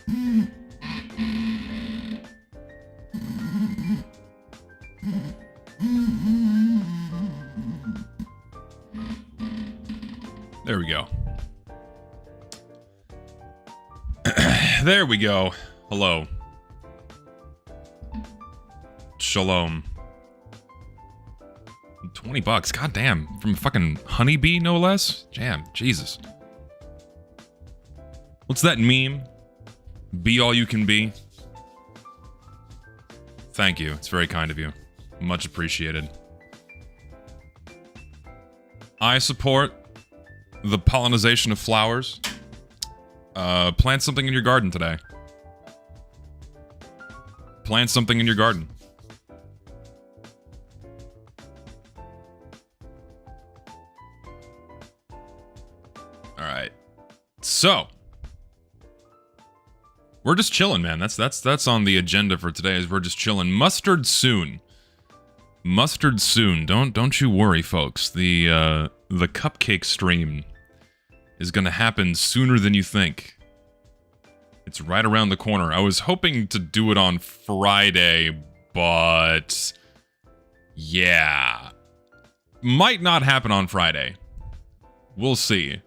There we go. There we go. Hello. Shalom. $20. God damn. From a fucking honeybee, no less? Damn. Jesus. What's that meme? Be all you can be? Thank you. It's very kind of you. Much appreciated. I support the pollination of flowers. Plant something in your garden today. Plant something in your garden. Alright. So. We're just chilling, man. That's on the agenda for today, is we're just chilling. Mustard soon. Mustard soon. Don't you worry, folks. The Cupcake stream is gonna happen sooner than you think. It's right around the corner. I was hoping to do it on Friday, but yeah. Might not happen on Friday. We'll see.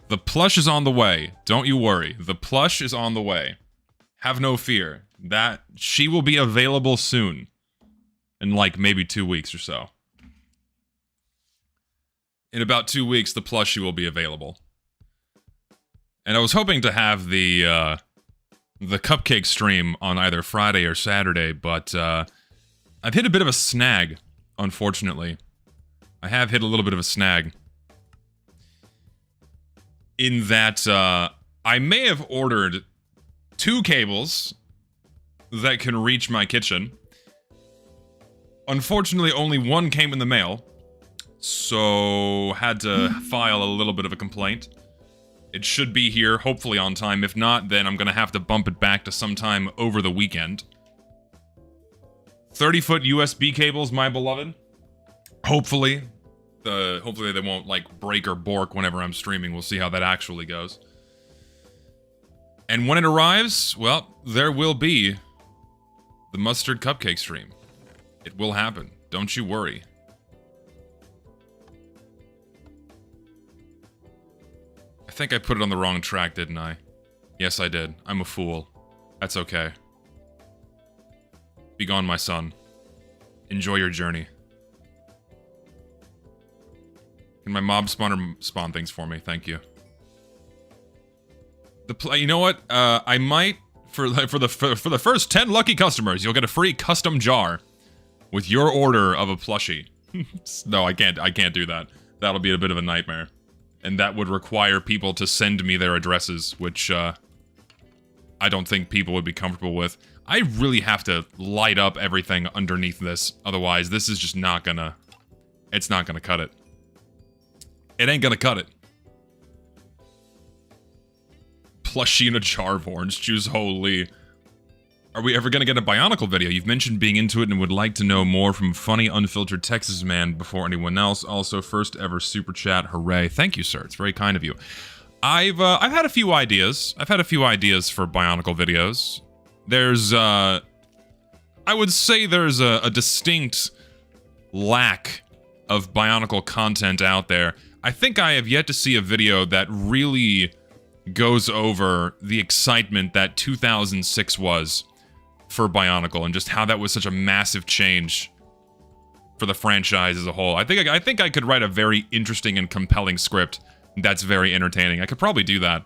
The plush is on the way. Don't you worry. The plush is on the way. Have no fear. That she will be available soon. In like maybe 2 weeks or so. In about 2 weeks, the plushie will be available. And I was hoping to have the Cupcake stream on either Friday or Saturday, but I've hit a bit of a snag, unfortunately. I have hit a little bit of a snag. In that I may have ordered 2 cables that can reach my kitchen. Unfortunately, only 1 came in the mail, so had to file a little bit of a complaint. It should be here, hopefully on time. If not, then I'm gonna have to bump it back to sometime over the weekend. 30-foot USB cables, my beloved. Hopefully. Hopefully they won't, like, break or bork whenever I'm streaming. We'll see how that actually goes. And when it arrives, well, there will be the Mustard Cupcake stream. It will happen. Don't you worry. I think I put it on the wrong track, didn't I? Yes, I did. I'm a fool. That's okay. Be gone, my son. Enjoy your journey. Can my mob spawner spawn things for me? Thank you. You know what? I might for the first 10 lucky customers, you'll get a free custom jar with your order of a plushie. No, I can't do that. That'll be a bit of a nightmare. And that would require people to send me their addresses, which I don't think people would be comfortable with. I really have to light up everything underneath this, otherwise this is just not gonna... It's not gonna cut it. It ain't gonna cut it. Plushie in a jar of orange juice, holy. Are we ever gonna get a Bionicle video? You've mentioned being into it and would like to know more from funny, unfiltered Texas man before anyone else. Also, first ever super chat, hooray. Thank you, sir. It's very kind of you. I've had a few ideas. I've had a few ideas for Bionicle videos. There's, I would say there's a distinct lack of Bionicle content out there. I think I have yet to see a video that really goes over the excitement that 2006 was for Bionicle and just how that was such a massive change for the franchise as a whole. I think I could write a very interesting and compelling script that's very entertaining. I could probably do that.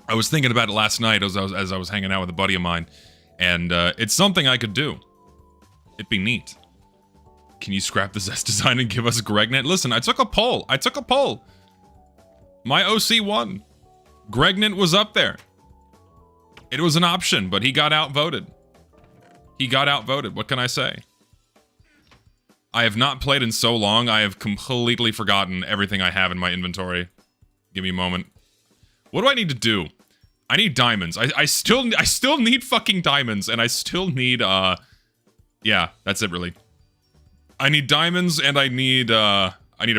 I was thinking about it last night as I was hanging out with a buddy of mine, and it's something I could do. It'd be neat. Can you scrap the Zest design and give us Gregnet? Listen, I took a poll. My OC won. Gregnet was up there. It was an option, but he got outvoted. What can I say? I have not played in so long, I have completely forgotten everything I have in my inventory. Give me a moment. What do I need to do? I need diamonds. I still need fucking diamonds, and I still need, yeah, that's it really. I need diamonds, and I need a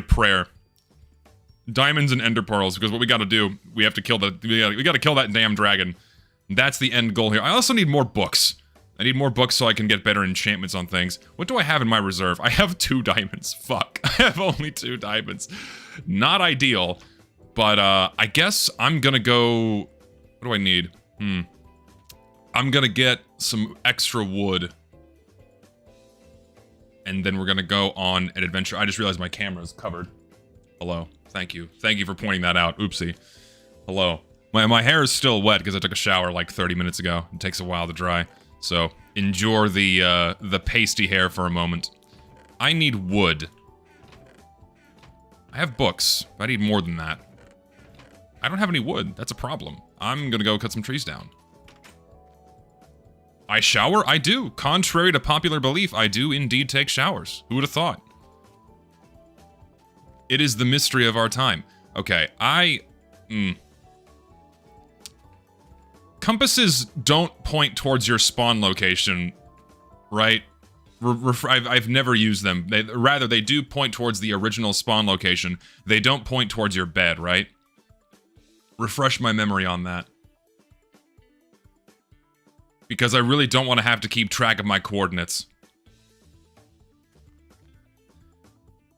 prayer. Diamonds and ender pearls, because what we gotta do, we have to kill the, we gotta kill that damn dragon. That's the end goal here. I also need more books. I need more books so I can get better enchantments on things. What do I have in my reserve? I have 2 diamonds. Fuck. I have only 2 diamonds. Not ideal, but I guess I'm gonna go... What do I need? I'm gonna get some extra wood. And then we're gonna go on an adventure. I just realized my camera's covered. Hello. Thank you. Thank you for pointing that out. Oopsie. Hello. My hair is still wet because I took a shower like 30 minutes ago. It takes a while to dry. So, endure the pasty hair for a moment. I need wood. I have books, but I need more than that. I don't have any wood. That's a problem. I'm gonna go cut some trees down. I shower? I do. Contrary to popular belief, I do indeed take showers. Who would have thought? It is the mystery of our time. Okay, Compasses don't point towards your spawn location, right? I've never used them. Rather, they do point towards the original spawn location. They don't point towards your bed, right? Refresh my memory on that. Because I really don't want to have to keep track of my coordinates.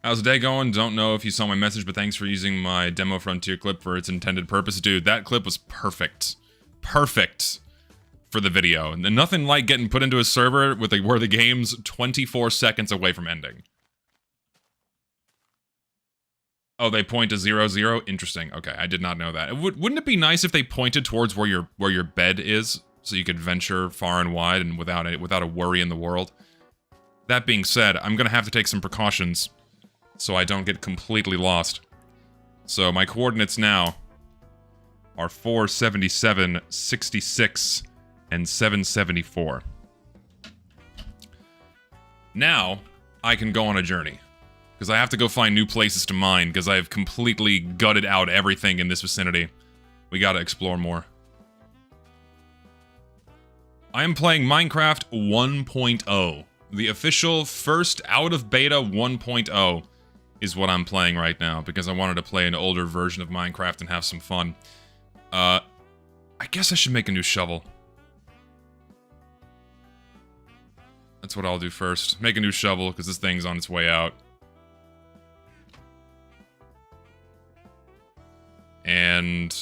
How's the day going? Don't know if you saw my message, but thanks for using my demo Frontier clip for its intended purpose. Dude, that clip was perfect. Perfect for the video. And nothing like getting put into a server with where the game's 24 seconds away from ending. Oh, they point to 0, 0? Interesting. Okay, I did not know that. Wouldn't it be nice if they pointed towards where your bed is, so you could venture far and wide and without a worry in the world? That being said, I'm gonna have to take some precautions so I don't get completely lost. So my coordinates now are 477, 66, and 774. Now, I can go on a journey. Because I have to go find new places to mine, because I have completely gutted out everything in this vicinity. We gotta explore more. I am playing Minecraft 1.0. The official first out of beta 1.0 is what I'm playing right now, because I wanted to play an older version of Minecraft and have some fun. I guess I should make a new shovel. That's what I'll do first. Make a new shovel, because this thing's on its way out. And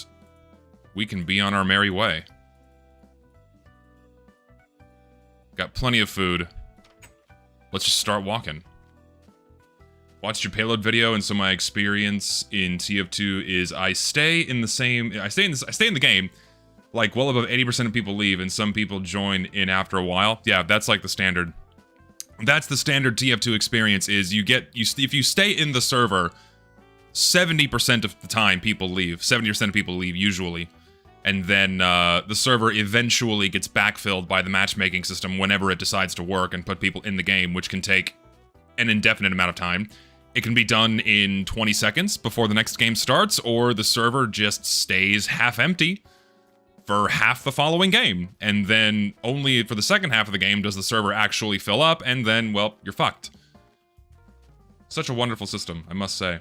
we can be on our merry way. Got plenty of food. Let's just start walking. Watched your payload video, and so my experience in TF2 is I stay in the game, like well above 80% of people leave, and some people join in after a while. Yeah, that's like the standard. That's the standard TF2 experience. Is if you stay in the server, 70% of the time people leave. 70% of people leave usually, and then the server eventually gets backfilled by the matchmaking system whenever it decides to work and put people in the game, which can take an indefinite amount of time. It can be done in 20 seconds before the next game starts, or the server just stays half empty for half the following game. And then only for the second half of the game does the server actually fill up, and then, well, you're fucked. Such a wonderful system, I must say.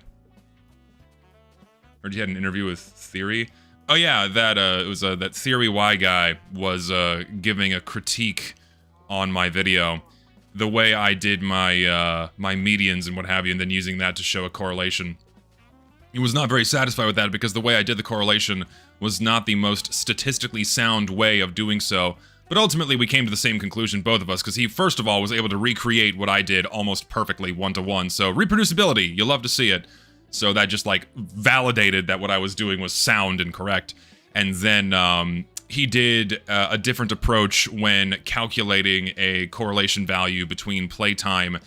Heard you had an interview with Theory. Oh yeah, it was that Theory Y guy was giving a critique on my video. The way I did my my medians and what have you, and then using that to show a correlation. He was not very satisfied with that because the way I did the correlation was not the most statistically sound way of doing so. But ultimately we came to the same conclusion, both of us, because he first of all was able to recreate what I did almost perfectly one-to-one. So reproducibility, you love to see it. So that just like validated that what I was doing was sound and correct. And then he did a different approach when calculating a correlation value between playtime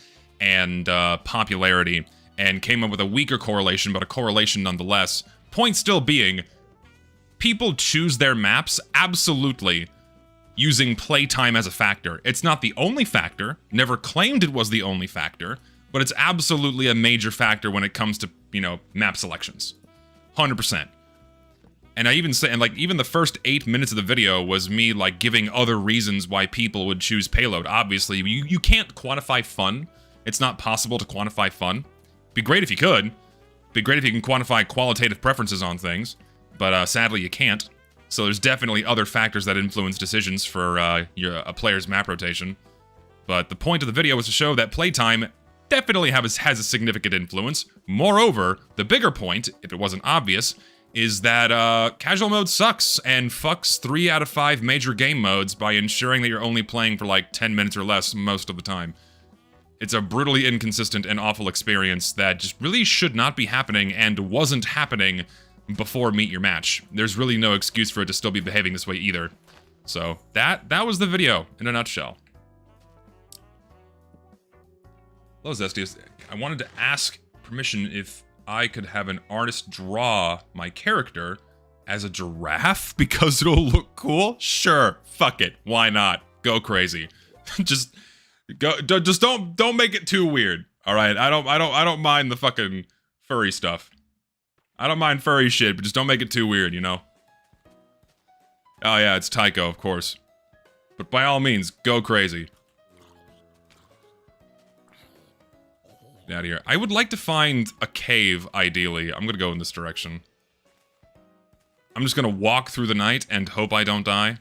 and popularity, and came up with a weaker correlation, but a correlation nonetheless. Point still being, people choose their maps absolutely using playtime as a factor. It's not the only factor, never claimed it was the only factor, but it's absolutely a major factor when it comes to, you know, map selections. 100%. And I even say, and like, even the first 8 minutes of the video was me, like, giving other reasons why people would choose payload. Obviously, you can't quantify fun. It's not possible to quantify fun. Be great if you could. Be great if you can quantify qualitative preferences on things. But sadly, you can't. So there's definitely other factors that influence decisions for a player's map rotation. But the point of the video was to show that playtime definitely has a significant influence. Moreover, the bigger point, if it wasn't obvious, is that casual mode sucks and fucks 3 out of 5 major game modes by ensuring that you're only playing for like 10 minutes or less most of the time. It's a brutally inconsistent and awful experience that just really should not be happening and wasn't happening before Meet Your Match. There's really no excuse for it to still be behaving this way either. So that was the video in a nutshell. Hello, Zestius. I wanted to ask permission if I could have an artist draw my character as a giraffe because it'll look cool. Sure, fuck it. Why not? Go crazy. Just don't make it too weird. All right, I don't mind the fucking furry stuff. I don't mind furry shit, but just don't make it too weird, you know? Oh yeah, it's Tycho, of course. But by all means, go crazy. Get out of here. I would like to find a cave, ideally. I'm gonna go in this direction. I'm just gonna walk through the night and hope I don't die.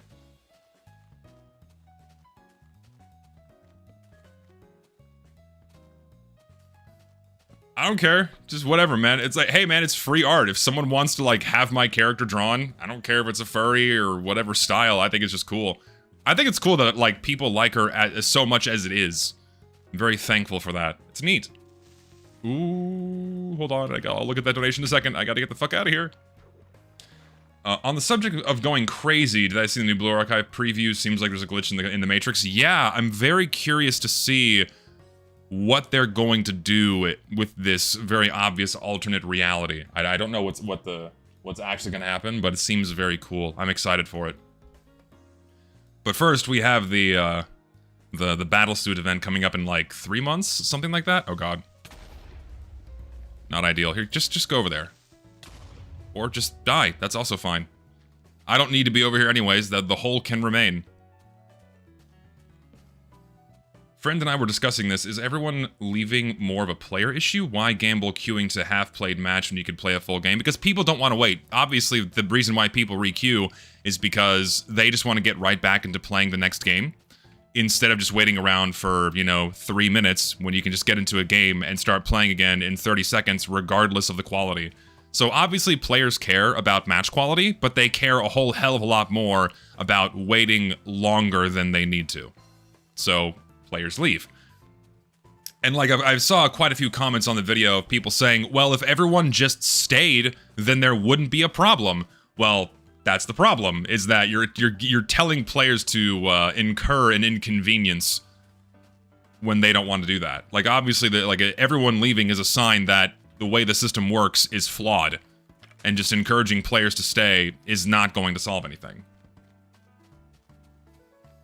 I don't care. Just whatever, man. It's like, hey, man, it's free art. If someone wants to, like, have my character drawn, I don't care if it's a furry or whatever style. I think it's just cool. I think it's cool that, like, people like her as so much as it is. I'm very thankful for that. It's neat. Ooh, hold on. I'll look at that donation in a second. I gotta get the fuck out of here. On the subject of going crazy, did I see the new Blue Archive preview? Seems like there's a glitch in the Matrix. Yeah, I'm very curious to see what they're going to do with this very obvious alternate reality. I don't know what's actually going to happen, but it seems very cool. I'm excited for it. But first, we have the Battlesuit event coming up in like 3 months, something like that. Oh god, not ideal. Here, just go over there, or just die. That's also fine. I don't need to be over here anyways. The hole can remain. Friend and I were discussing this. Is everyone leaving more of a player issue? Why gamble queuing to half-played match when you could play a full game? Because people don't want to wait. Obviously, the reason why people re-queue is because they just want to get right back into playing the next game instead of just waiting around for, you know, 3 minutes when you can just get into a game and start playing again in 30 seconds regardless of the quality. So obviously players care about match quality, but they care a whole hell of a lot more about waiting longer than they need to. So players leave. And like I saw quite a few comments on the video of people saying, well, if everyone just stayed, then there wouldn't be a problem. Well, that's the problem, is that you're telling players to incur an inconvenience when they don't want to do that. Like obviously everyone leaving is a sign that the way the system works is flawed, and just encouraging players to stay is not going to solve anything.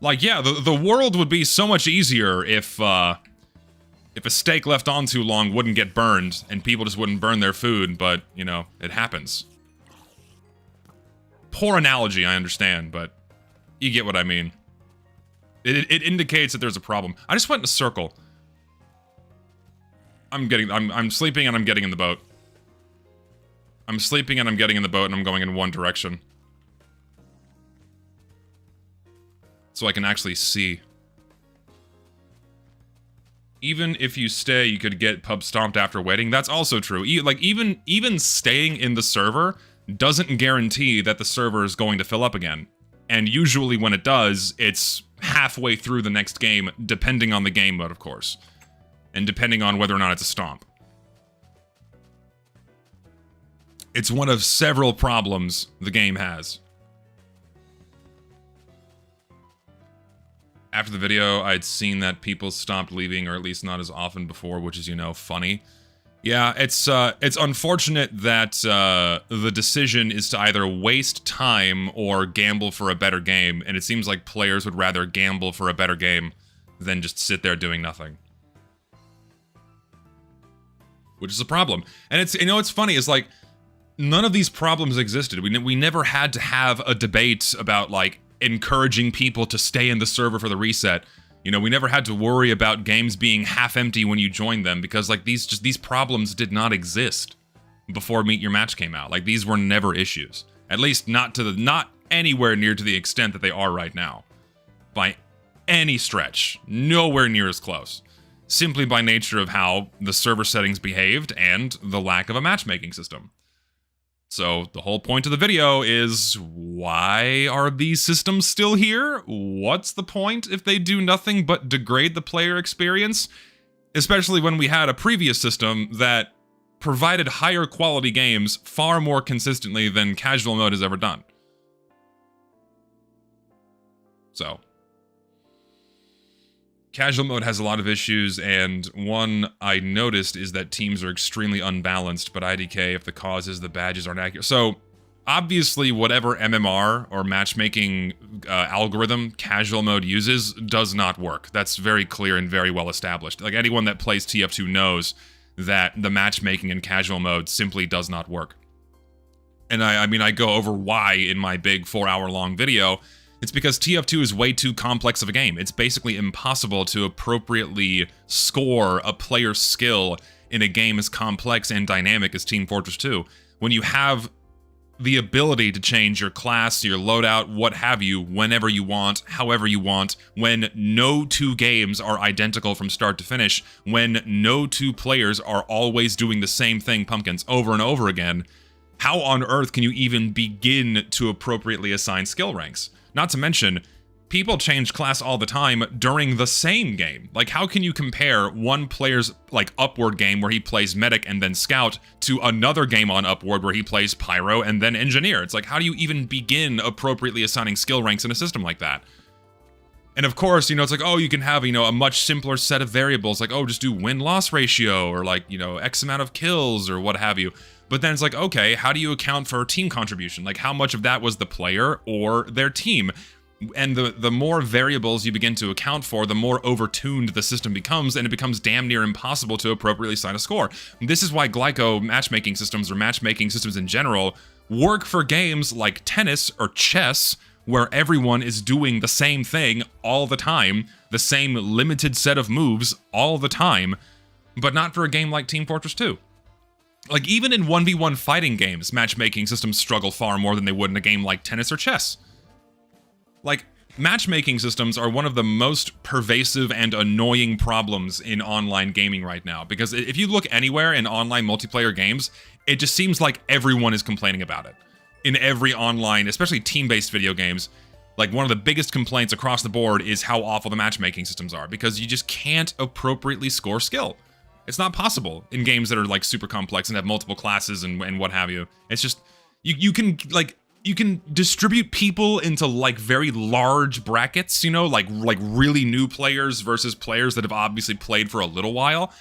Like, yeah, the world would be so much easier if a steak left on too long wouldn't get burned, and people just wouldn't burn their food, but, you know, it happens. Poor analogy, I understand, but you get what I mean. It indicates that there's a problem. I just went in a circle. I'm sleeping and I'm getting in the boat. I'm sleeping and I'm getting in the boat and I'm going in one direction. So I can actually see. Even if you stay, you could get pub stomped after waiting. That's also true. Like, even staying in the server doesn't guarantee that the server is going to fill up again. And usually when it does, it's halfway through the next game, depending on the game mode, of course. And depending on whether or not it's a stomp. It's one of several problems the game has. After the video, I'd seen that people stopped leaving, or at least not as often before, which is, you know, funny. Yeah, it's unfortunate that the decision is to either waste time or gamble for a better game, and it seems like players would rather gamble for a better game than just sit there doing nothing. Which is a problem. And it's, you know, what's funny is, like, none of these problems existed. We never had to have a debate about, like, encouraging people to stay in the server for the reset. You know, we never had to worry about games being half empty when you joined them, because like these problems did not exist before Meet Your Match came out. Like, these were never issues. At least not anywhere near to the extent that they are right now. By any stretch. Nowhere near as close. Simply by nature of how the server settings behaved and the lack of a matchmaking system. So the whole point of the video is, why are these systems still here? What's the point if they do nothing but degrade the player experience? Especially when we had a previous system that provided higher quality games far more consistently than casual mode has ever done. So, casual mode has a lot of issues, and one I noticed is that teams are extremely unbalanced, but IDK, if the cause is the badges aren't accurate. So, obviously, whatever MMR or matchmaking algorithm casual mode uses does not work. That's very clear and very well established. Like, anyone that plays TF2 knows that the matchmaking in casual mode simply does not work. And I mean, I go over why in my big 4-hour-long video. It's because TF2 is way too complex of a game. It's basically impossible to appropriately score a player's skill in a game as complex and dynamic as Team Fortress 2. When you have the ability to change your class, your loadout, what have you, whenever you want, however you want, when no two games are identical from start to finish, when no two players are always doing the same thing, pumpkins, over and over again, how on earth can you even begin to appropriately assign skill ranks? Not to mention, people change class all the time during the same game. Like, how can you compare one player's, like, Upward game where he plays Medic and then Scout to another game on Upward where he plays Pyro and then Engineer? It's like, how do you even begin appropriately assigning skill ranks in a system like that? And of course, you know, it's like, oh, you can have, you know, a much simpler set of variables, like, oh, just do win-loss ratio, or like, you know, X amount of kills, or what have you. But then it's like, okay, how do you account for team contribution? Like, how much of that was the player or their team? And the more variables you begin to account for, the more overtuned the system becomes, and it becomes damn near impossible to appropriately assign a score. This is why Glyco matchmaking systems, or matchmaking systems in general, work for games like tennis or chess, where everyone is doing the same thing all the time, the same limited set of moves all the time, but not for a game like Team Fortress 2. Like, even in 1v1 fighting games, matchmaking systems struggle far more than they would in a game like tennis or chess. Like, matchmaking systems are one of the most pervasive and annoying problems in online gaming right now, because if you look anywhere in online multiplayer games, it just seems like everyone is complaining about it. In every online, especially team-based video games, like, one of the biggest complaints across the board is how awful the matchmaking systems are, because you just can't appropriately score skill. It's not possible in games that are, like, super complex and have multiple classes and what have you. It's just, you can, like, you can distribute people into, like, very large brackets, you know, like really new players versus players that have obviously played for a little while,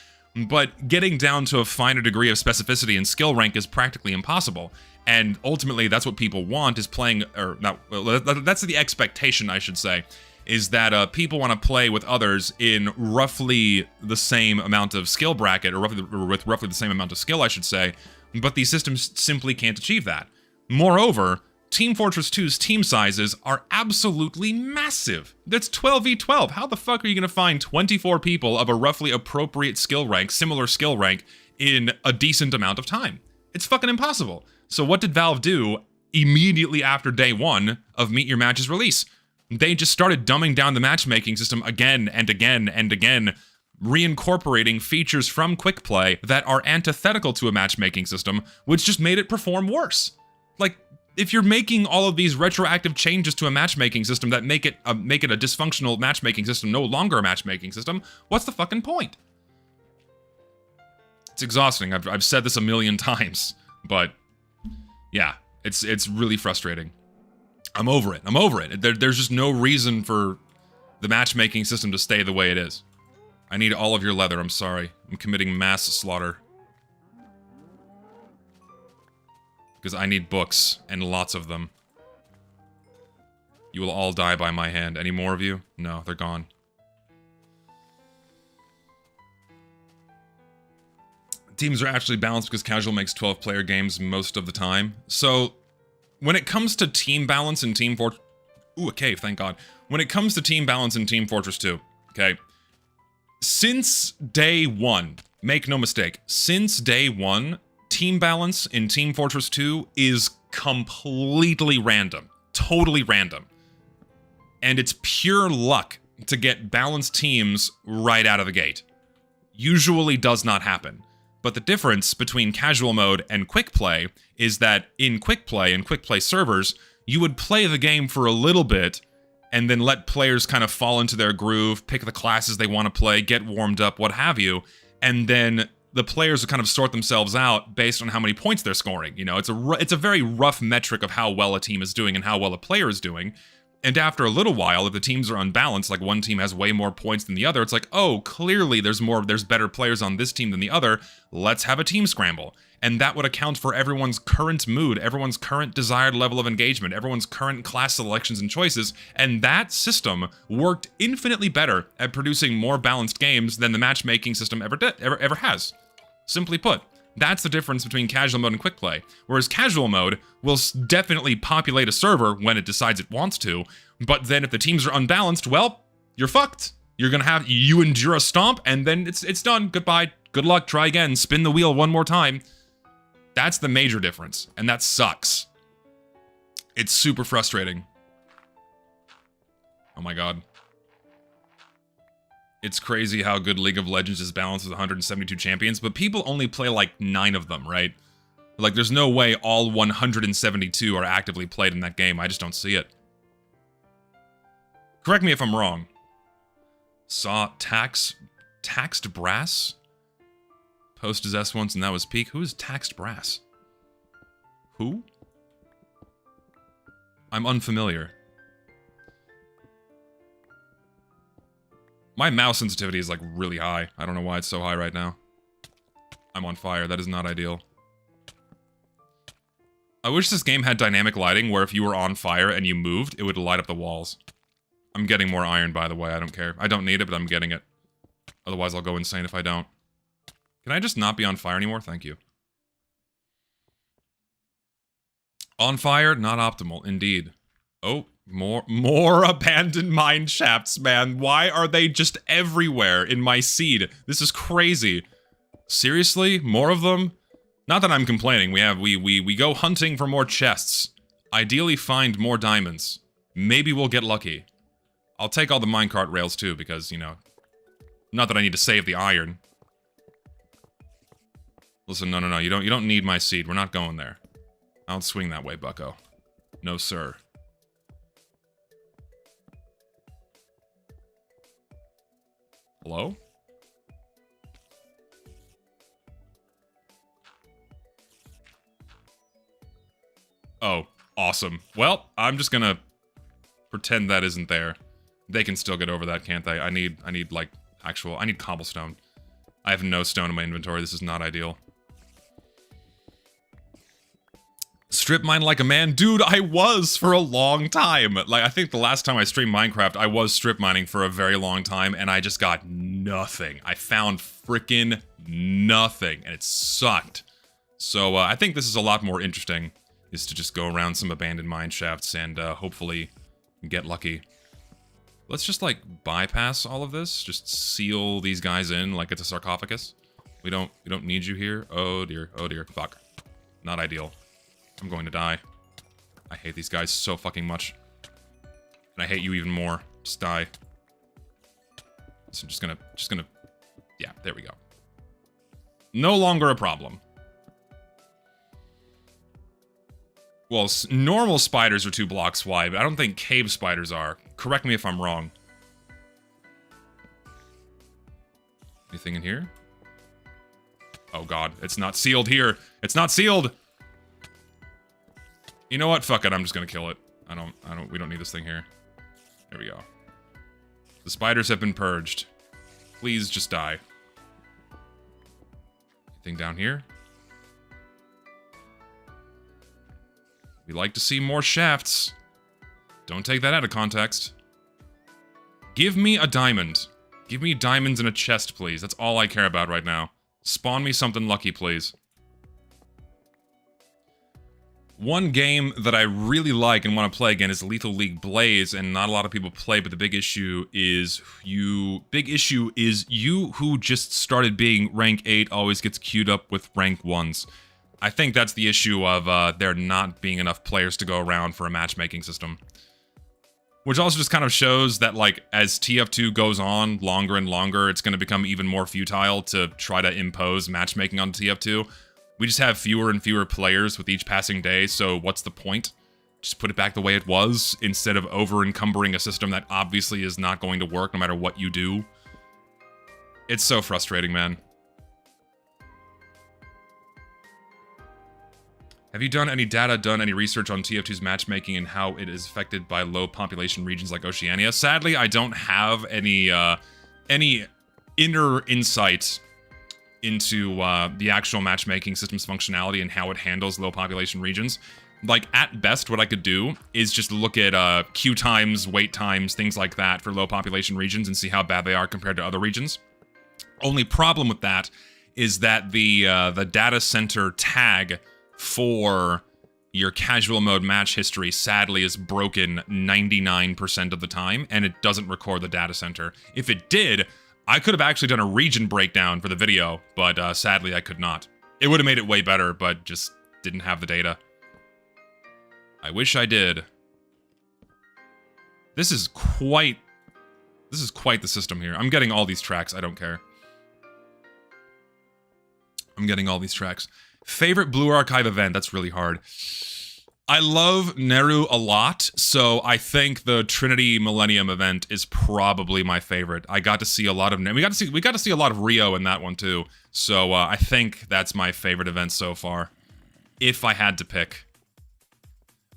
but getting down to a finer degree of specificity and skill rank is practically impossible. And ultimately, that's what people want, is playing, or not, that's the expectation, I should say, is that people want to play with others in roughly the same amount of skill bracket, or with roughly the same amount of skill, I should say, but these systems simply can't achieve that. Moreover, Team Fortress 2's team sizes are absolutely massive. That's 12v12. How the fuck are you going to find 24 people of a roughly appropriate skill rank, similar skill rank, in a decent amount of time? It's fucking impossible. So what did Valve do immediately after day one of Meet Your Match's release? They just started dumbing down the matchmaking system again and again and again, reincorporating features from Quick Play that are antithetical to a matchmaking system, which just made it perform worse. Like, if you're making all of these retroactive changes to a matchmaking system that make it a dysfunctional matchmaking system, no longer a matchmaking system, what's the fucking point? It's exhausting. I've said this a million times, but yeah, it's really frustrating. I'm over it. I'm over it. There's just no reason for the matchmaking system to stay the way it is. I need all of your leather. I'm sorry. I'm committing mass slaughter. Because I need books, and lots of them. You will all die by my hand. Any more of you? No, they're gone. Teams are actually balanced because casual makes 12-player games most of the time. So, when it comes to team balance in Team Fortress... Ooh, a cave, thank God. When it comes to team balance in Team Fortress 2, okay? Since day one, make no mistake, since day one, team balance in Team Fortress 2 is completely random. totally random. And it's pure luck to get balanced teams right out of the gate. Usually does not happen. But the difference between casual mode and quick play is that in quick play servers, you would play the game for a little bit and then let players kind of fall into their groove, pick the classes they want to play, get warmed up, what have you, and then the players would kind of sort themselves out based on how many points they're scoring. You know, it's a very rough metric of how well a team is doing and how well a player is doing. And after a little while, if the teams are unbalanced, like one team has way more points than the other, it's like, oh, clearly there's better players on this team than the other. Let's have a team scramble. And that would account for everyone's current mood, everyone's current desired level of engagement, everyone's current class selections and choices. And that system worked infinitely better at producing more balanced games than the matchmaking system ever has. Simply put. That's the difference between casual mode and quick play. Whereas casual mode will definitely populate a server when it decides it wants to, but then if the teams are unbalanced, well, you're fucked. You're gonna have, you endure a stomp, and then it's done. Goodbye. Good luck. Try again. Spin the wheel one more time. That's the major difference, and that sucks. It's super frustrating. Oh my god. It's crazy how good League of Legends is balanced with 172 champions, but people only play like 9 of them, right? Like, there's no way all 172 are actively played in that game. I just don't see it. Correct me if I'm wrong. Saw Taxed Brass? Post his S once and that was peak. Who is Taxed Brass? Who? I'm unfamiliar. My mouse sensitivity is like really high. I don't know why it's so high right now. I'm on fire. That is not ideal. I wish this game had dynamic lighting where if you were on fire and you moved, it would light up the walls. I'm getting more iron, by the way. I don't care. I don't need it, but I'm getting it. Otherwise, I'll go insane if I don't. Can I just not be on fire anymore? Thank you. On fire, not optimal. Indeed. Oh, more abandoned mine shafts, man. Why are they just everywhere in my seed? This is crazy. Seriously? More of them? Not that I'm complaining. We go hunting for more chests. Ideally find more diamonds. Maybe we'll get lucky. I'll take all the minecart rails too because, you know, not that I need to save the iron. Listen, no. You don't need my seed. We're not going there. I don't swing that way, bucko. No, sir. Hello? Oh, awesome. Well, I'm just gonna pretend that isn't there. They can still get over that, can't they? I need like I need cobblestone. I have no stone in my inventory. This is not ideal. Strip mine like a man? Dude, I was for a long time. Like, I think the last time I streamed Minecraft, I was strip mining for a very long time, and I just got nothing. I found frickin' nothing, and it sucked. So, I think this is a lot more interesting, is to just go around some abandoned mine shafts and, hopefully get lucky. Let's just, like, bypass all of this. Just seal these guys in like it's a sarcophagus. We don't need you here. Oh dear, fuck. Not ideal. I'm going to die. I hate these guys so fucking much. And I hate you even more. Just die. So I'm just gonna... Yeah, there we go. No longer a problem. Well, normal spiders are 2 blocks wide, but I don't think cave spiders are. Correct me if I'm wrong. Anything in here? Oh god, it's not sealed here. It's not sealed! You know what? Fuck it, I'm just gonna kill it. We don't need this thing here. There we go. The spiders have been purged. Please just die. Anything down here? We like to see more shafts. Don't take that out of context. Give me a diamond. Give me diamonds in a chest, please. That's all I care about right now. Spawn me something lucky, please. One game that I really like and want to play again is Lethal League Blaze, and not a lot of people play, but the big issue is you who just started being rank 8 always gets queued up with rank 1s. I think that's the issue of there not being enough players to go around for a matchmaking system. Which also just kind of shows that, like, as TF2 goes on longer and longer, it's going to become even more futile to try to impose matchmaking on TF2. We just have fewer and fewer players with each passing day, so what's the point? Just put it back the way it was, instead of over-encumbering a system that obviously is not going to work no matter what you do. It's so frustrating, man. Have you done any research on TF2's matchmaking and how it is affected by low population regions like Oceania? Sadly, I don't have any inner insight into the actual matchmaking system's functionality and how it handles low population regions. Like, at best, what I could do is just look at queue times, wait times, things like that for low population regions and see how bad they are compared to other regions. Only problem with that is that the data center tag for your casual mode match history sadly is broken 99% of the time, and it doesn't record the data center. If it did, I could have actually done a region breakdown for the video, but sadly I could not. It would have made it way better, but just didn't have the data. I wish I did. This is quite the system here. I'm getting all these tracks, I don't care. I'm getting all these tracks. Favorite Blue Archive event? That's really hard. I love Neru a lot, so I think the Trinity Millennium event is probably my favorite. I got to see a lot of we got to see a lot of Rio in that one too. So I think that's my favorite event so far, if I had to pick.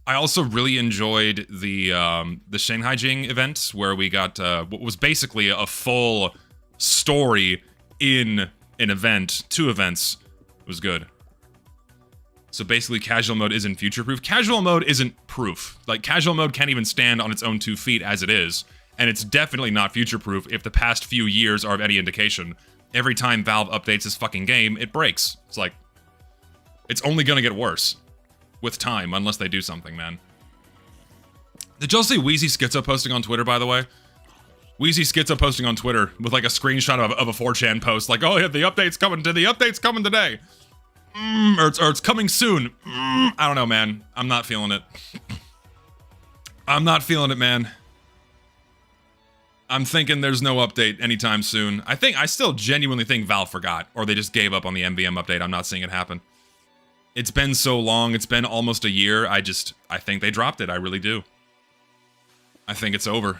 I also really enjoyed the Shanghai Jing event where we got what was basically a full story in an event, 2 events. It was good. So basically, casual mode isn't future-proof. Casual mode isn't proof. Like, casual mode can't even stand on its own 2 feet as it is. And it's definitely not future-proof if the past few years are of any indication. Every time Valve updates this fucking game, it breaks. It's like, it's only gonna get worse with time, unless they do something, man. Did y'all see Wheezy Schizo posting on Twitter, by the way? Wheezy Schizo posting on Twitter with, like, a screenshot of a 4chan post. Like, oh, yeah, the update's coming today. Or it's coming soon. I don't know, man. I'm not feeling it. I'm not feeling it, man. I'm thinking there's no update anytime soon. I still genuinely think Valve forgot, or they just gave up on the MVM update. I'm not seeing it happen. It's been so long. It's been almost a year. I think they dropped it. I really do. I think it's over.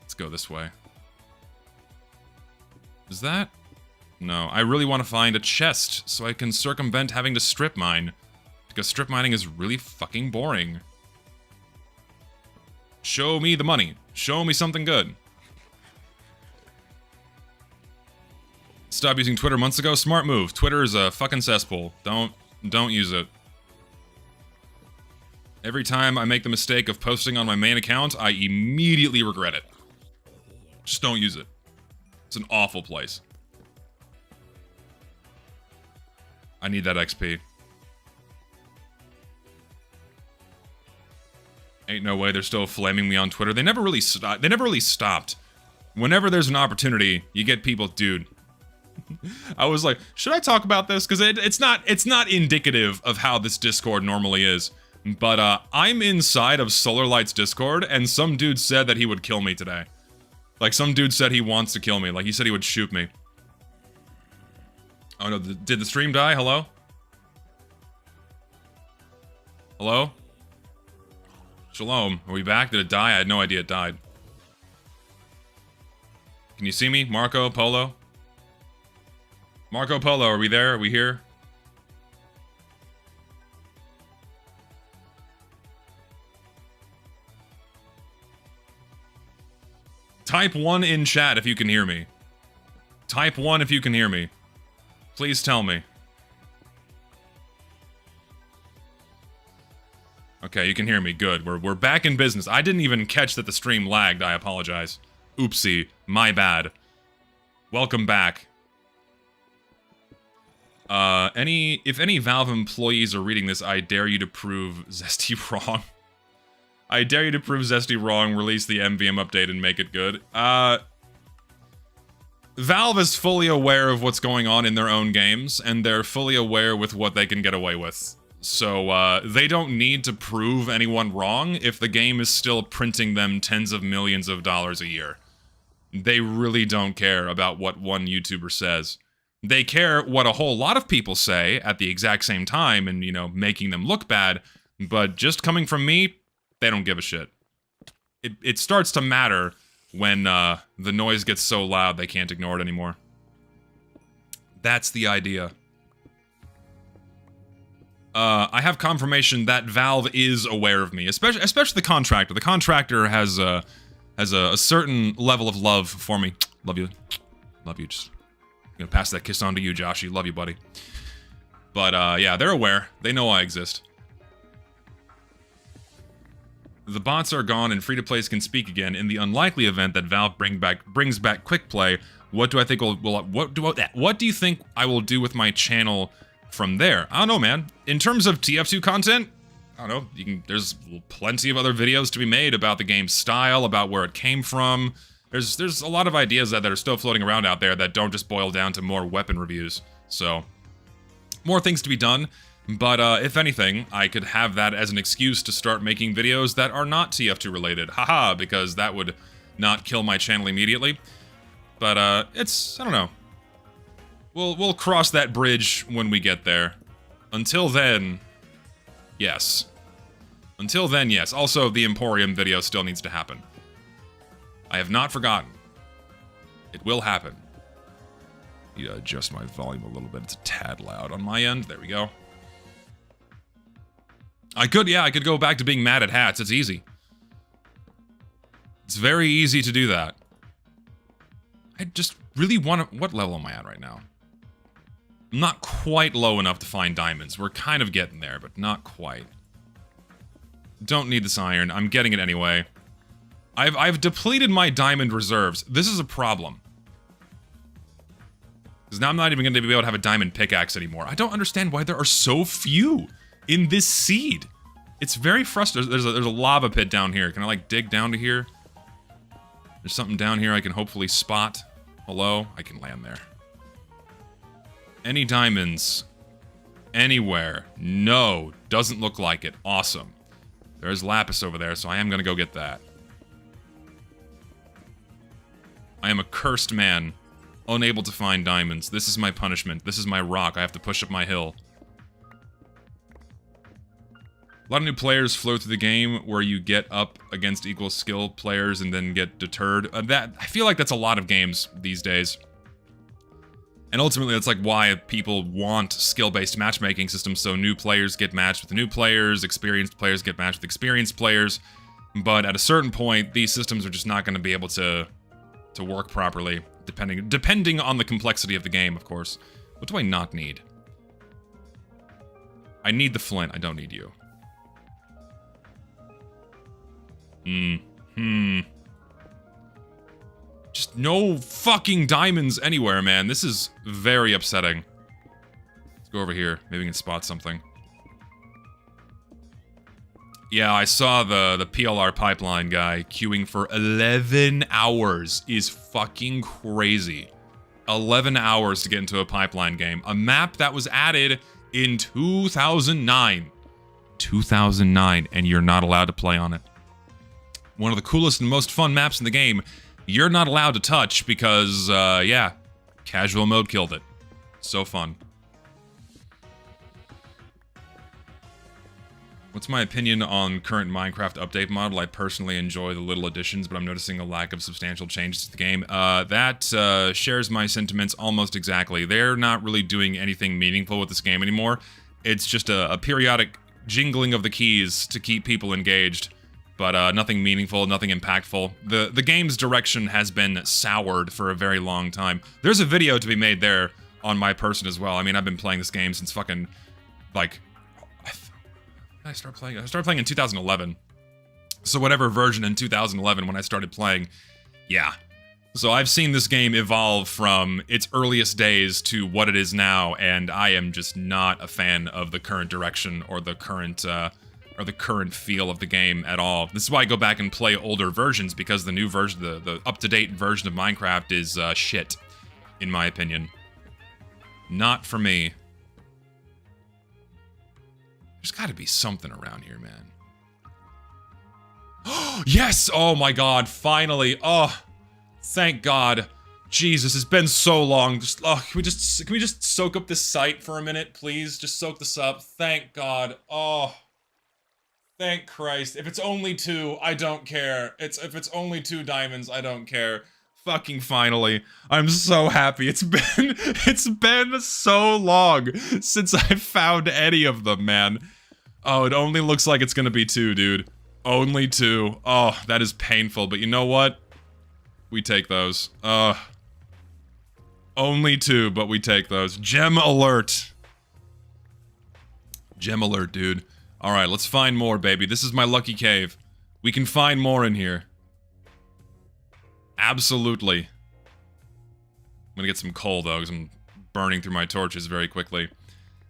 Let's go this way. Is that? No, I really want to find a chest so I can circumvent having to strip mine. Because strip mining is really fucking boring. Show me the money. Show me something good. Stopped using Twitter months ago. Smart move. Twitter is a fucking cesspool. Don't use it. Every time I make the mistake of posting on my main account, I immediately regret it. Just don't use it. It's an awful place. I need that XP. Ain't no way they're still flaming me on Twitter. They never really stopped. Whenever there's an opportunity, you get people, dude. I was like, should I talk about this? Because it's not indicative of how this Discord normally is. But I'm inside of Solarlight's Discord, and some dude said that he would kill me today. Like, some dude said he wants to kill me. Like, he said he would shoot me. Oh no, did the stream die? Hello? Hello? Shalom, are we back? Did it die? I had no idea it died. Can you see me? Marco Polo? Marco Polo, are we there? Are we here? Type 1 in chat if you can hear me. Type 1 if you can hear me. Please tell me. Okay, you can hear me. Good. We're back in business. I didn't even catch that the stream lagged. I apologize. Oopsie. My bad. Welcome back. If any Valve employees are reading this, I dare you to prove Zesty wrong. I dare you to prove Zesty wrong, release the MVM update, and make it good. Valve is fully aware of what's going on in their own games, and they're fully aware with what they can get away with. So, they don't need to prove anyone wrong if the game is still printing them tens of millions of dollars a year. They really don't care about what one YouTuber says. They care what a whole lot of people say at the exact same time and, you know, making them look bad, but just coming from me, they don't give a shit. It starts to matter when the noise gets so loud they can't ignore it anymore. That's the idea. I have confirmation that Valve is aware of me, especially the contractor. The contractor has a certain level of love for me. Love you. Love you. Just gonna pass that kiss on to you, Joshy. Love you, buddy. But yeah, they're aware. They know I exist. The bots are gone and free-to-plays can speak again. In the unlikely event that Valve brings back quick play, what do I think what do you think I will do with my channel from there? I don't know, man. In terms of TF2 content, I don't know. There's plenty of other videos to be made about the game's style, about where it came from. There's a lot of ideas that are still floating around out there that don't just boil down to more weapon reviews. So, more things to be done. But if anything, I could have that as an excuse to start making videos that are not TF2 related. Haha, because that would not kill my channel immediately. But I don't know. We'll cross that bridge when we get there. Until then, yes. Until then, yes. Also, the Emporium video still needs to happen. I have not forgotten. It will happen. Yeah, adjust my volume a little bit. It's a tad loud on my end. There we go. I could go back to being mad at hats. It's easy. It's very easy to do that. I just really want to... What level am I at right now? I'm not quite low enough to find diamonds. We're kind of getting there, but not quite. Don't need this iron. I'm getting it anyway. I've depleted my diamond reserves. This is a problem. Because now I'm not even going to be able to have a diamond pickaxe anymore. I don't understand why there are so few in this seed. It's very frustrating. There's a lava pit down here. Can I, like, dig down to here? There's something down here I can hopefully spot. Hello? I can land there. Any diamonds? Anywhere? No. Doesn't look like it. Awesome. There's lapis over there, so I am gonna go get that. I am a cursed man. Unable to find diamonds. This is my punishment. This is my rock. I have to push up my hill. A lot of new players flow through the game where you get up against equal skill players and then get deterred. I feel like that's a lot of games these days. And ultimately, that's like why people want skill-based matchmaking systems, so new players get matched with new players, experienced players get matched with experienced players. But at a certain point, these systems are just not going to be able to work properly, depending on the complexity of the game, of course. What do I not need? I need the flint. I don't need you. Just no fucking diamonds anywhere, man. This is very upsetting. Let's go over here. Maybe we can spot something. Yeah, I saw the PLR pipeline guy queuing for 11 hours is fucking crazy. 11 hours to get into a pipeline game. A map that was added in 2009. 2009, and you're not allowed to play on it. One of the coolest and most fun maps in the game, you're not allowed to touch because, yeah, casual mode killed it. So fun. What's my opinion on current Minecraft update model? I personally enjoy the little additions, but I'm noticing a lack of substantial changes to the game. That shares my sentiments almost exactly. They're not really doing anything meaningful with this game anymore. It's just a periodic jingling of the keys to keep people engaged, but nothing meaningful, nothing impactful. The game's direction has been soured for a very long time. There's a video to be made there on my person as well. I mean, I've been playing this game since fucking, like... I started playing in 2011. So whatever version in 2011 when I started playing, yeah. So I've seen this game evolve from its earliest days to what it is now, and I am just not a fan of the current direction or the current feel of the game at all. This is why I go back and play older versions, because the new version, the up-to-date version of Minecraft is shit. in my opinion. Not for me. There's got to be something around here, man. Yes! Oh my god, finally. Oh, thank god. Jesus, it's been so long. Just, oh, can we just soak up this site for a minute, please? Just soak this up. Thank god. Oh. Thank Christ. If it's only 2, I don't care. If it's only 2 diamonds, I don't care. Fucking finally. I'm so happy. It's been so long since I found any of them, man. Oh, it only looks like it's gonna be 2, dude. Only 2. Oh, that is painful, but you know what? We take those. Only 2, but we take those. Gem alert. Gem alert, dude. Alright, let's find more, baby. This is my lucky cave. We can find more in here. Absolutely. I'm gonna get some coal, though, because I'm burning through my torches very quickly.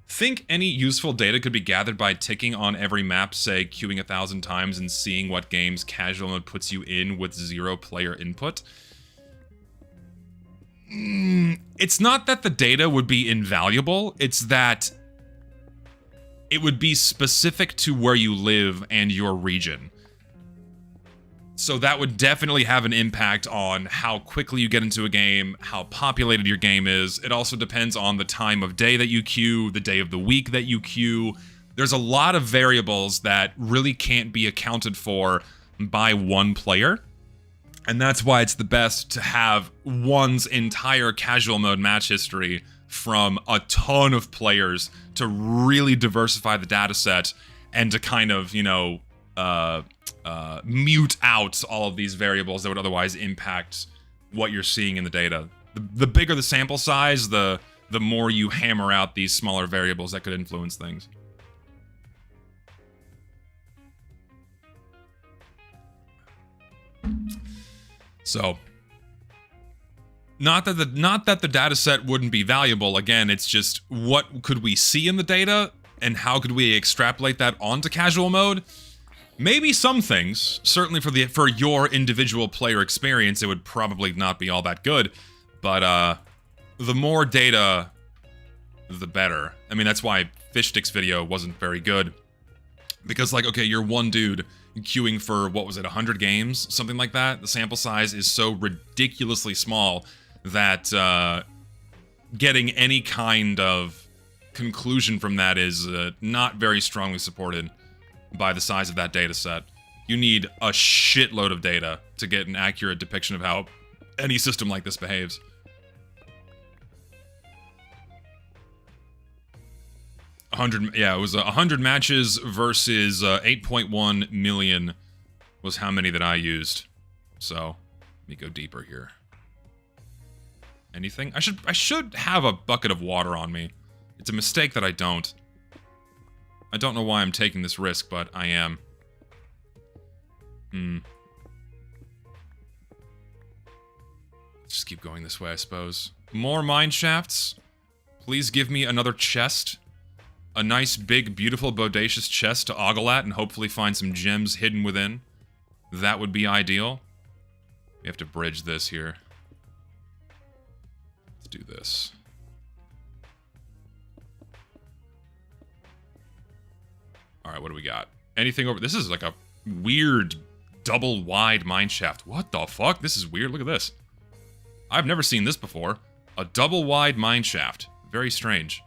Think any useful data could be gathered by ticking on every map, say, queuing 1,000 times and seeing what games casual mode puts you in with 0 player input? It's not that the data would be invaluable, it's that it would be specific to where you live and your region. So that would definitely have an impact on how quickly you get into a game, how populated your game is. It also depends on the time of day that you queue, the day of the week that you queue. There's a lot of variables that really can't be accounted for by one player. And that's why it's the best to have one's entire casual mode match history from a ton of players to really diversify the data set and to kind of, you know, mute out all of these variables that would otherwise impact what you're seeing in the data. The bigger the sample size, the more you hammer out these smaller variables that could influence things. So, not that the data set wouldn't be valuable. Again, it's just what could we see in the data and how could we extrapolate that onto casual mode? Maybe some things, certainly for your individual player experience, it would probably not be all that good, but the more data, the better. I mean, that's why Fishstick's video wasn't very good, because like, okay, you're one dude queuing for, what was it, 100 games? Something like that? The sample size is so ridiculously small that getting any kind of conclusion from that is not very strongly supported by the size of that data set. You need a shitload of data to get an accurate depiction of how any system like this behaves. Yeah, it was 100 matches versus 8.1 million was how many that I used. So, let me go deeper here. Anything? I should have a bucket of water on me. It's a mistake that I don't. I don't know why I'm taking this risk, but I am. Just keep going this way, I suppose. More mine shafts. Please give me another chest. A nice, big, beautiful, bodacious chest to ogle at and hopefully find some gems hidden within. That would be ideal. We have to bridge this here. Let's do this. Alright, what do we got? Anything over... This is like a weird double-wide mineshaft. What the fuck? This is weird. Look at this. I've never seen this before. A double-wide mineshaft. Very strange.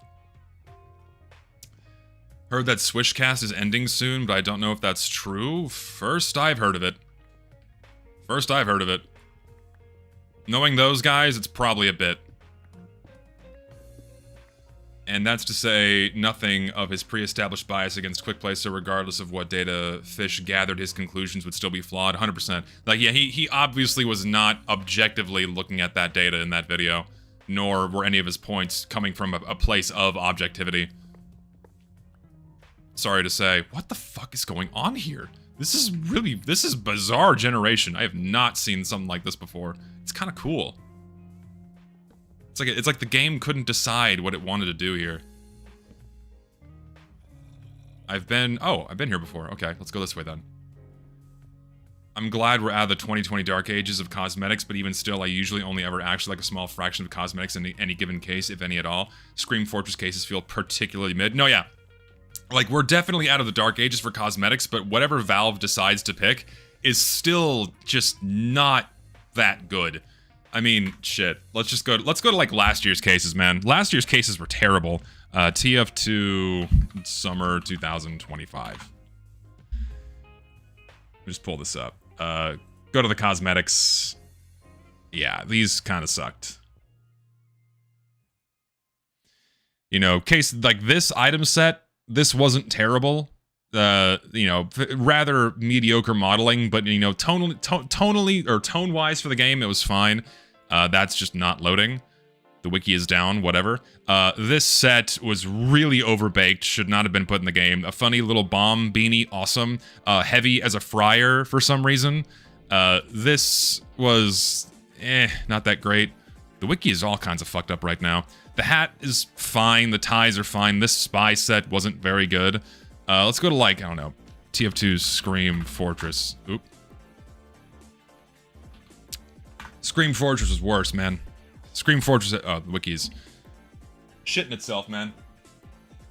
Heard that Swishcast is ending soon, but I don't know if that's true. First I've heard of it. First I've heard of it. Knowing those guys, it's probably a bit. And that's to say nothing of his pre-established bias against quick play, so regardless of what data Fish gathered, his conclusions would still be flawed, 100%. Like, yeah, he obviously was not objectively looking at that data in that video, nor were any of his points coming from a place of objectivity. Sorry to say. What the fuck is going on here? This is bizarre generation. I have not seen something like this before. It's kind of cool. It's like the game couldn't decide what it wanted to do here. I've been here before. Okay, let's go this way then. I'm glad we're out of the 2020 dark ages of cosmetics, but even still, I usually only ever actually like a small fraction of cosmetics in any given case, if any at all. Scream Fortress cases feel particularly mid. No, yeah. Like, we're definitely out of the dark ages for cosmetics, but whatever Valve decides to pick is still just not that good. I mean, shit. Let's go to like last year's cases, man. Last year's cases were terrible. TF2 summer 2025. Just pull this up. Go to the cosmetics. Yeah, these kind of sucked. You know, case like this item set, this wasn't terrible. You know, rather mediocre modeling, but you know, tonally or tone-wise for the game, it was fine. That's just not loading. The wiki is down, whatever. This set was really overbaked, should not have been put in the game. A funny little bomb beanie, awesome. Heavy as a fryer for some reason. This was, not that great. The wiki is all kinds of fucked up right now. The hat is fine, the ties are fine. This spy set wasn't very good. Let's go to like, I don't know, TF2's Scream Fortress. Oop. Scream Fortress was worse, man. Scream Fortress, oh, the wiki's shitting itself, man.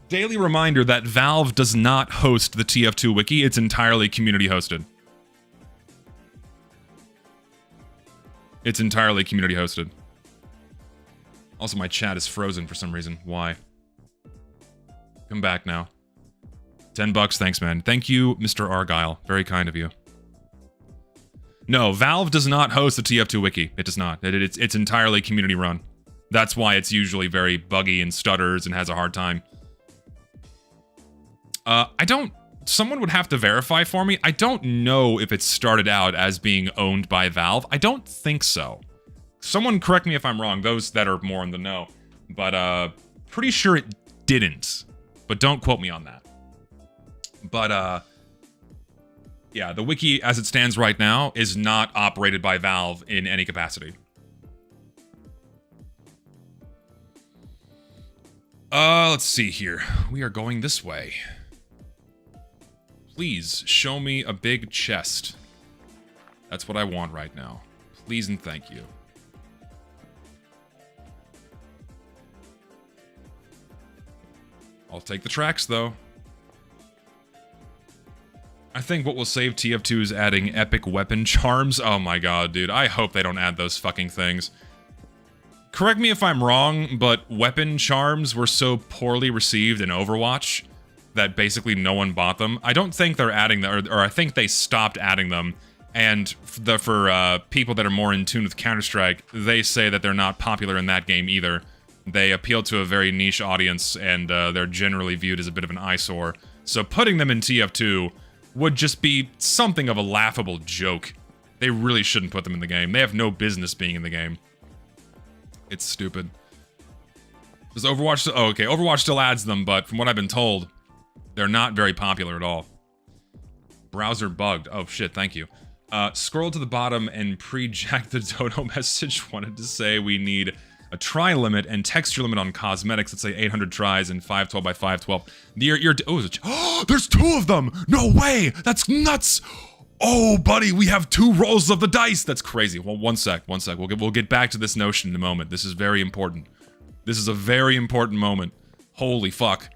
Daily reminder that Valve does not host the TF2 wiki, it's entirely community hosted. It's entirely community hosted. Also, my chat is frozen for some reason. Why? Come back now. $10, thanks, man. Thank you, Mr. Argyle. Very kind of you. No, Valve does not host the TF2 wiki. It does not. It's entirely community run. That's why it's usually very buggy and stutters and has a hard time. Someone would have to verify for me. I don't know if it started out as being owned by Valve. I don't think so. Someone correct me if I'm wrong, those that are more in the know. But, pretty sure it didn't. But don't quote me on that. But, yeah, the wiki as it stands right now is not operated by Valve in any capacity. Let's see here. We are going this way. Please show me a big chest. That's what I want right now. Please and thank you. I'll take the tracks, though. I think what will save TF2 is adding epic weapon charms. Oh my god, dude. I hope they don't add those fucking things. Correct me if I'm wrong, but weapon charms were so poorly received in Overwatch that basically no one bought them. I don't think they're adding them, or I think they stopped adding them. And for people that are more in tune with Counter-Strike, they say that they're not popular in that game either. They appeal to a very niche audience, and they're generally viewed as a bit of an eyesore. So putting them in TF2 would just be something of a laughable joke. They really shouldn't put them in the game. They have no business being in the game. It's stupid. Does Overwatch still... Oh, okay. Overwatch still adds them, but from what I've been told, they're not very popular at all. Browser bugged. Oh, shit. Thank you. Scroll to the bottom and pre-jack the dodo message. Wanted to say we need a try limit and texture limit on cosmetics. Let's say 800 tries and 512 by 512. Oh, there's two of them! No way! That's nuts! Oh, buddy, we have two rolls of the dice! That's crazy. Well, one sec. We'll get back to this notion in a moment. This is very important. This is a very important moment. Holy fuck.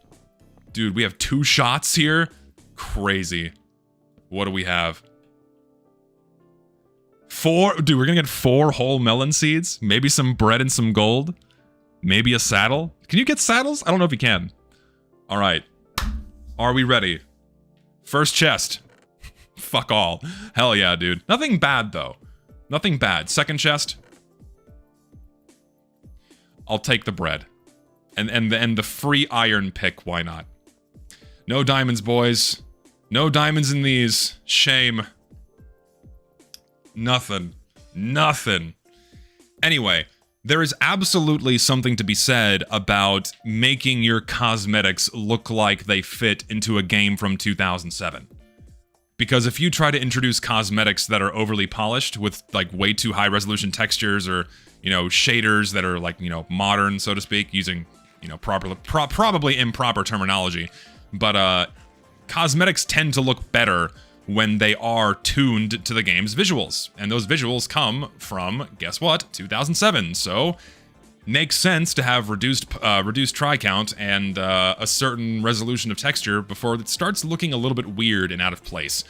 Dude, we have two shots here? Crazy. What do we have? Dude, we're gonna get 4 whole melon seeds, maybe some bread and some gold, maybe a saddle. Can you get saddles? I don't know if you can. All right. Are we ready? First chest. Fuck all. Hell yeah, dude. Nothing bad, though. Nothing bad. Second chest. I'll take the bread. And the free iron pick, why not? No diamonds, boys. No diamonds in these. Shame. Nothing. Anyway, there is absolutely something to be said about making your cosmetics look like they fit into a game from 2007. Because if you try to introduce cosmetics that are overly polished with, like, way too high resolution textures or, you know, shaders that are, like, you know, modern, so to speak, using, you know, probably improper terminology, but, cosmetics tend to look better when they are tuned to the game's visuals. And those visuals come from, guess what, 2007. So, makes sense to have reduced try count and a certain resolution of texture before it starts looking a little bit weird and out of place.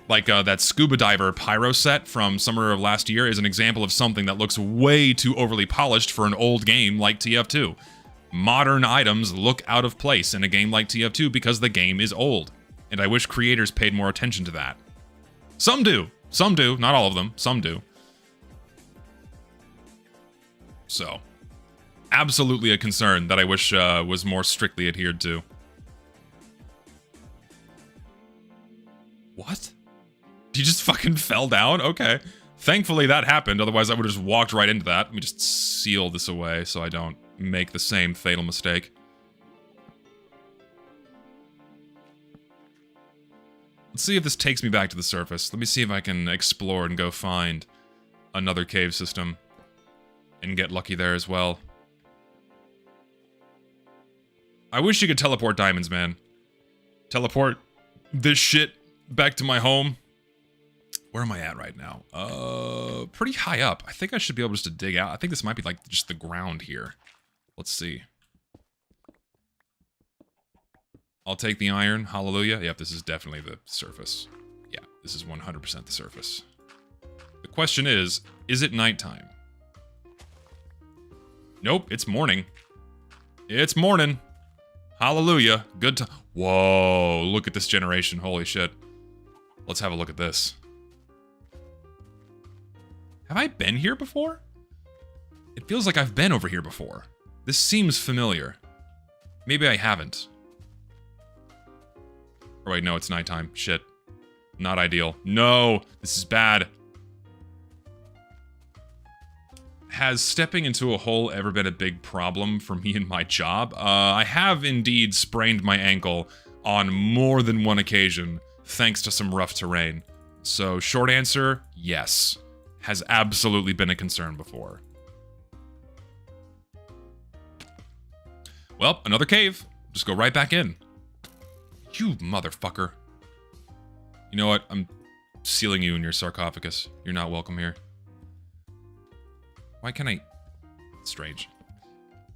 Like that scuba diver pyro set from summer of last year is an example of something that looks way too overly polished for an old game like TF2. Modern items look out of place in a game like TF2 because the game is old. And I wish creators paid more attention to that. Some do. Some do. Not all of them. Some do. So, absolutely a concern that I wish was more strictly adhered to. What? He just fucking fell down? Okay. Thankfully that happened, otherwise I would have just walked right into that. Let me just seal this away so I don't make the same fatal mistake. Let's see if this takes me back to the surface. Let me see if I can explore and go find another cave system and get lucky there as well. I wish you could teleport diamonds, man. Teleport this shit back to my home. Where am I at right now? Pretty high up. I think I should be able just to dig out. I think this might be like just the ground here. Let's see. I'll take the iron. Hallelujah. Yep, this is definitely the surface. Yeah, this is 100% the surface. The question is it nighttime? Nope, it's morning. It's morning. Hallelujah. Good time. Whoa, look at this generation. Holy shit. Let's have a look at this. Have I been here before? It feels like I've been over here before. This seems familiar. Maybe I haven't. Oh wait, no, it's nighttime. Shit. Not ideal. No, this is bad. Has stepping into a hole ever been a big problem for me in my job? I have indeed sprained my ankle on more than one occasion, thanks to some rough terrain. So, short answer, yes. Has absolutely been a concern before. Well, another cave. Just go right back in. You motherfucker. You know what? I'm sealing you in your sarcophagus. You're not welcome here. Why can't I... Strange.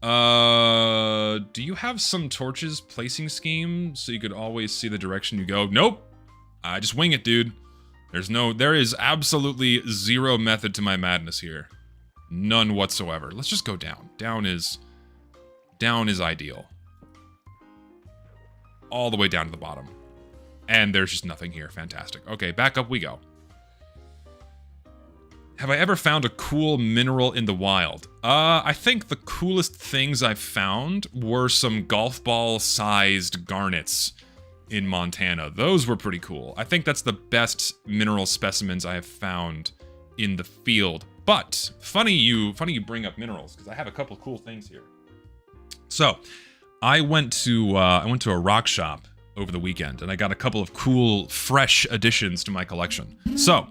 Do you have some torches placing scheme so you could always see the direction you go? Nope. I just wing it, dude. There is absolutely zero method to my madness here. None whatsoever. Let's just go down. Down is ideal. All the way down to the bottom. And there's just nothing here. Fantastic. Okay, back up we go. Have I ever found a cool mineral in the wild? I think the coolest things I've found were some golf ball-sized garnets in Montana. Those were pretty cool. I think that's the best mineral specimens I have found in the field. But funny you bring up minerals, because I have a couple of cool things here. So, I went to a rock shop over the weekend, and I got a couple of cool, fresh additions to my collection. So,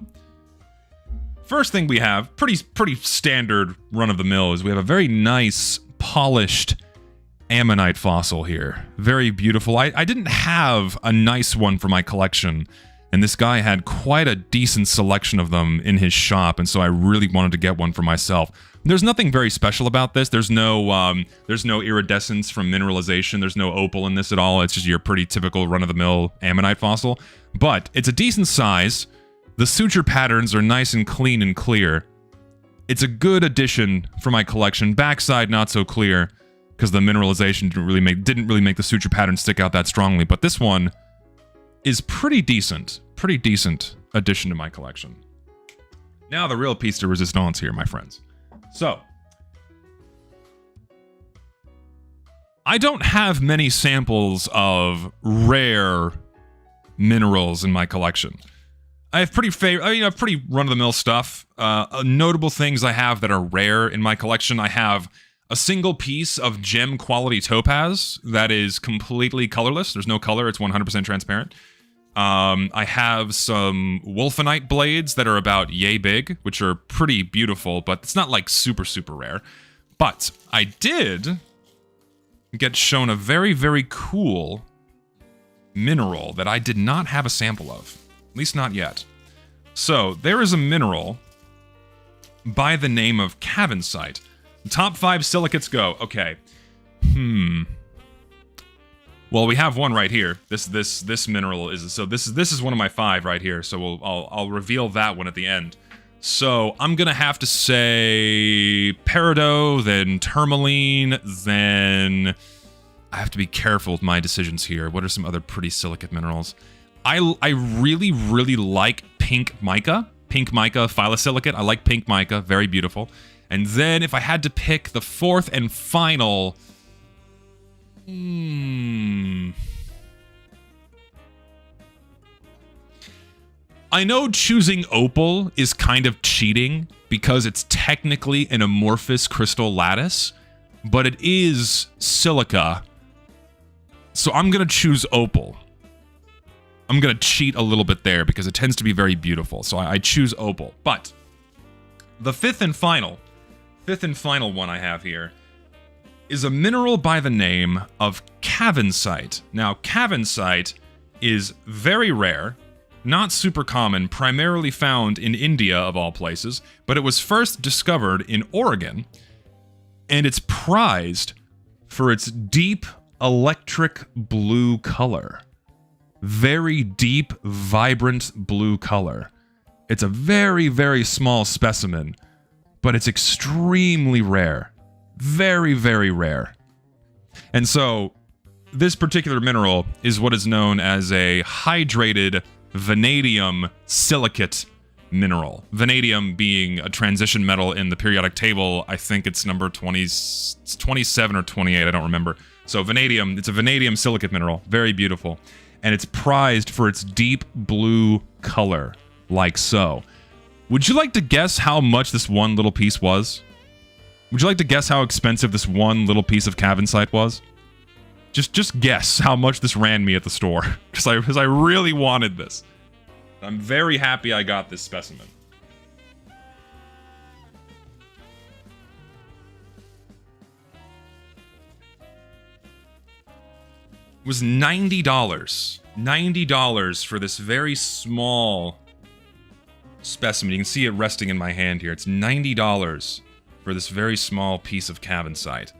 first thing we have, pretty standard run-of-the-mill, is we have a very nice, polished ammonite fossil here. Very beautiful. I didn't have a nice one for my collection, and this guy had quite a decent selection of them in his shop, and so I really wanted to get one for myself. There's nothing very special about this. There's no iridescence from mineralization. There's no opal in this at all. It's just your pretty typical run-of-the-mill ammonite fossil. But it's a decent size. The suture patterns are nice and clean and clear. It's a good addition for my collection. Backside not so clear, because the mineralization didn't really make the suture pattern stick out that strongly. But this one is pretty decent addition to my collection. Now the real piece de resistance here, my friends. So, I don't have many samples of rare minerals in my collection. I have pretty run-of-the-mill stuff. Notable things I have that are rare in my collection. I have a single piece of gem quality topaz that is completely colorless. There's no color. It's 100% transparent. I have some wolfenite blades that are about yay big, which are pretty beautiful, but it's not like super, super rare. But I did get shown a very, very cool mineral that I did not have a sample of. At least not yet. So, there is a mineral by the name of cavensite. Top 5 silicates go. Okay. Well, we have one right here. This mineral is... So this is one of my 5 right here. So I'll reveal that one at the end. So I'm gonna have to say peridot, then tourmaline, then I have to be careful with my decisions here. What are some other pretty silicate minerals? I really, really like pink mica. Pink mica phyllosilicate. I like pink mica. Very beautiful. And then if I had to pick the 4th and final... I know choosing opal is kind of cheating because it's technically an amorphous crystal lattice, but it is silica. So I'm going to choose opal. I'm going to cheat a little bit there because it tends to be very beautiful. So I choose opal. But the fifth and final one I have here is a mineral by the name of cavensite. Now, cavensite is very rare, not super common, primarily found in India of all places, but it was first discovered in Oregon, and it's prized for its deep electric blue color. Very deep, vibrant blue color. It's a very, very small specimen, but it's extremely rare. Very, very rare. And so, this particular mineral is what is known as a hydrated vanadium silicate mineral. Vanadium being a transition metal in the periodic table. I think it's number 27 or 28, I don't remember. So vanadium, it's a vanadium silicate mineral. Very beautiful. And it's prized for its deep blue color, like so. Would you like to guess how much this one little piece was? Would you like to guess how expensive this one little piece of cavensite was? Just guess how much this ran me at the store, because I really wanted this. I'm very happy I got this specimen. It was $90. $90 for this very small specimen. You can see it resting in my hand here. It's $90 for this very small piece of cavensite.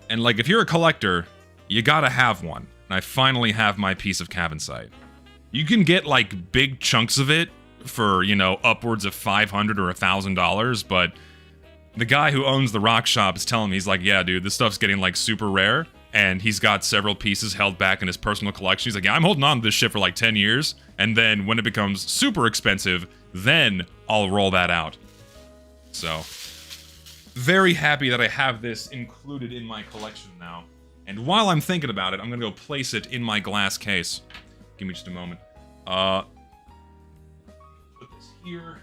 And like, if you're a collector, you gotta have one. And I finally have my piece of cavensite. You can get like big chunks of it for, you know, upwards of $500 or $1,000, but the guy who owns the rock shop is telling me, he's like, yeah, dude, this stuff's getting like super rare, and he's got several pieces held back in his personal collection. He's like, yeah, I'm holding on to this shit for like 10 years, and then when it becomes super expensive, then I'll roll that out. So, very happy that I have this included in my collection now. And while I'm thinking about it, I'm gonna go place it in my glass case. Give me just a moment. Put this here.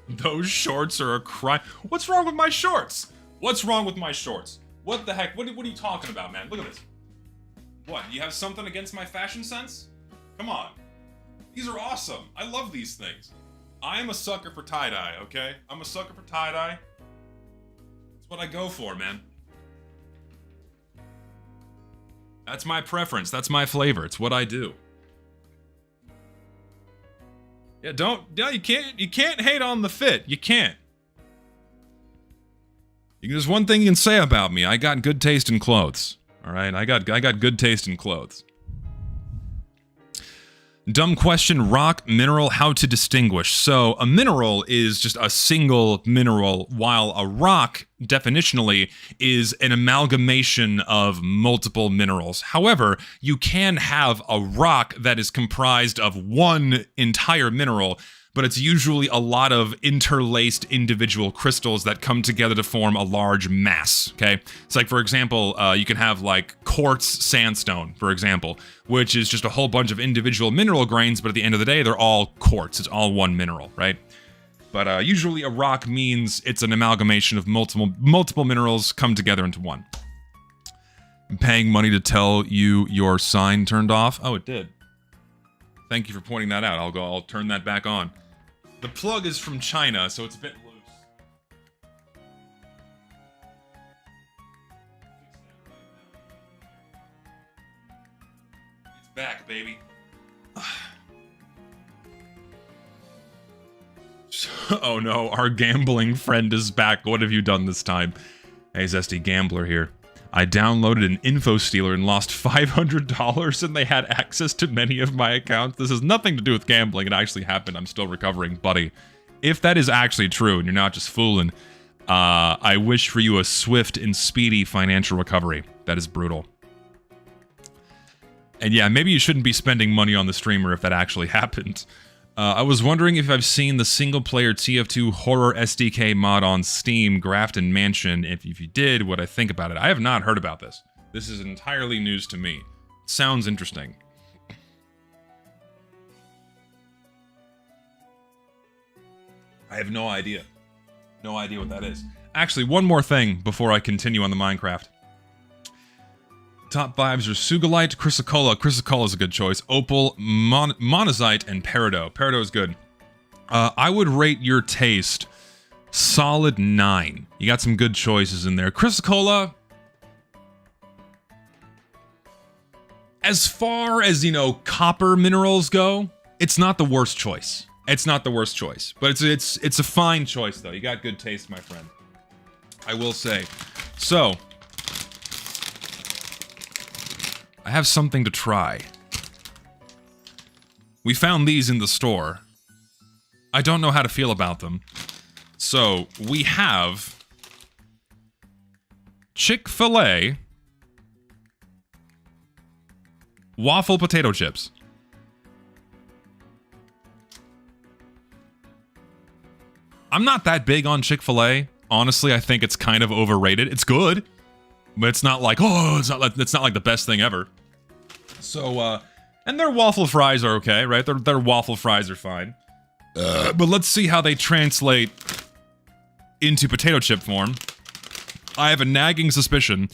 Those shorts are a crime. What's wrong with my shorts? What's wrong with my shorts? What the heck? What are you talking about, man? Look at this. What, you have something against my fashion sense? Come on. These are awesome. I love these things. I am a sucker for tie-dye, okay? I'm a sucker for tie-dye. That's what I go for, man. That's my preference. That's my flavor. It's what I do. Yeah, you can't hate on the fit. You can't. There's one thing you can say about me. I got good taste in clothes. All right, I got good taste in clothes. Dumb question, rock, mineral, how to distinguish. So, a mineral is just a single mineral, while a rock, definitionally, is an amalgamation of multiple minerals. However, you can have a rock that is comprised of one entire mineral, but it's usually a lot of interlaced individual crystals that come together to form a large mass, okay? It's like, for example, you can have like quartz sandstone, for example, which is just a whole bunch of individual mineral grains, but at the end of the day, they're all quartz. It's all one mineral, right? But usually a rock means it's an amalgamation of multiple minerals come together into one. I'm paying money to tell you your sign turned off. Oh, it did. Thank you for pointing that out. I'll turn that back on. The plug is from China, so it's a bit loose. It's back, baby. Oh no, our gambling friend is back. What have you done this time? Hey, Zesty Gambler here. I downloaded an info stealer and lost $500 and they had access to many of my accounts. This has nothing to do with gambling. It actually happened. I'm still recovering. Buddy, if that is actually true and you're not just fooling, I wish for you a swift and speedy financial recovery. That is brutal. And yeah, maybe you shouldn't be spending money on the streamer if that actually happened. I was wondering if I've seen the single-player TF2 horror SDK mod on Steam, Grafton Mansion. If you did, what I think about it. I have not heard about this. This is entirely news to me. Sounds interesting. I have no idea. No idea what that is. Actually, one more thing before I continue on the Minecraft. Top 5s are Sugalite, Chrysocolla. Chrysocolla is a good choice. Opal, Monazite, and Peridot. Peridot is good. I would rate your taste solid 9. You got some good choices in there. Chrysocolla, as far as, you know, copper minerals go, it's not the worst choice. It's not the worst choice. But it's a fine choice, though. You got good taste, my friend. I will say. So, I have something to try. We found these in the store. I don't know how to feel about them. So, we have Chick-fil-A waffle potato chips. I'm not that big on Chick-fil-A. Honestly, I think it's kind of overrated. It's good, but it's not like, oh, it's not like the best thing ever. So, and their waffle fries are okay, right? Their waffle fries are fine. But let's see how they translate into potato chip form. I have a nagging suspicion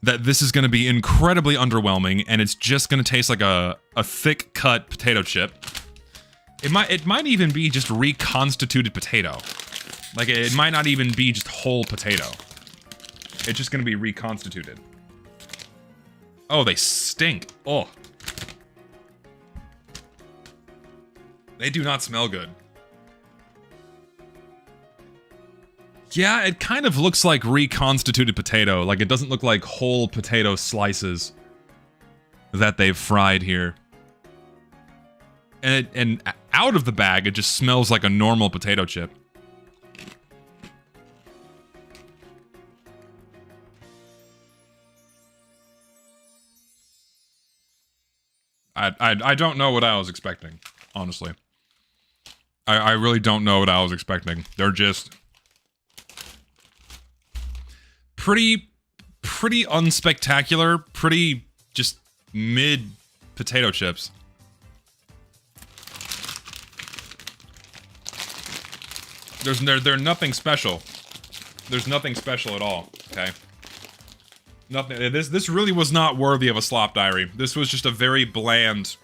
that this is going to be incredibly underwhelming, and it's just going to taste like a thick-cut potato chip. It might even be just reconstituted potato. Like, it might not even be just whole potato. It's just going to be reconstituted. Oh, they stink. Oh. They do not smell good. Yeah, it kind of looks like reconstituted potato. Like, it doesn't look like whole potato slices that they've fried here. And out of the bag, it just smells like a normal potato chip. I don't know what I was expecting, honestly. I really don't know what I was expecting. They're just pretty unspectacular, pretty just mid potato chips. They're nothing special. There's nothing special at all, okay? Nothing. This really was not worthy of a slop diary. This was just a very bland,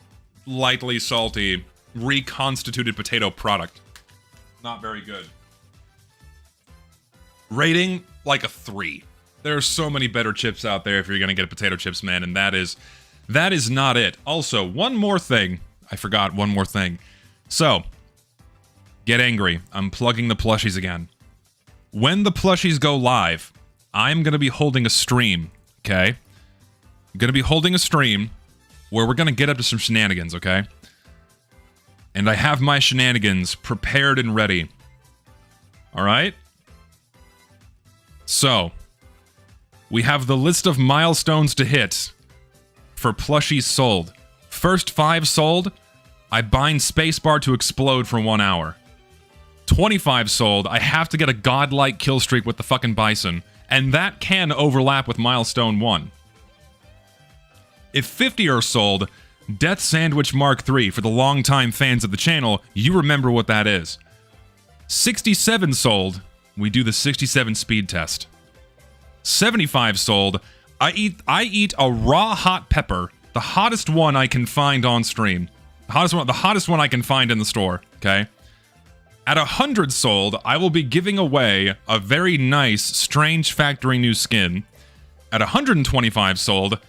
lightly salty, reconstituted potato product. Not very good. Rating, like a 3. There are so many better chips out there if you're gonna get potato chips, man, and that is not it. Also, one more thing. I forgot one more thing. So, get angry. I'm plugging the plushies again. When the plushies go live, I'm gonna be holding a stream, okay? I'm gonna be holding a stream where we're gonna get up to some shenanigans, okay? And I have my shenanigans prepared and ready. Alright? So, we have the list of milestones to hit for plushies sold. First 5 sold, I bind spacebar to explode for 1 hour. 25 sold, I have to get a godlike kill streak with the fucking bison, and that can overlap with milestone 1. If 50 are sold, Death Sandwich Mark III. For the longtime fans of the channel, you remember what that is. 67 sold. We do the 67 speed test. 75 sold. I eat a raw hot pepper, the hottest one I can find on stream. The hottest one I can find in the store, okay? At 100 sold, I will be giving away a very nice Strange Factory new skin. At 125 sold,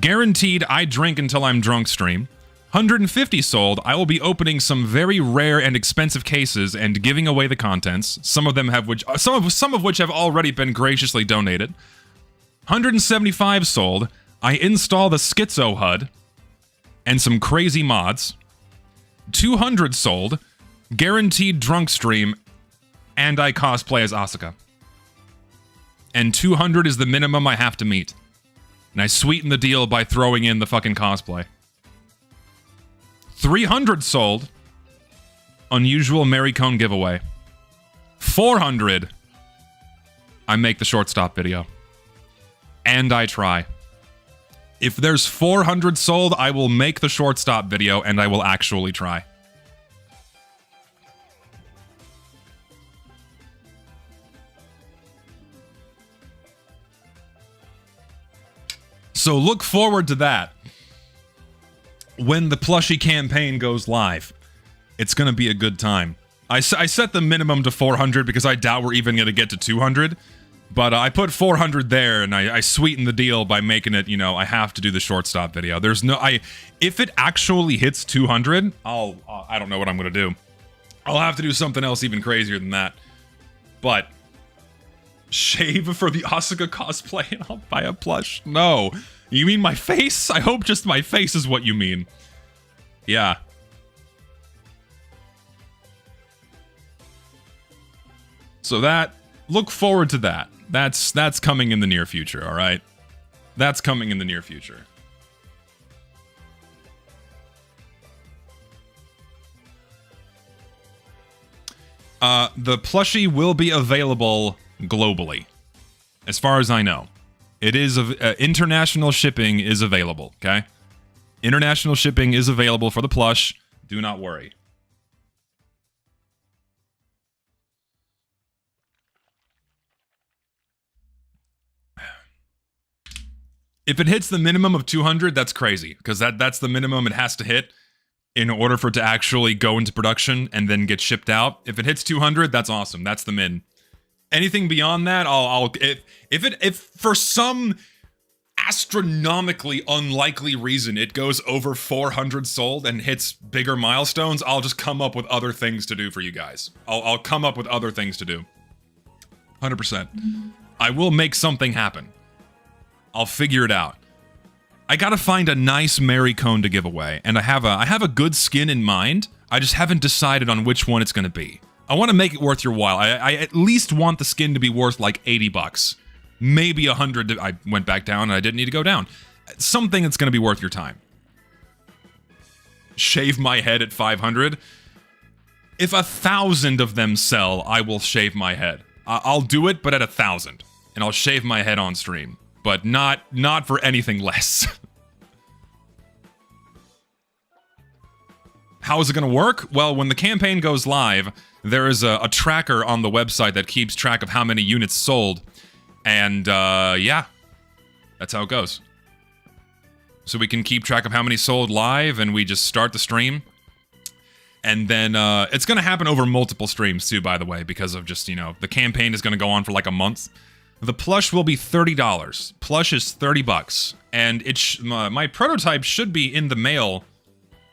guaranteed I drink until I'm drunk stream. 150 sold, I will be opening some very rare and expensive cases and giving away the contents. Some of which have already been graciously donated. 175 sold, I install the Schizo HUD and some crazy mods. 200 sold, guaranteed drunk stream, and I cosplay as Asuka. And 200 is the minimum I have to meet. And I sweeten the deal by throwing in the fucking cosplay. 300 sold, unusual Mary Cone giveaway. 400, I make the shortstop video. And I try. If there's 400 sold, I will make the shortstop video and I will actually try. So look forward to that. When the plushie campaign goes live, it's going to be a good time. I set the minimum to 400 because I doubt we're even going to get to 200. But I put 400 there, and I sweeten the deal by making it, you know, I have to do the shortstop video. There's no, if it actually hits 200, I don't know what I'm going to do. I'll have to do something else even crazier than that. But, shave for the Asuka cosplay and I'll buy a plush? No. You mean my face? I hope just my face is what you mean. Yeah. So look forward to that. That's coming in the near future, all right? That's coming in the near future. The plushie will be available globally, as far as I know. It is international shipping is available, okay? International shipping is available for the plush. Do not worry. If it hits the minimum of 200, that's crazy, because that's the minimum it has to hit in order for it to actually go into production and then get shipped out. If it hits 200, that's awesome. That's the min. Anything beyond that, if for some astronomically unlikely reason it goes over 400 sold and hits bigger milestones, I'll just come up with other things to do for you guys. I'll come up with other things to do. 100%. I will make something happen. I'll figure it out. I gotta find a nice Mary Cone to give away, and I have a good skin in mind. I just haven't decided on which one it's gonna be. I want to make it worth your while. I at least want the skin to be worth like 80 bucks. Maybe 100. I went back down and I didn't need to go down. Something that's gonna be worth your time. Shave my head at 500. If 1,000 of them sell, I will shave my head. I'll do it, but at 1,000, and I'll shave my head on stream. But not for anything less. How is it going to work? Well, when the campaign goes live, there is a tracker on the website that keeps track of how many units sold. And, yeah. That's how it goes. So we can keep track of how many sold live, and we just start the stream. And then, it's going to happen over multiple streams, too, by the way, because of just, you know, the campaign is going to go on for like a month. The plush will be $30. Plush is 30 bucks. And my prototype should be in the mail.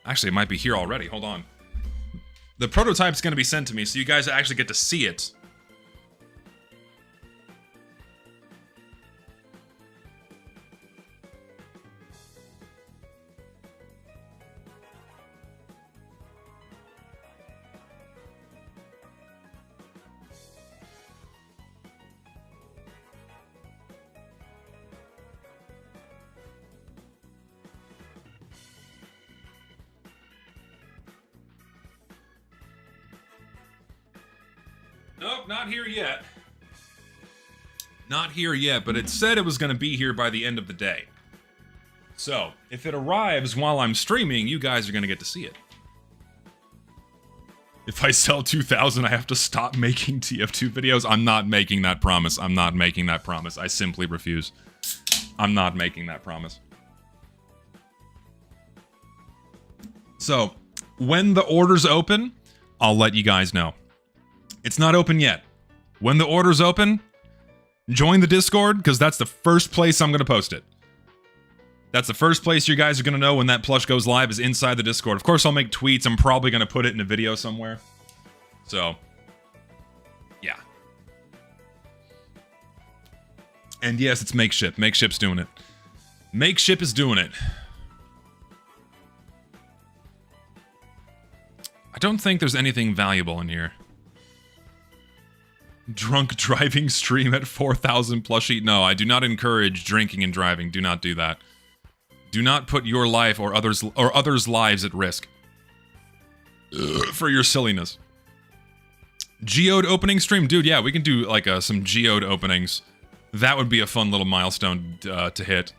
Actually, it might be here already. Hold on. The prototype's going to be sent to me, so you guys actually get to see it. Nope, not here yet. Not here yet, but it said it was going to be here by the end of the day. So, if it arrives while I'm streaming, you guys are going to get to see it. If I sell 2,000, I have to stop making TF2 videos. I'm not making that promise. I'm not making that promise. I simply refuse. I'm not making that promise. So, when the order's open, I'll let you guys know. It's not open yet. When the order's open, join the Discord, because that's the first place I'm going to post it. That's the first place you guys are going to know when that plush goes live, is inside the Discord. Of course, I'll make tweets. I'm probably going to put it in a video somewhere. So, yeah. And yes, it's Makeship. Makeship's doing it. Makeship is doing it. I don't think there's anything valuable in here. Drunk driving stream at 4,000 plushie. No, I do not encourage drinking and driving. Do not do that. Do not put your life or others' lives at risk for your silliness. Geode opening stream, dude. Yeah, we can do like some geode openings. That would be a fun little milestone to hit.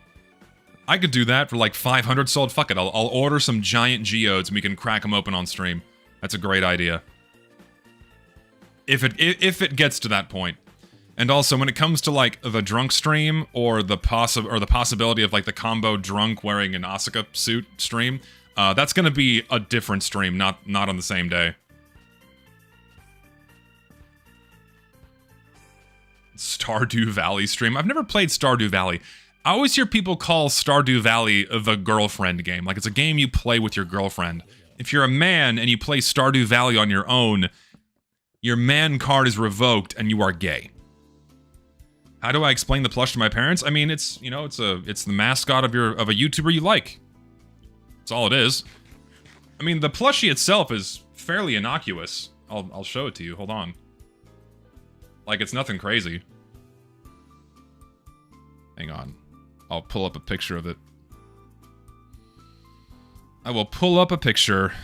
I could do that for like 500 sold. Fuck it, I'll order some giant geodes and we can crack them open on stream. That's a great idea. If it gets to that point. And also, when it comes to like the drunk stream or the possibility of like the combo drunk wearing an Asuka suit stream, that's gonna be a different stream, not on the same day. Stardew Valley stream. I've never played Stardew Valley. I always hear people call Stardew Valley the girlfriend game. Like, it's a game you play with your girlfriend. If you're a man and you play Stardew Valley on your own, your man card is revoked and you are gay. How do I explain the plush to my parents? I mean, it's, you know, it's the mascot of a YouTuber you like. That's all it is. I mean, the plushie itself is fairly innocuous. I'll show it to you. Hold on. Like, it's nothing crazy. Hang on. I'll pull up a picture of it. I will pull up a picture.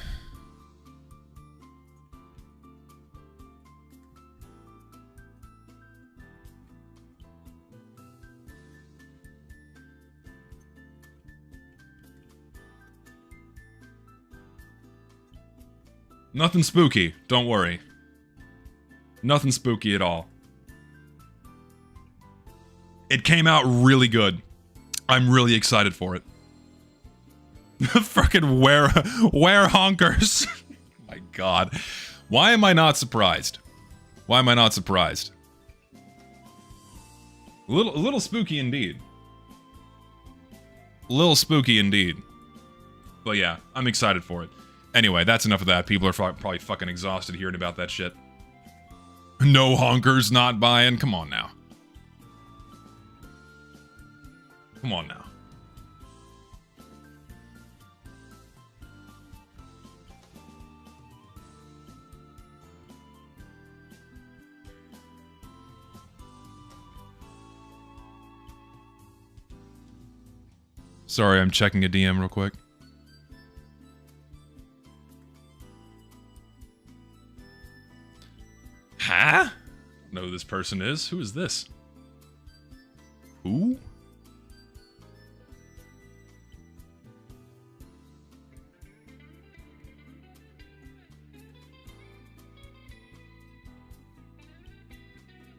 Nothing spooky, don't worry. Nothing spooky at all. It came out really good. I'm really excited for it. Fucking wear honkers. My god. Why am I not surprised? Why am I not surprised? A little spooky indeed. A little spooky indeed. But yeah, I'm excited for it. Anyway, that's enough of that. People are probably fucking exhausted hearing about that shit. No honkers, not buying. Come on now. Come on now. Sorry, I'm checking a DM real quick. Huh? Know who this person is? Who is this? Who?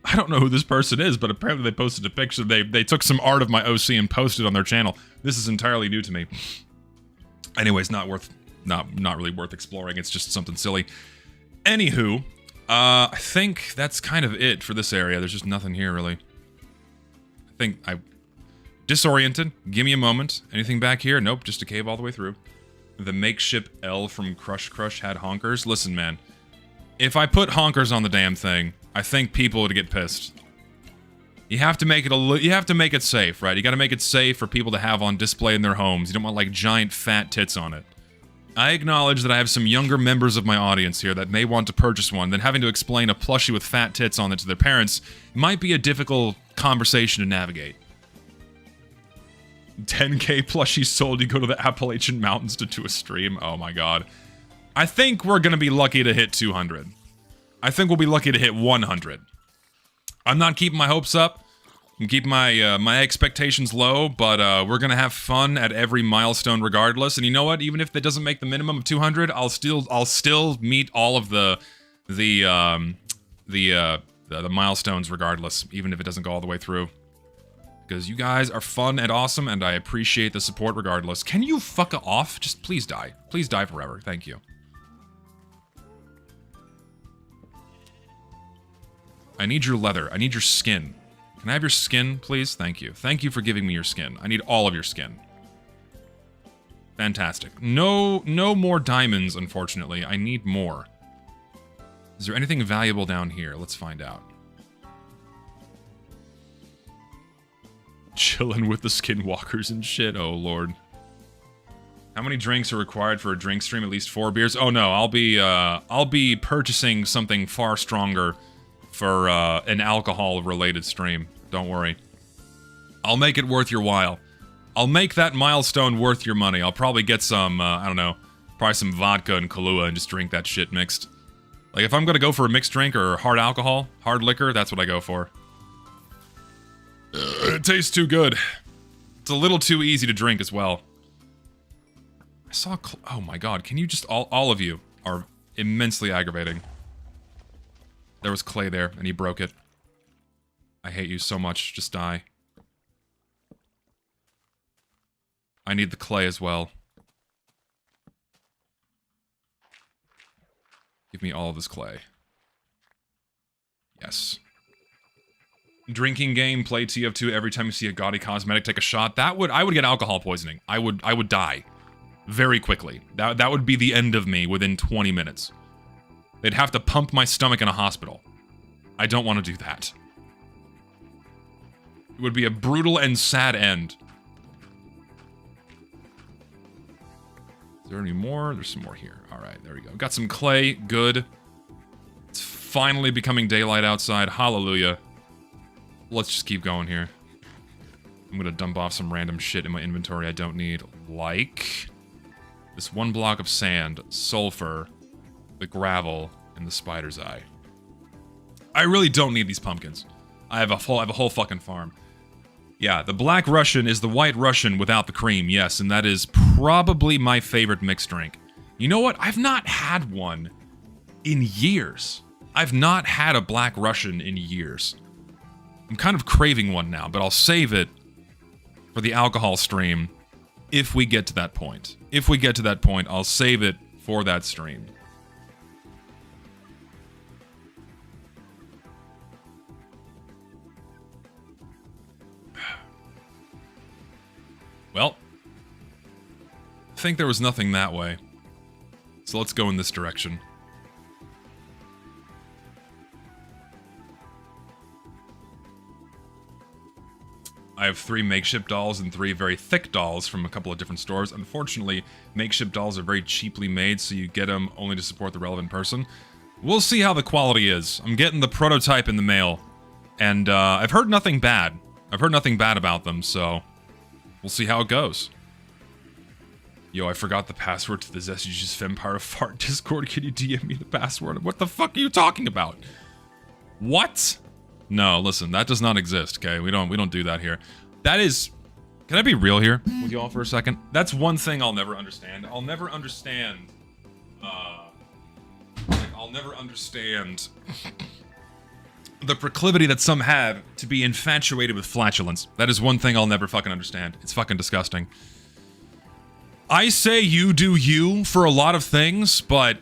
I don't know who this person is, but apparently they posted a picture. They took some art of my OC and posted on their channel. This is entirely new to me. Anyways, not really worth exploring. It's just something silly. Anywho, I think that's kind of it for this area. There's just nothing here, really. I think I... Disoriented. Give me a moment. Anything back here? Nope, just a cave all the way through. The makeship L from Crush Crush had honkers. Listen, man. If I put honkers on the damn thing, I think people would get pissed. You have to make it you have to make it safe, right? You gotta make it safe for people to have on display in their homes. You don't want, like, giant fat tits on it. I acknowledge that I have some younger members of my audience here that may want to purchase one, then having to explain a plushie with fat tits on it to their parents might be a difficult conversation to navigate. 10k plushies sold, you go to the Appalachian Mountains to do a stream. Oh my god. I think we're gonna be lucky to hit 200. I think we'll be lucky to hit 100. I'm not keeping my hopes up, and keep my my expectations low, but we're gonna have fun at every milestone regardless. And you know what? Even if that doesn't make the minimum of 200, I'll still meet all of the milestones regardless, even if it doesn't go all the way through. Because you guys are fun and awesome, and I appreciate the support regardless. Can you fuck off? Just please die. Please die forever. Thank you. I need your leather. I need your skin. Can I have your skin, please? Thank you. Thank you for giving me your skin. I need all of your skin. Fantastic. No more diamonds, unfortunately. I need more. Is there anything valuable down here? Let's find out. Chilling with the skinwalkers and shit. Oh, Lord. How many drinks are required for a drink stream? At least 4 beers? Oh, no. I'll be purchasing something far stronger for an alcohol-related stream. Don't worry. I'll make it worth your while. I'll make that milestone worth your money. I'll probably get some, I don't know, probably some vodka and Kahlua and just drink that shit mixed. Like, if I'm gonna go for a mixed drink or hard alcohol, hard liquor, that's what I go for. It tastes too good. It's a little too easy to drink as well. I saw oh my god, can you just, all of you are immensely aggravating. There was clay there, and he broke it. I hate you so much, just die. I need the clay as well. Give me all of this clay. Yes. Drinking game, play TF2 every time you see a gaudy cosmetic, take a shot. I would get alcohol poisoning. I would die. Very quickly. That would be the end of me within 20 minutes. They'd have to pump my stomach in a hospital. I don't want to do that. It would be a brutal and sad end. Is there any more? There's some more here. Alright, there we go. Got some clay. Good. It's finally becoming daylight outside. Hallelujah. Let's just keep going here. I'm gonna dump off some random shit in my inventory I don't need. Like this 1 block of sand, sulfur, the gravel, and the spider's eye. I really don't need these pumpkins. I have a whole fucking farm. Yeah, the Black Russian is the White Russian without the cream, yes, and that is probably my favorite mixed drink. You know what? I've not had one in years. I've not had a Black Russian in years. I'm kind of craving one now, but I'll save it for the alcohol stream if we get to that point. If we get to that point, I'll save it for that stream. Well, I think there was nothing that way. So let's go in this direction. I have 3 makeshift dolls and 3 very thick dolls from a couple of different stores. Unfortunately, makeshift dolls are very cheaply made, so you get them only to support the relevant person. We'll see how the quality is. I'm getting the prototype in the mail, and I've heard nothing bad. I've heard nothing bad about them, so we'll see how it goes. Yo, I forgot the password to the Zestyg's Vampire Fart Discord. Can you DM me the password? What the fuck are you talking about? What? No, listen, that does not exist, okay? We don't do that here. That is... Can I be real here with you all for a second? That's one thing I'll never understand. I'll never understand... I'll never understand... the proclivity that some have to be infatuated with flatulence. That is one thing I'll never fucking understand. It's fucking disgusting. I say you do you for a lot of things, but...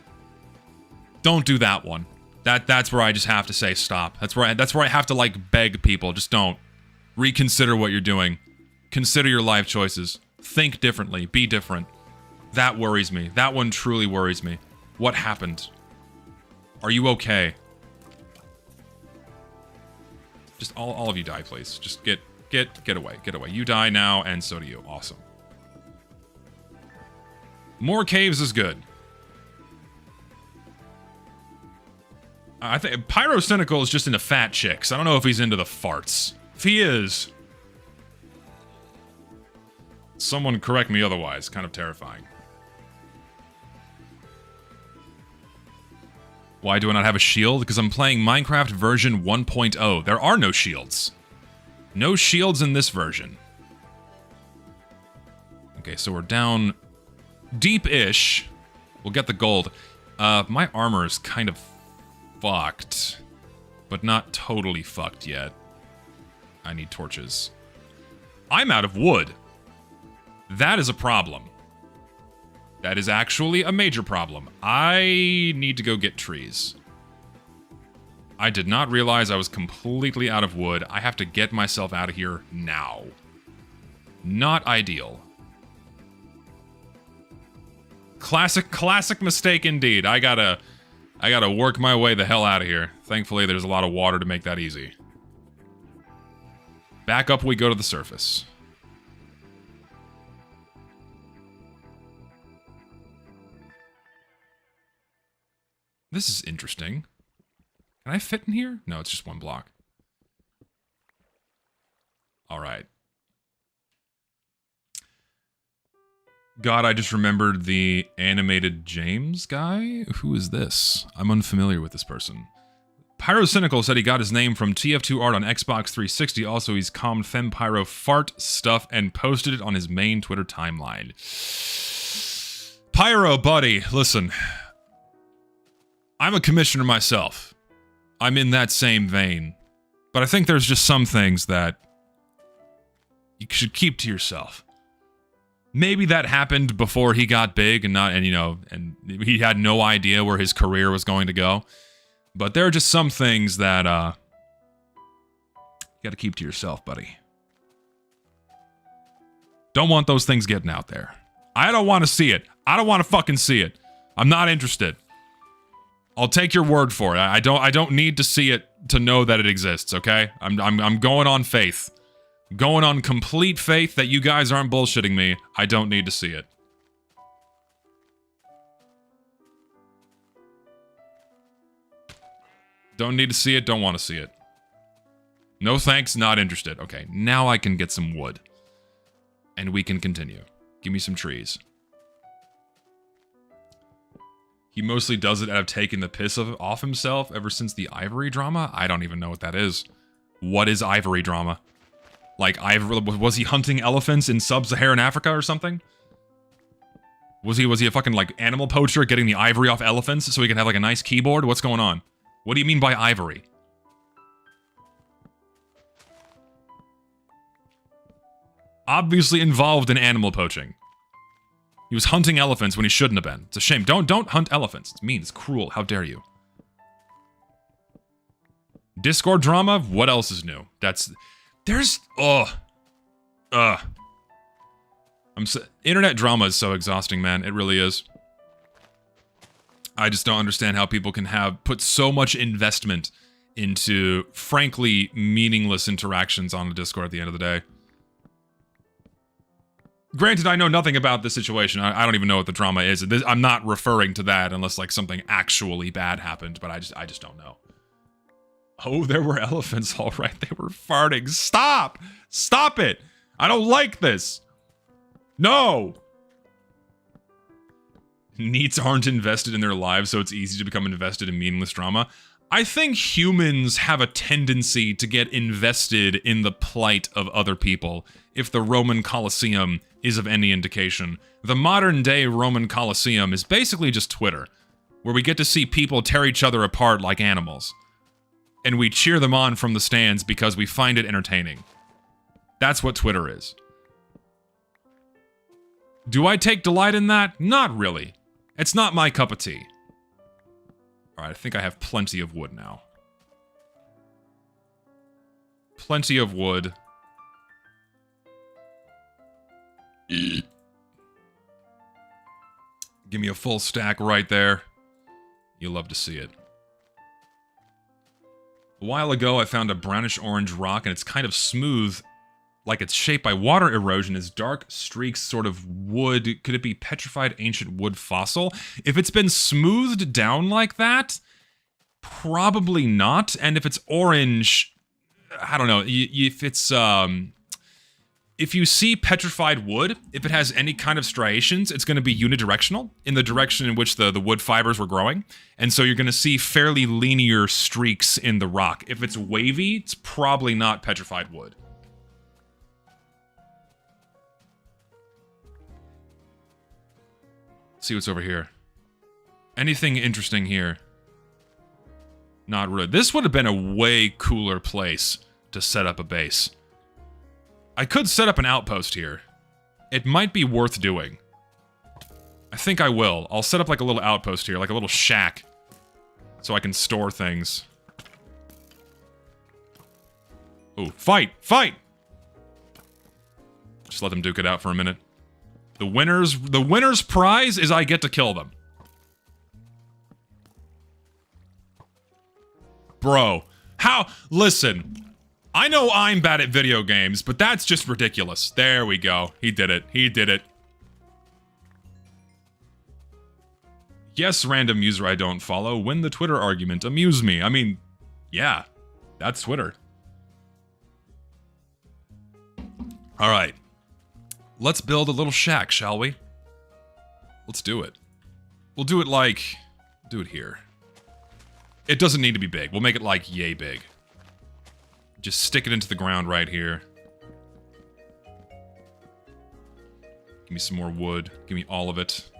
don't do that one. That's where I just have to say stop. That's where I have to, like, beg people. Just don't. Reconsider what you're doing. Consider your life choices. Think differently. Be different. That worries me. That one truly worries me. What happened? Are you okay? Just all of you die, please. Just get away. Get away. You die now, and so do you. Awesome. More caves is good. I think Pyrocynical is just into fat chicks. I don't know if he's into the farts. If he is, someone correct me otherwise. Kind of terrifying. Why do I not have a shield? Because I'm playing Minecraft version 1.0. There are no shields. No shields in this version. Okay, so we're down deep-ish. We'll get the gold. My armor is kind of fucked, but not totally fucked yet. I need torches. I'm out of wood. That is a problem. That is actually a major problem. I need to go get trees. I did not realize I was completely out of wood. I have to get myself out of here now. Not ideal. Classic mistake indeed. I gotta work my way the hell out of here. Thankfully, there's a lot of water to make that easy. Back up we go to the surface. This is interesting. Can I fit in here? No, it's just one block. All right. God, I just remembered the animated James guy. Who is this? I'm unfamiliar with this person. Pyrocynical said he got his name from TF2 art on Xbox 360. Also, he's calmed Fempyro fart stuff and posted it on his main Twitter timeline. Pyro, buddy, listen. I'm a commissioner myself. I'm in that same vein. But I think there's just some things that you should keep to yourself. Maybe that happened before he got big and he had no idea where his career was going to go. But there are just some things that you gotta keep to yourself, buddy. Don't want those things getting out there. I don't want to see it. I don't want to fucking see it. I'm not interested. I'll take your word for it. I don't need to see it to know that it exists, okay? I'm going on faith. Going on complete faith that you guys aren't bullshitting me. I don't need to see it. Don't need to see it, don't want to see it. No thanks, not interested. Okay, now I can get some wood. And we can continue. Give me some trees. He mostly does it out of taking the piss off himself ever since the Ivory drama? I don't even know what that is. What is Ivory drama? Like, was he hunting elephants in sub-Saharan Africa or something? Was he a fucking, like, animal poacher getting the ivory off elephants so he can have, like, a nice keyboard? What's going on? What do you mean by ivory? Obviously involved in animal poaching. He was hunting elephants when he shouldn't have been. It's a shame. Don't hunt elephants. It's mean. It's cruel. How dare you? Discord drama? What else is new? Internet drama is so exhausting, man. It really is. I just don't understand how people can put so much investment into, frankly, meaningless interactions on a Discord at the end of the day. Granted, I know nothing about this situation. I don't even know what the drama is. I'm not referring to that unless, like, something actually bad happened, but I just don't know. Oh, there were elephants, all right. They were farting. Stop! Stop it! I don't like this! No! Neets aren't invested in their lives, so it's easy to become invested in meaningless drama. I think humans have a tendency to get invested in the plight of other people, if the Roman Colosseum is of any indication. The modern-day Roman Colosseum is basically just Twitter, where we get to see people tear each other apart like animals. And we cheer them on from the stands because we find it entertaining. That's what Twitter is. Do I take delight in that? Not really. It's not my cup of tea. Alright, I think I have plenty of wood now. Plenty of wood. Give me a full stack right there. You'll love to see it. A while ago, I found a brownish-orange rock, and it's kind of smooth, like it's shaped by water erosion, as dark streaks sort of wood. Could it be petrified ancient wood fossil? If it's been smoothed down like that, probably not. And if it's orange, I don't know. If you see petrified wood, if it has any kind of striations, it's going to be unidirectional in the direction in which the wood fibers were growing. And so you're going to see fairly linear streaks in the rock. If it's wavy, it's probably not petrified wood. See what's over here. Anything interesting here? Not really. This would have been a way cooler place to set up a base. I could set up an outpost here. It might be worth doing. I think I will. I'll set up like a little outpost here, like a little shack. So I can store things. Ooh, fight! Fight! Just let them duke it out for a minute. The winner's prize is I get to kill them. Bro, how? Listen, I know I'm bad at video games, but that's just ridiculous. There we go. He did it. He did it. Yes, random user I don't follow. Win the Twitter argument. Amuse me. I mean, yeah, that's Twitter. All right. Let's build a little shack, shall we? Let's do it. We'll do it like... do it here. It doesn't need to be big. We'll make it like yay big. Just stick it into the ground right here. Give me some more wood. Give me all of it.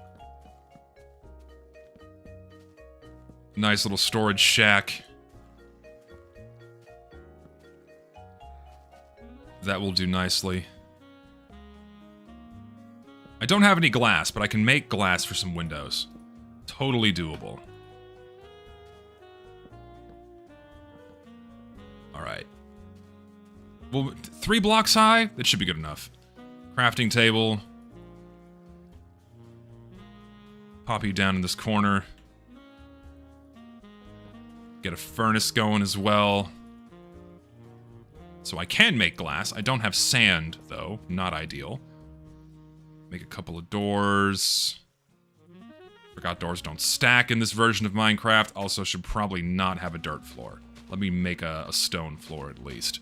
Nice little storage shack. That will do nicely. I don't have any glass, but I can make glass for some windows. Totally doable. Alright. Well, 3 blocks high? That should be good enough. Crafting table. Pop you down in this corner. Get a furnace going as well. So I can make glass. I don't have sand, though. Not ideal. Make a couple of doors. Forgot doors don't stack in this version of Minecraft. Also should probably not have a dirt floor. Let me make a stone floor at least.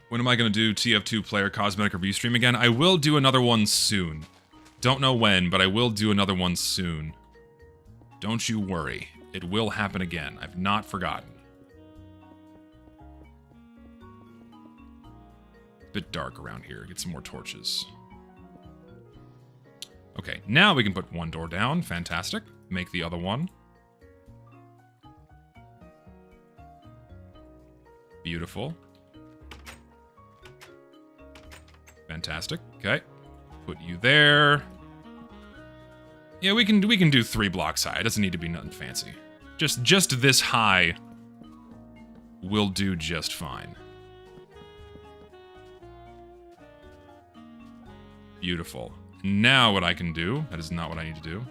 When am I going to do TF2 player cosmetic review stream again? I will do another one soon. Don't know when, but I will do another one soon. Don't you worry. It will happen again. I've not forgotten. Bit dark around here. Get some more torches. Okay, now we can put one door down. Fantastic. Make the other one. Beautiful. Fantastic. Okay. Put you there. Yeah, we can do 3 blocks high. It doesn't need to be nothing fancy. Just this high will do just fine. Beautiful. Now what I can do, that is not what I need to do,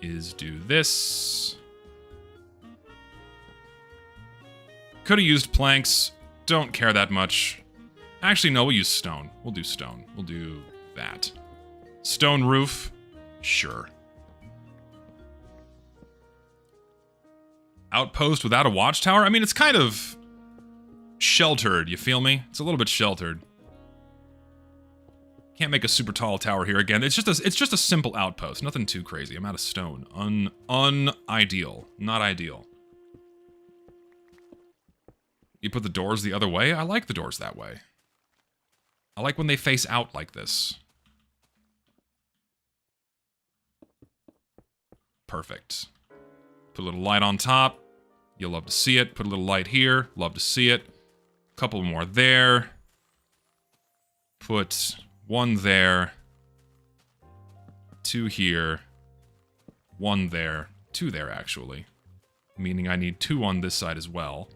is do this. Could have used planks. Don't care that much. Actually, no, we'll use stone. We'll do stone. We'll do that. Stone roof. Sure. Outpost without a watchtower? I mean, it's kind of sheltered, you feel me? It's a little bit sheltered. Can't make a super tall tower here again. It's just a simple outpost. Nothing too crazy. I'm out of stone. Unideal. Not ideal. You put the doors the other way? I like the doors that way. I like when they face out like this. Perfect. Put a little light on top. You'll love to see it. Put a little light here. Love to see it. Couple more there. Put 1 there. 2 here. 1 there. 2 there, actually. Meaning I need 2 on this side as well.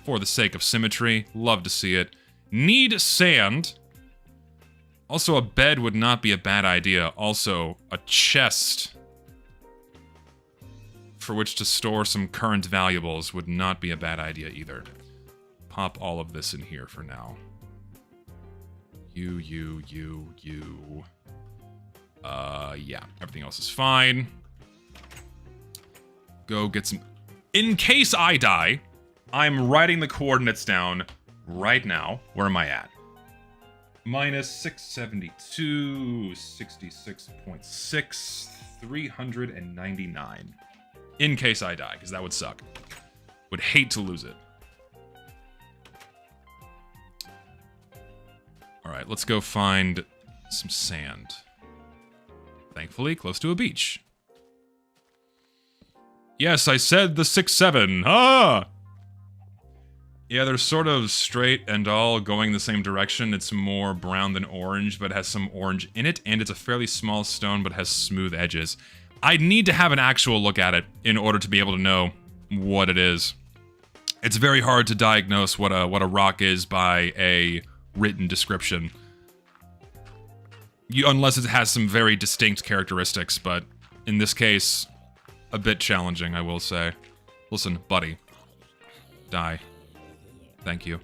For the sake of symmetry. Love to see it. Need sand. Also, a bed would not be a bad idea. Also, a chest for which to store some current valuables would not be a bad idea either. Pop all of this in here for now. You. Yeah, everything else is fine. Go get some... In case I die, I'm writing the coordinates down right now. Where am I at? Minus 672, 66.6, 399. In case I die, because that would suck. Would hate to lose it. Alright, let's go find some sand. Thankfully, close to a beach. Yes, I said the 6-7. Ah! Yeah, they're sort of straight and all going the same direction. It's more brown than orange, but has some orange in it, and it's a fairly small stone, but has smooth edges. I'd need to have an actual look at it in order to be able to know what it is. It's very hard to diagnose what a rock is by a written description. Unless it has some very distinct characteristics, but in this case, a bit challenging, I will say. Listen, buddy. Die. Thank you.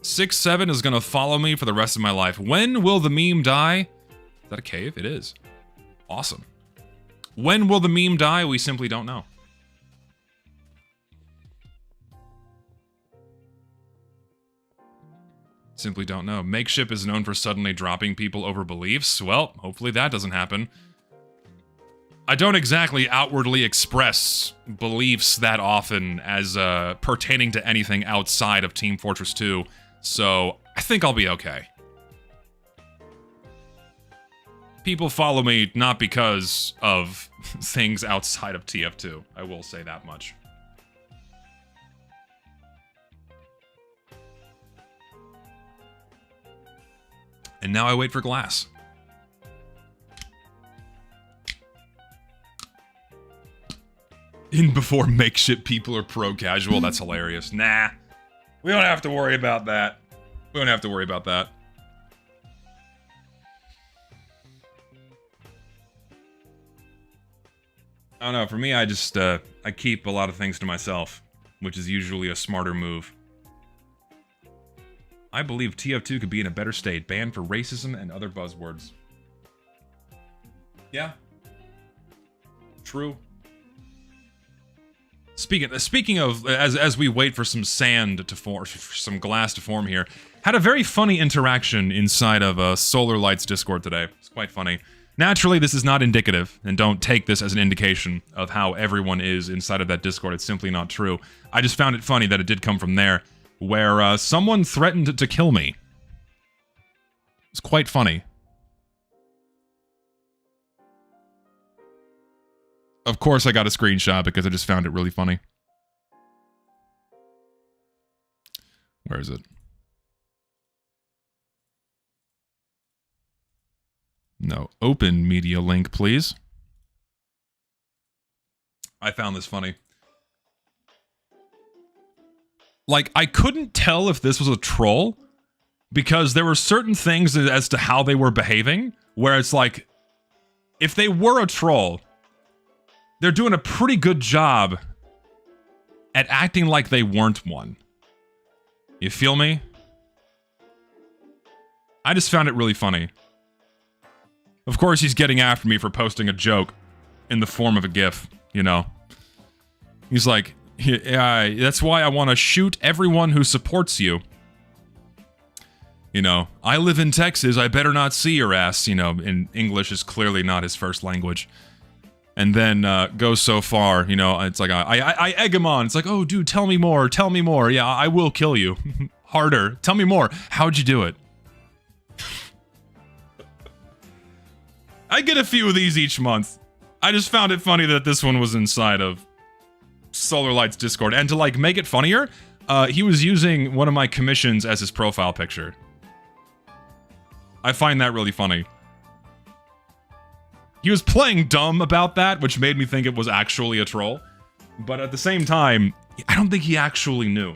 6-7 is gonna follow me for the rest of my life. When will the meme die? Is that a cave? It is. Awesome. When will the meme die? We simply don't know. Simply don't know. Makeship is known for suddenly dropping people over beliefs. Well, hopefully that doesn't happen. I don't exactly outwardly express beliefs that often as pertaining to anything outside of Team Fortress 2, so I think I'll be okay. People follow me not because of things outside of TF2, I will say that much. And now I wait for glass. In before makeshift people are pro-casual, that's hilarious. Nah, we don't have to worry about that. We don't have to worry about that. I don't know, for me, I just, I keep a lot of things to myself, which is usually a smarter move. I believe TF2 could be in a better state, banned for racism and other buzzwords. Yeah. True. Speaking of, as we wait for some sand to form, some glass to form here, had a very funny interaction inside of Solar Light's Discord today. It's quite funny. Naturally, this is not indicative, and don't take this as an indication of how everyone is inside of that Discord. It's simply not true. I just found it funny that it did come from there, where someone threatened to kill me. It's quite funny. Of course I got a screenshot because I just found it really funny. Where is it? No, open media link, please. I found this funny. Like, I couldn't tell if this was a troll because there were certain things as to how they were behaving where it's like, if they were a troll, they're doing a pretty good job at acting like they weren't one. You feel me? I just found it really funny. Of course, he's getting after me for posting a joke in the form of a GIF, you know. He's like, yeah, that's why I want to shoot everyone who supports you. You know, I live in Texas, I better not see your ass, you know, and English is clearly not his first language. And then goes so far, you know, it's like, I egg him on. It's like, oh, dude, tell me more, tell me more. Yeah, I will kill you. Harder, tell me more. How'd you do it? I get a few of these each month. I just found it funny that this one was inside of Solar Light's Discord. And to, like, make it funnier, he was using one of my commissions as his profile picture. I find that really funny. He was playing dumb about that, which made me think it was actually a troll. But at the same time, I don't think he actually knew.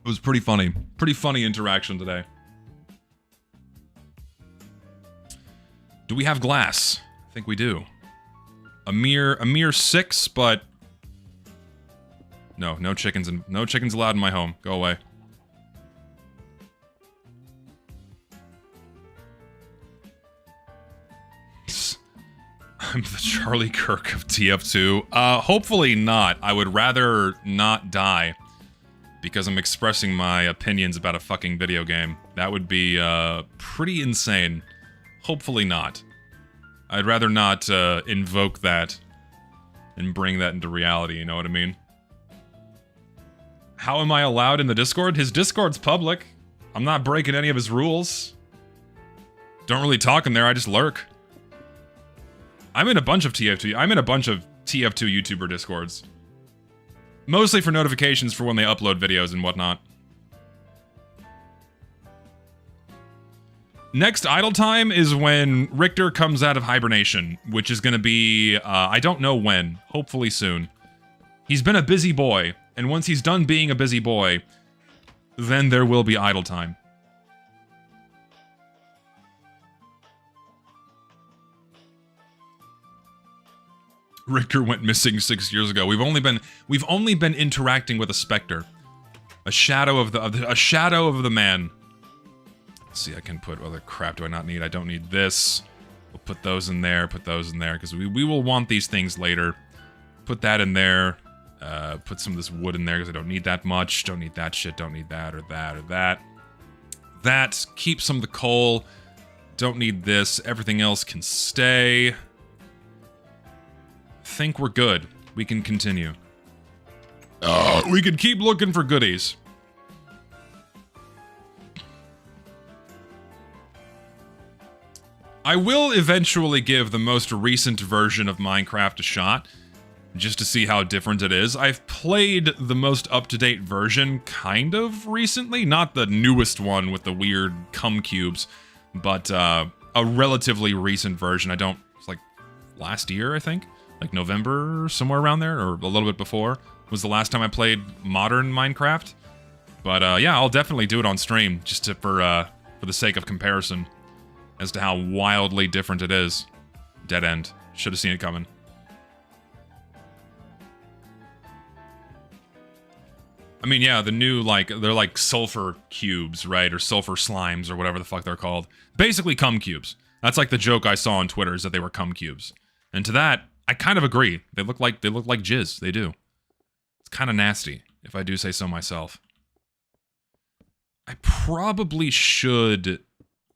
It was pretty funny. Pretty funny interaction today. Do we have glass? I think we do. A mere 6, but no chickens and no chickens allowed in my home. Go away. I'm the Charlie Kirk of TF2. Hopefully not. I would rather not die. Because I'm expressing my opinions about a fucking video game. That would be, pretty insane. Hopefully not. I'd rather not, invoke that and bring that into reality, you know what I mean? How am I allowed in the Discord? His Discord's public. I'm not breaking any of his rules. Don't really talk in there, I just lurk. I'm in a bunch of TF2 YouTuber Discords. Mostly for notifications for when they upload videos and whatnot. Next idle time is when Richter comes out of hibernation, which is gonna be, I don't know when, hopefully soon. He's been a busy boy, and once he's done being a busy boy, then there will be idle time. Richter went missing 6 years ago. We've only been interacting with a specter, a shadow of the man. Let's see, I can put other crap. Do I not need? I don't need this. We'll put those in there. Put those in there because we will want these things later. Put that in there. Put some of this wood in there because I don't need that much. Don't need that shit. Don't need that or that or that. That. Keep some of the coal. Don't need this. Everything else can stay. Think we're good. We can continue. We can keep looking for goodies. I will eventually give the most recent version of Minecraft a shot, just to see how different it is. I've played the most up-to-date version kind of recently, not the newest one with the weird cum cubes, but a relatively recent version. It's like last year, I think? Like November, somewhere around there, or a little bit before, was the last time I played modern Minecraft. But yeah, I'll definitely do it on stream, just for the sake of comparison, as to how wildly different it is. Dead end. Should have seen it coming. I mean, yeah, the new, they're like sulfur cubes, right? Or sulfur slimes, or whatever the fuck they're called. Basically cum cubes. That's like the joke I saw on Twitter, is that they were cum cubes. And to that, I kind of agree. They look like jizz. They do. It's kind of nasty, if I do say so myself. I probably should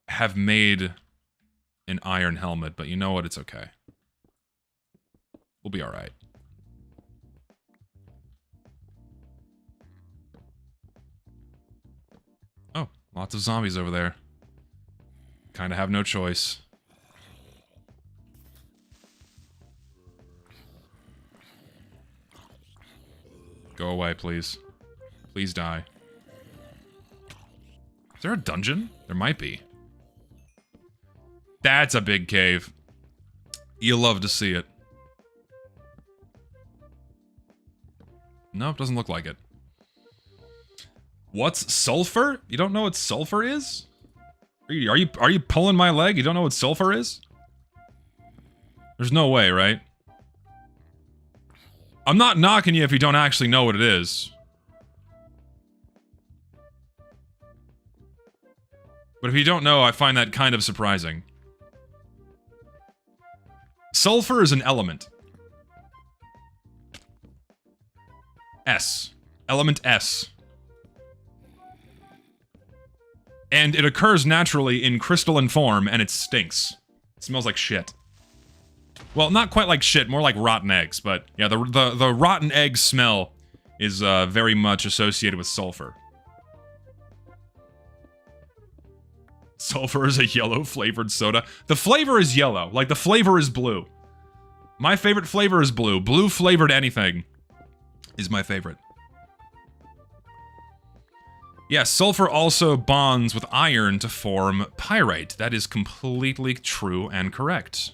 have made an iron helmet, but you know what? It's okay. We'll be alright. Oh, lots of zombies over there. Kind of have no choice. Go away, please. Please die. Is there a dungeon? There might be. That's a big cave. You'll love to see it. Nope, doesn't look like it. What's sulfur? You don't know what sulfur is? Are you pulling my leg? You don't know what sulfur is? There's no way, right? I'm not knocking you if you don't actually know what it is. But if you don't know, I find that kind of surprising. Sulfur is an element. S. Element S. And it occurs naturally in crystalline form, and it stinks. It smells like shit. Well, not quite like shit, more like rotten eggs, but yeah, the rotten egg smell is very much associated with sulfur. Sulfur is a yellow flavored soda. The flavor is yellow, like the flavor is blue. My favorite flavor is blue. Blue flavored anything is my favorite. Yes, sulfur also bonds with iron to form pyrite. That is completely true and correct.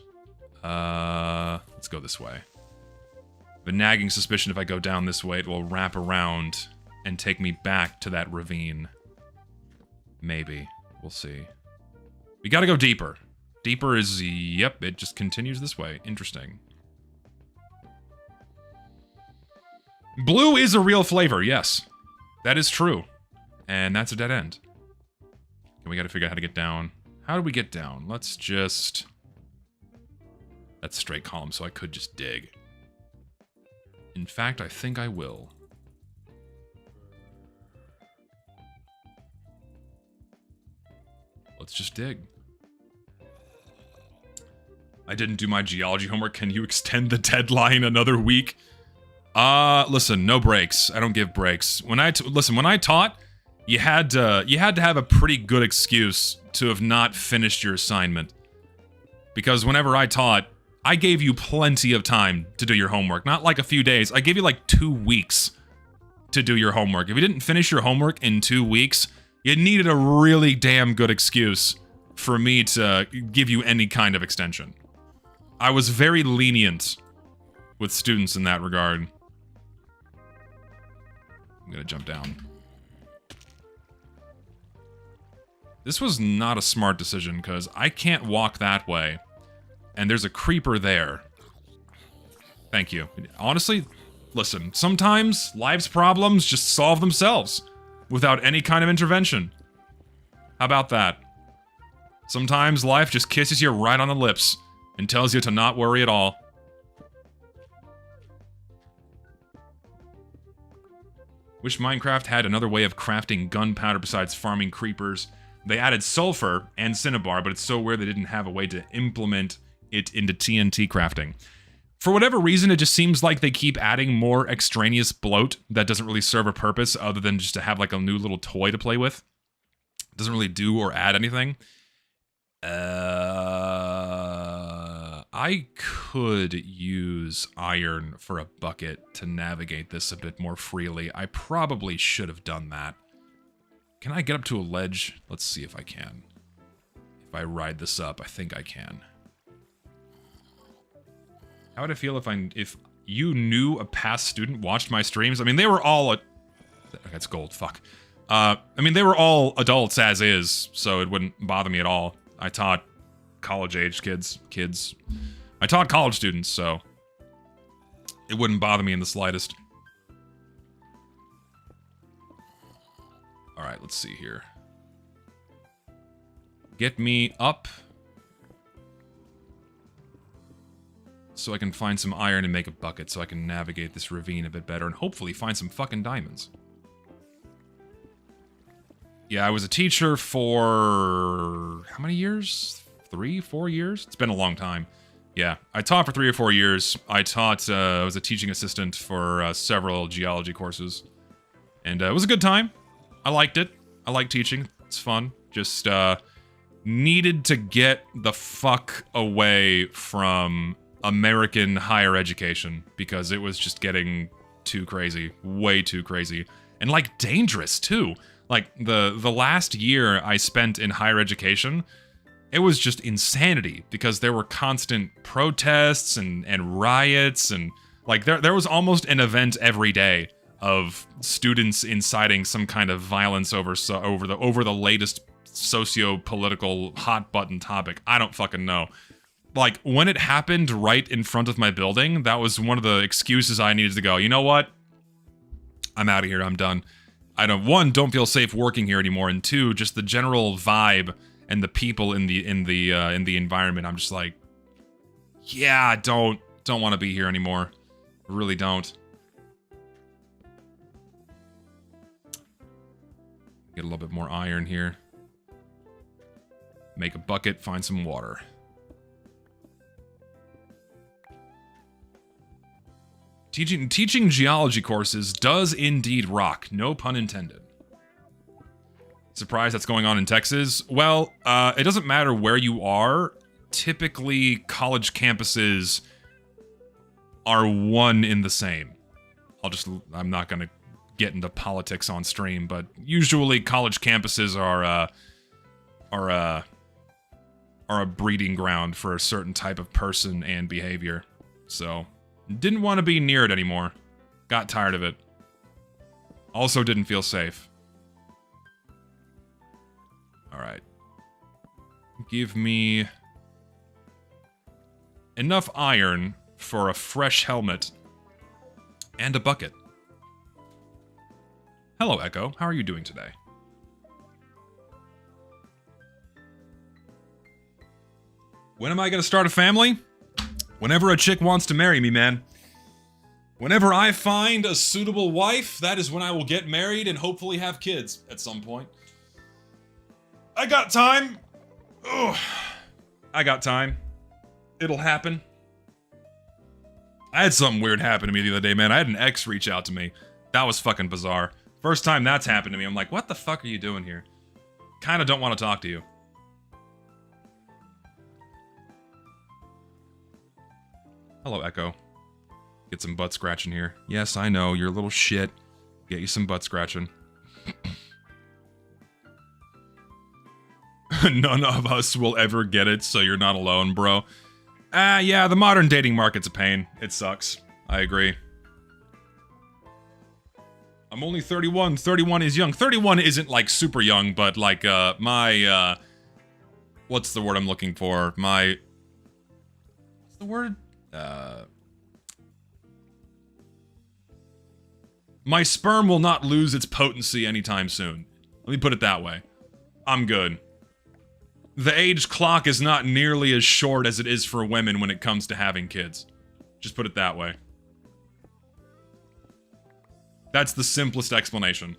Let's go this way. The nagging suspicion if I go down this way, it will wrap around and take me back to that ravine. Maybe. We'll see. We gotta go deeper. Deeper is... Yep, it just continues this way. Interesting. Blue is a real flavor, yes. That is true. And that's a dead end. And we gotta figure out how to get down. How do we get down? Let's just... That's straight column, so I could just dig. In fact, I think I will. Let's just dig. I didn't do my geology homework. Can you extend the deadline another week? Listen, no breaks. I don't give breaks. When I taught, you had to have a pretty good excuse to have not finished your assignment. Because whenever I taught, I gave you plenty of time to do your homework. Not like a few days. I gave you like 2 weeks to do your homework. If you didn't finish your homework in 2 weeks, you needed a really damn good excuse for me to give you any kind of extension. I was very lenient with students in that regard. I'm gonna jump down. This was not a smart decision, because I can't walk that way. And there's a creeper there. Thank you. Honestly, listen, sometimes life's problems just solve themselves without any kind of intervention. How about that? Sometimes life just kisses you right on the lips and tells you to not worry at all. Wish Minecraft had another way of crafting gunpowder besides farming creepers. They added sulfur and cinnabar, but it's so weird they didn't have a way to implement it into TNT crafting. For whatever reason, it just seems like they keep adding more extraneous bloat that doesn't really serve a purpose other than just to have like a new little toy to play with. It doesn't really do or add anything. I could use iron for a bucket to navigate this a bit more freely. I probably should have done that. Can I get up to a ledge? Let's see if I can. If I ride this up, I think I can. How would I feel if you knew a past student watched my streams? I mean, they were all that's gold, fuck. I mean, they were all adults as is, so it wouldn't bother me at all. I taught college-age kids. I taught college students, so it wouldn't bother me in the slightest. Alright, let's see here. Get me up so I can find some iron and make a bucket so I can navigate this ravine a bit better and hopefully find some fucking diamonds. Yeah, I was a teacher for... how many years? 3, 4 years? It's been a long time. Yeah, I taught for 3 or 4 years. I taught, I was a teaching assistant for several geology courses. And it was a good time. I liked it. I like teaching. It's fun. Just, needed to get the fuck away from American higher education because it was just getting too crazy. Way too crazy. And, like, dangerous, too. Like, the last year I spent in higher education, it was just insanity because there were constant protests and riots and, like, there was almost an event every day of students inciting some kind of violence over the latest socio-political hot button topic. I don't fucking know. Like, when it happened right in front of my building, that was one of the excuses I needed to go, you know what? I'm out of here, I'm done. One, don't feel safe working here anymore, and 2, just the general vibe and the people in the environment. I'm just like, yeah, don't want to be here anymore. Really don't. Get a little bit more iron here. Make a bucket, find some water. Teaching geology courses does indeed rock, no pun intended. Surprised that's going on in Texas? Well, it doesn't matter where you are. Typically, college campuses are one in the same. I'm not gonna get into politics on stream, but usually college campuses are a breeding ground for a certain type of person and behavior. So, didn't want to be near it anymore. Got tired of it. Also didn't feel safe. Alright. Give me enough iron for a fresh helmet and a bucket. Hello, Echo. How are you doing today? When am I gonna start a family? Whenever a chick wants to marry me, man. Whenever I find a suitable wife, that is when I will get married and hopefully have kids at some point. I got time. Ugh. I got time. It'll happen. I had something weird happen to me the other day, man. I had an ex reach out to me. That was fucking bizarre. First time that's happened to me, I'm like, what the fuck are you doing here? Kinda don't want to talk to you. Hello, Echo. Get some butt scratching here. Yes, I know, you're a little shit. Get you some butt scratching. None of us will ever get it, so you're not alone, bro. Yeah, the modern dating market's a pain. It sucks. I agree. I'm only 31. 31 is young. 31 isn't, like, super young, but, like, my, what's the word I'm looking for? My... What's the word? My sperm will not lose its potency anytime soon. Let me put it that way. I'm good. The age clock is not nearly as short as it is for women when it comes to having kids. Just put it that way. That's the simplest explanation.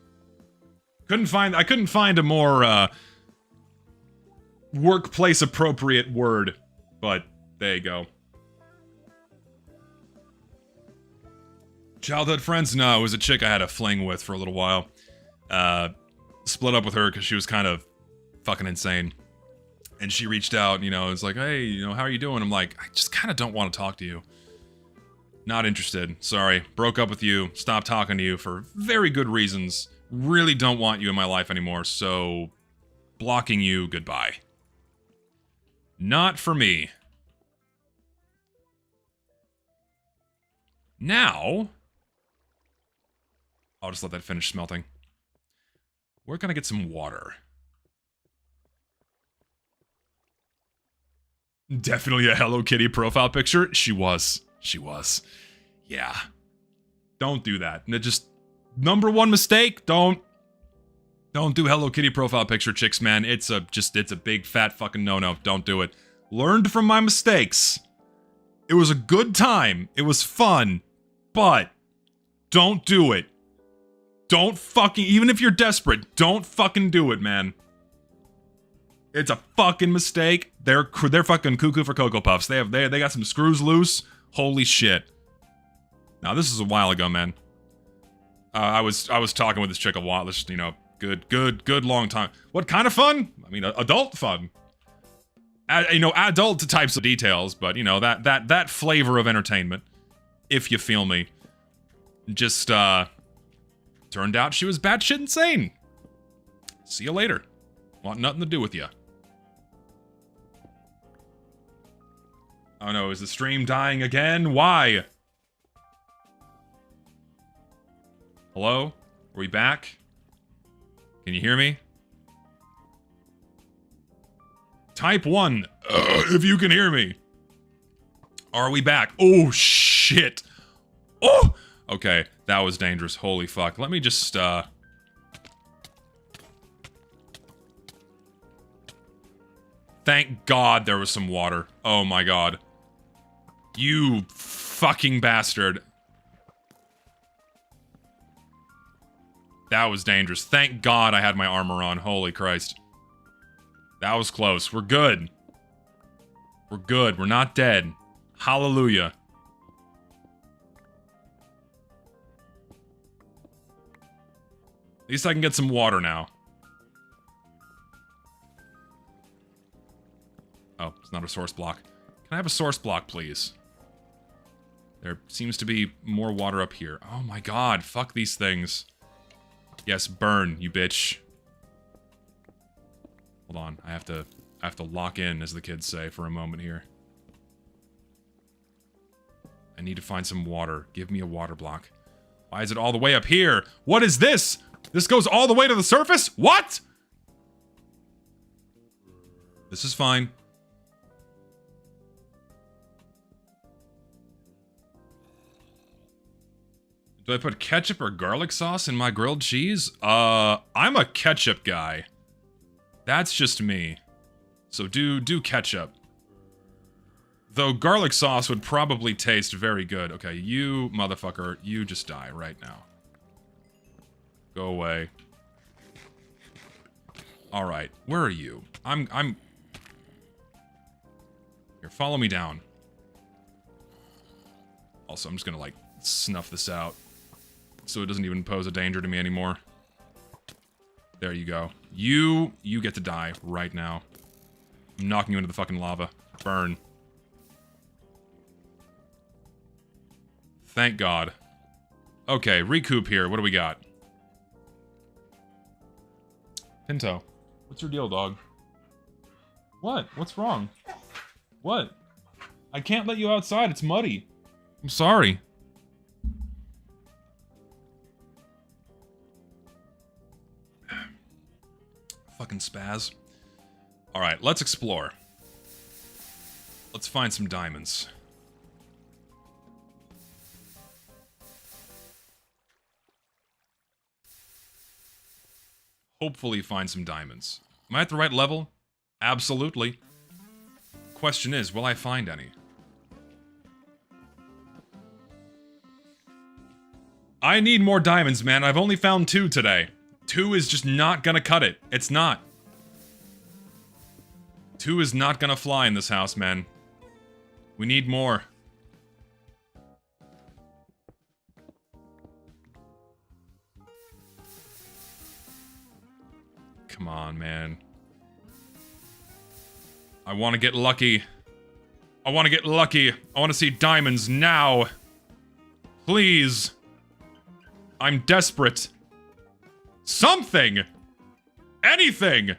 I couldn't find a more, workplace appropriate word, but there you go. Childhood friends? No, it was a chick I had a fling with for a little while. Split up with her because she was kind of fucking insane. And she reached out, you know, it's like, hey, you know, how are you doing? I'm like, I just kind of don't want to talk to you. Not interested. Sorry. Broke up with you. Stopped talking to you for very good reasons. Really don't want you in my life anymore, so... blocking you, goodbye. Not for me. Now... I'll just let that finish smelting. Where can I get some water? Definitely a Hello Kitty profile picture. She was. She was. Yeah. Don't do that. Just number one mistake. Don't do Hello Kitty profile picture, chicks, man. It's a big fat fucking no-no. Don't do it. Learned from my mistakes. It was a good time. It was fun. But don't do it. Don't fucking, even if you're desperate, don't fucking do it, man. It's a fucking mistake. They're fucking cuckoo for Cocoa Puffs. They got some screws loose. Holy shit. Now this is a while ago, man. I was talking with this chick a while. This, you know, good long time. What kind of fun? I mean, adult fun. You know, adult types of details, but you know that flavor of entertainment, if you feel me. Just turned out she was batshit insane. See you later. Want nothing to do with you. Oh no, is the stream dying again? Why? Hello? Are we back? Can you hear me? Type 1 if you can hear me. Are we back? Oh shit. Oh! Okay, that was dangerous. Holy fuck. Let me just Thank God there was some water. Oh my god. You fucking bastard. That was dangerous. Thank God I had my armor on. Holy Christ. That was close. We're good. We're good. We're not dead. Hallelujah. At least I can get some water now. Oh, it's not a source block. Can I have a source block, please? There seems to be more water up here. Oh my god, fuck these things. Yes, burn, you bitch. Hold on, I have to lock in, as the kids say, for a moment here. I need to find some water. Give me a water block. Why is it all the way up here? What is this? This goes all the way to the surface? What? This is fine. Do I put ketchup or garlic sauce in my grilled cheese? I'm a ketchup guy. That's just me. So do ketchup. Though garlic sauce would probably taste very good. Okay, you motherfucker, you just die right now. Go away. Alright, where are you? I'm... Here, follow me down. Also, I'm just gonna, like, snuff this out. So it doesn't even pose a danger to me anymore. There you go. You get to die right now. I'm knocking you into the fucking lava. Burn. Thank God. Okay, recoup here. What do we got? Pinto. What's your deal, dog? What? What's wrong? What? I can't let you outside. It's muddy. I'm sorry. Fucking spaz. Alright, let's explore. Let's find some diamonds. Hopefully find some diamonds. Am I at the right level? Absolutely. Question is, will I find any? I need more diamonds, man. I've only found 2 today. 2 is just not gonna cut it. It's not. 2 is not gonna fly in this house, man. We need more. Come on, man. I want to get lucky. I want to get lucky. I want to see diamonds now. Please. I'm desperate. Something! Anything!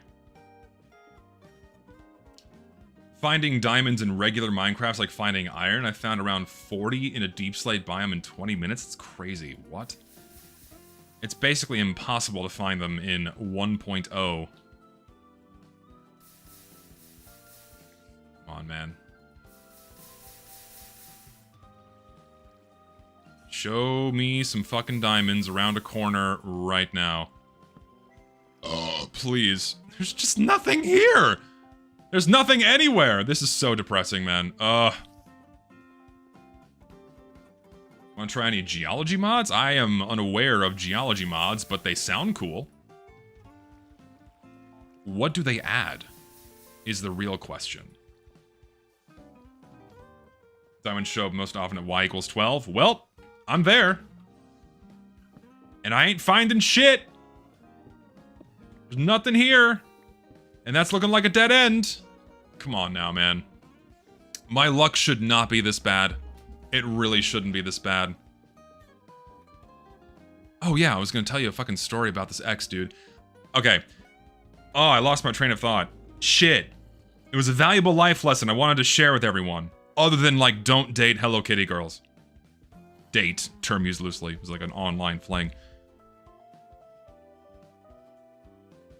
Finding diamonds in regular Minecraft's like finding iron. I found around 40 in a deep slate biome in 20 minutes. It's crazy. What? It's basically impossible to find them in 1.0. Come on, man. Show me some fucking diamonds around a corner right now. Oh, please. There's just nothing here! There's nothing anywhere! This is so depressing, man. Wanna try any geology mods? I am unaware of geology mods, but they sound cool. What do they add? Is the real question. Diamonds show up most often at y equals 12. Well, I'm there. And I ain't finding shit. There's nothing here. And that's looking like a dead end. Come on now, man. My luck should not be this bad. It really shouldn't be this bad. Oh yeah, I was gonna tell you a fucking story about this ex, dude. Okay. Oh, I lost my train of thought. Shit. It was a valuable life lesson I wanted to share with everyone. Other than, like, don't date Hello Kitty girls. Date, term used loosely. It was like an online fling.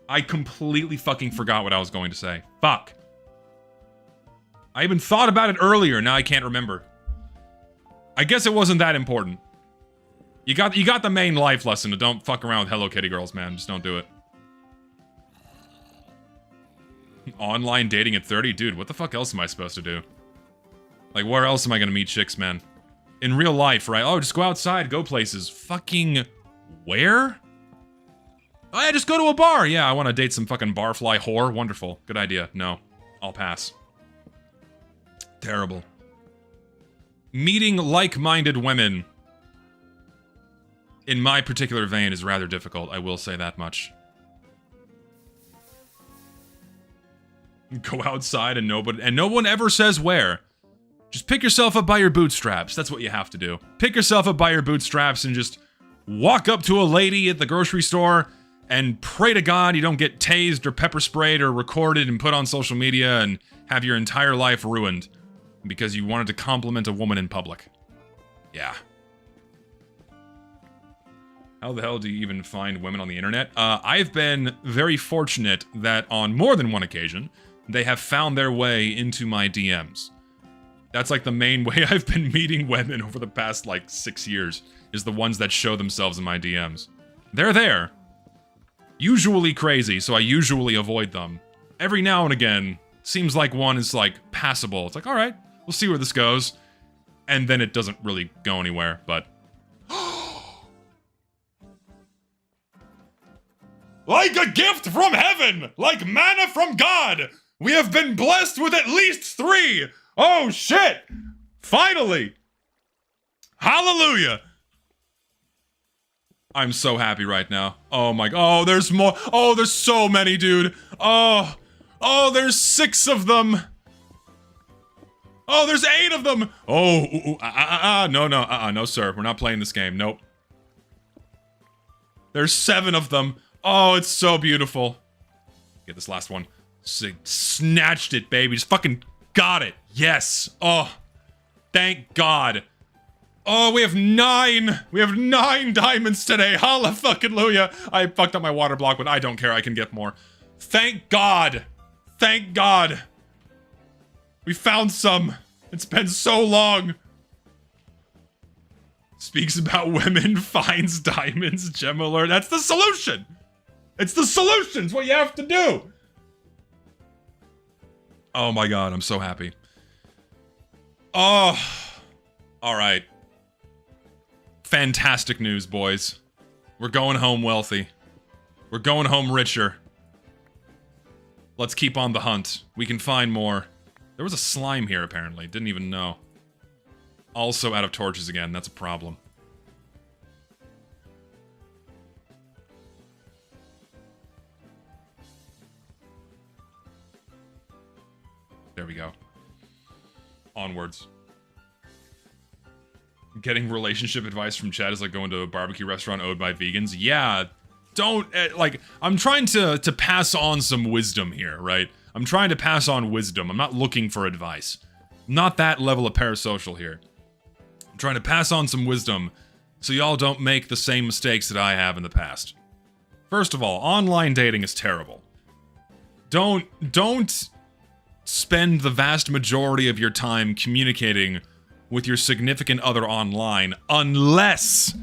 I completely fucking forgot what I was going to say. Fuck. I even thought about it earlier, now I can't remember. I guess it wasn't that important. You got the main life lesson to don't fuck around with Hello Kitty girls, man. Just don't do it. Online dating at 30? Dude, what the fuck else am I supposed to do? Like, where else am I gonna meet chicks, man? In real life, right? Oh, just go outside, go places. Fucking... where? Oh, yeah, just go to a bar. Yeah, I want to date some fucking barfly whore. Wonderful. Good idea. No. I'll pass. Terrible. Meeting like-minded women in my particular vein is rather difficult, I will say that much. Go outside and no one ever says where. Just pick yourself up by your bootstraps. That's what you have to do. Pick yourself up by your bootstraps and just walk up to a lady at the grocery store and pray to God you don't get tased or pepper sprayed or recorded and put on social media and have your entire life ruined because you wanted to compliment a woman in public. Yeah. How the hell do you even find women on the internet? I've been very fortunate that on more than one occasion, they have found their way into my DMs. That's like the main way I've been meeting women over the past, like, 6 years, is the ones that show themselves in my DMs. They're there. Usually crazy, so I usually avoid them. Every now and again, seems like one is, like, passable. It's like, alright, we'll see where this goes. And then it doesn't really go anywhere, but... Like a gift from heaven! Like manna from God! We have been blessed with at least 3! Oh shit! Finally! Hallelujah! I'm so happy right now. Oh my god. Oh, there's more. Oh, there's so many, dude. Oh. Oh, there's 6 of them. Oh, there's 8 of them. Oh, no, sir. We're not playing this game. Nope. There's 7 of them. Oh, it's so beautiful. Get this last one. Snatched it, baby. Just fucking got it. Yes. Oh, thank God. Oh, we have 9. We have 9 diamonds today. Hallelujah. I fucked up my water block, but I don't care. I can get more. Thank God. Thank God. We found some. It's been so long. Speaks about women, finds diamonds, gem alert. That's the solution. It's the solution. It's what you have to do. Oh my God, I'm so happy. Oh, all right. Fantastic news, boys. We're going home wealthy. We're going home richer. Let's keep on the hunt. We can find more. There was a slime here, apparently. Didn't even know. Also out of torches again. That's a problem. There we go. Onwards. Getting relationship advice from Chad is like going to a barbecue restaurant owned by vegans. Yeah, don't, like, I'm trying to pass on some wisdom here, right? I'm trying to pass on wisdom. I'm not looking for advice. I'm not that level of parasocial here. I'm trying to pass on some wisdom so y'all don't make the same mistakes that I have in the past. First of all, online dating is terrible. Don't spend the vast majority of your time communicating with your significant other online unless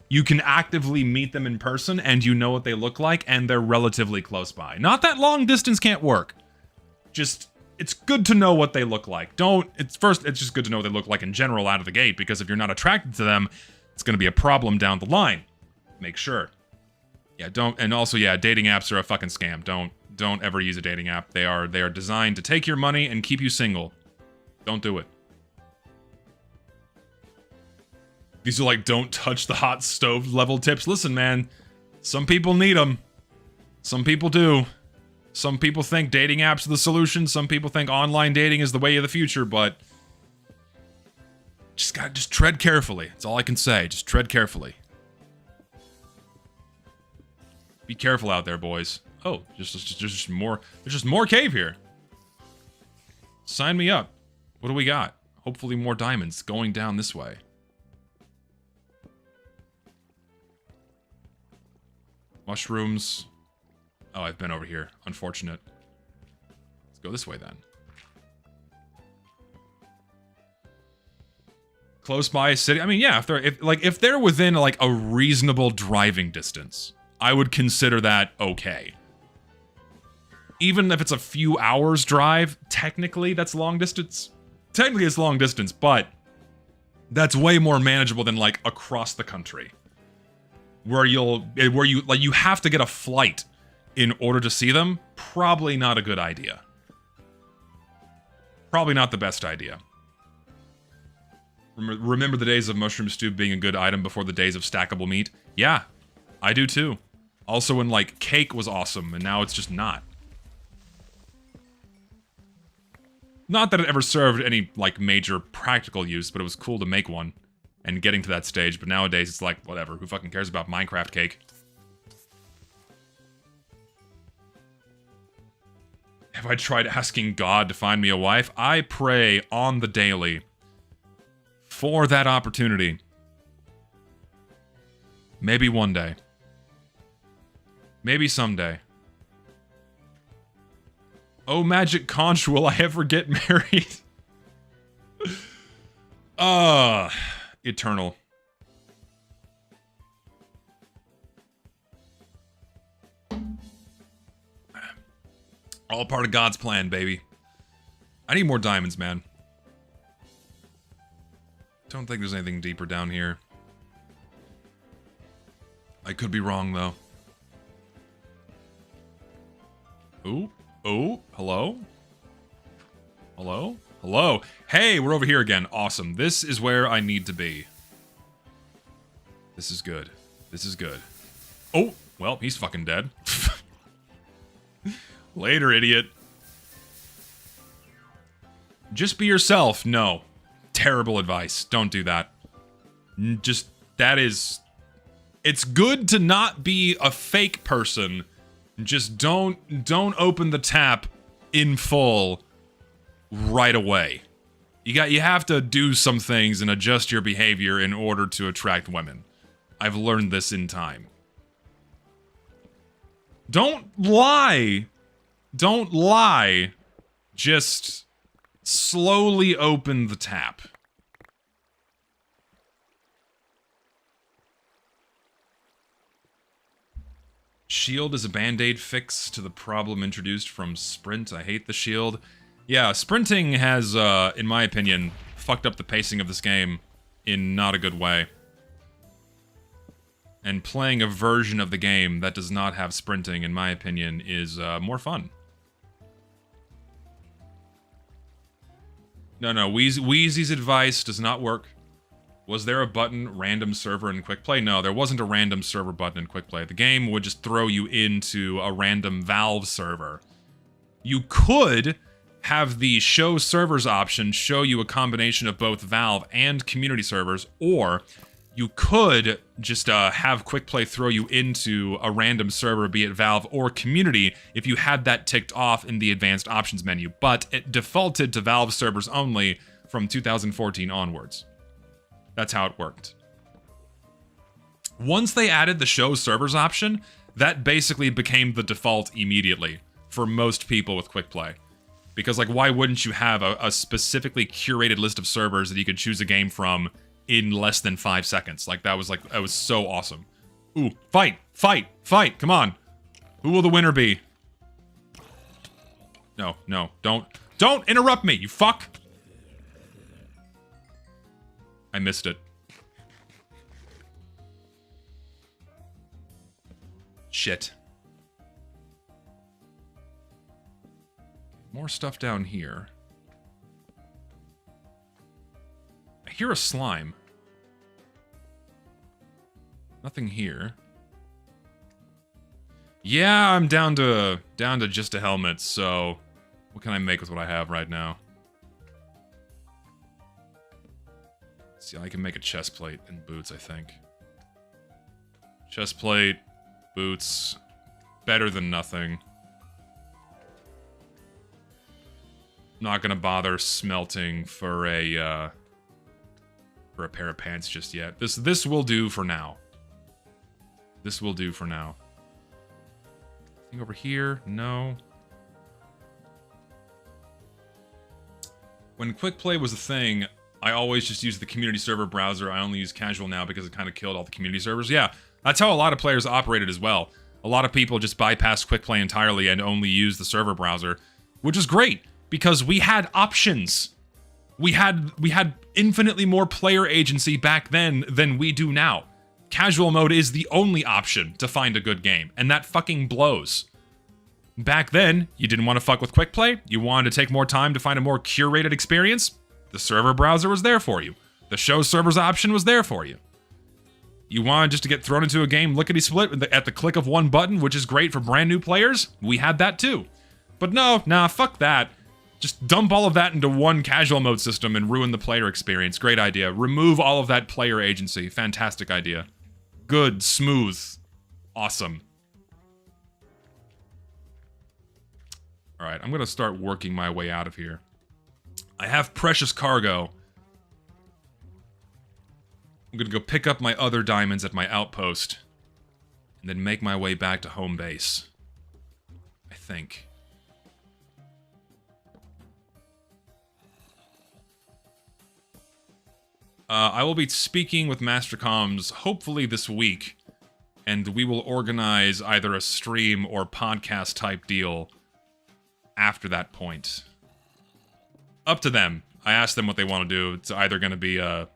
you can actively meet them in person and you know what they look like and they're relatively close by. Not that long distance can't work. Just, it's good to know what they look like. It's just good to know what they look like in general out of the gate, because if you're not attracted to them, it's going to be a problem down the line. Make sure. Yeah, and also, yeah, dating apps are a fucking scam. Don't ever use a dating app. They are designed to take your money and keep you single. Don't do it. These are like, don't touch the hot stove level tips. Listen, man, some people need them. Some people do. Some people think dating apps are the solution. Some people think online dating is the way of the future, but just tread carefully. That's all I can say. Just tread carefully. Be careful out there, boys. Oh, there's just more cave here. Sign me up. What do we got? Hopefully more diamonds going down this way. Mushrooms. Oh, I've been over here. Unfortunate. Let's go this way then. Close by a city. I mean, yeah, if they're within like a reasonable driving distance, I would consider that okay. Even if it's a few hours drive, technically that's long distance. Technically it's long distance, but that's way more manageable than like across the country. Where you have to get a flight in order to see them. Probably not a good idea. Probably not the best idea. Remember the days of mushroom stew being a good item before the days of stackable meat? Yeah, I do too. Also when like cake was awesome and now it's just not. Not that it ever served any like major practical use, but it was cool to make one. And getting to that stage, but nowadays it's like, whatever, who fucking cares about Minecraft cake? Have I tried asking God to find me a wife? I pray on the daily for that opportunity. Maybe one day. Maybe someday. Oh, magic conch, will I ever get married? Eternal. All part of God's plan, baby. I need more diamonds, man. Don't think there's anything deeper down here. I could be wrong, though. Ooh. Oh, hello? Hello? Hello? Hey, we're over here again. Awesome. This is where I need to be. This is good. This is good. Oh, well, he's fucking dead. Later, idiot. Just be yourself. No. Terrible advice. Don't do that. Just, that is... It's good to not be a fake person. Just don't open the tap in full right away. You have to do some things and adjust your behavior in order to attract women. I've learned this in time. Don't lie. Don't lie. Just slowly open the tap. Shield is a band-aid fix to the problem introduced from Sprint. I hate the shield. Yeah, sprinting has, in my opinion, fucked up the pacing of this game in not a good way. And playing a version of the game that does not have sprinting, in my opinion, is more fun. No, Wheezy's advice does not work. Was there a button, random server in Quick Play? No, there wasn't a random server button in Quick Play. The game would just throw you into a random Valve server. You could have the show servers option show you a combination of both Valve and community servers, or you could just have Quick Play throw you into a random server, be it Valve or community, if you had that ticked off in the advanced options menu, but it defaulted to Valve servers only from 2014 onwards. That's how it worked. Once they added the show servers option, that basically became the default immediately for most people with Quick Play. Because, like, why wouldn't you have a specifically curated list of servers that you could choose a game from in less than 5 seconds? That was so awesome. Ooh, fight, fight, fight, come on. Who will the winner be? No, don't interrupt me, you fuck! I missed it. Shit. More stuff down here. I hear a slime. Nothing here. Yeah, I'm down to just a helmet, so what can I make with what I have right now? See, I can make a chest plate and boots, I think. Chest plate, boots, better than nothing. Not gonna bother smelting for a pair of pants just yet. This will do for now. This will do for now. Anything over here? No. When Quick Play was a thing, I always just used the community server browser. I only use casual now because it kind of killed all the community servers. Yeah, that's how a lot of players operated as well. A lot of people just bypassed Quick Play entirely and only use the server browser, which is great because we had options. We had infinitely more player agency back then than we do now. Casual mode is the only option to find a good game, and that fucking blows. Back then, you didn't want to fuck with Quick Play. You wanted to take more time to find a more curated experience. The server browser was there for you. The show servers option was there for you. You wanted just to get thrown into a game lickety-split at the click of one button, which is great for brand new players. We had that too. But no, nah, fuck that. Just dump all of that into one casual mode system and ruin the player experience. Great idea. Remove all of that player agency. Fantastic idea. Good, smooth, awesome. Alright, I'm gonna start working my way out of here. I have precious cargo. I'm gonna go pick up my other diamonds at my outpost, and then make my way back to home base. I think. I will be speaking with Mastercoms hopefully this week, and we will organize either a stream or podcast type deal after that point. Up to them. I asked them what they want to do. It's either going to be a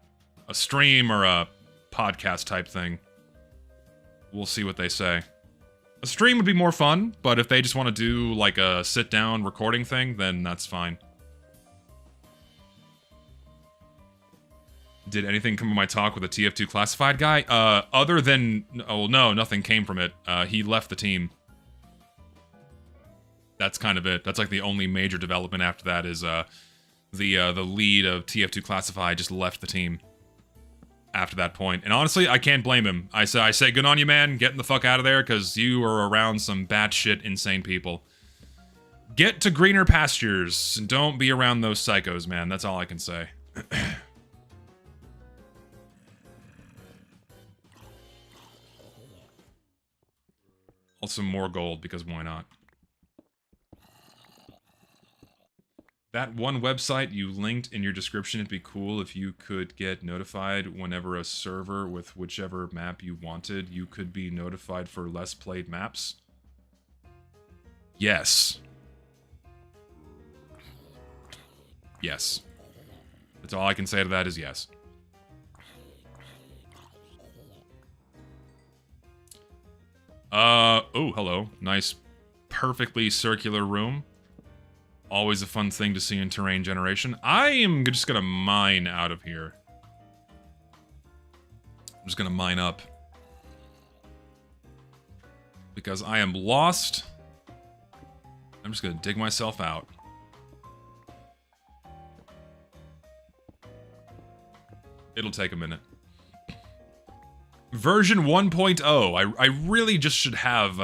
stream or a podcast type thing. We'll see what they say. A stream would be more fun, but if they just want to do like a sit-down recording thing, then that's fine. Did anything come of my talk with the TF2 classified guy? Other than... Oh, no, nothing came from it. He left the team. That's kind of it. That's like the only major development after that is, the lead of TF2 classified just left the team after that point. And honestly, I can't blame him. I say good on you, man. Getting the fuck out of there, because you are around some batshit insane people. Get to greener pastures, and don't be around those psychos, man. That's all I can say. Also more gold, because why not? That one website you linked in your description, it'd be cool if you could get notified whenever a server with whichever map you wanted, you could be notified for less played maps. Yes. Yes. That's all I can say to that is yes. Oh, hello. Nice, perfectly circular room. Always a fun thing to see in terrain generation. I am just gonna mine out of here. I'm just gonna mine up. Because I am lost. I'm just gonna dig myself out. It'll take a minute. Version 1.0. I really just should have,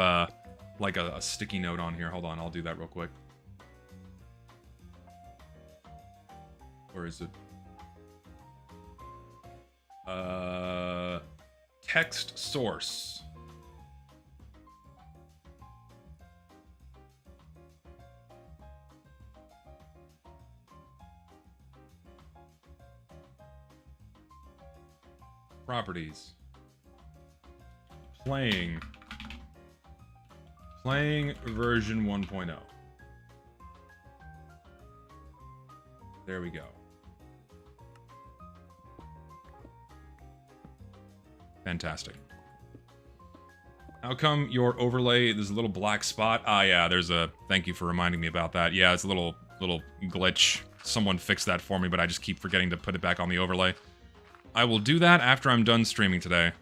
like a sticky note on here. Hold on, I'll do that real quick. Where is it? Text source. Properties. Playing version 1.0. There we go. Fantastic. How come your overlay, there's a little black spot? Ah, yeah, there's a... Thank you for reminding me about that. Yeah, it's a little glitch. Someone fixed that for me, but I just keep forgetting to put it back on the overlay. I will do that after I'm done streaming today.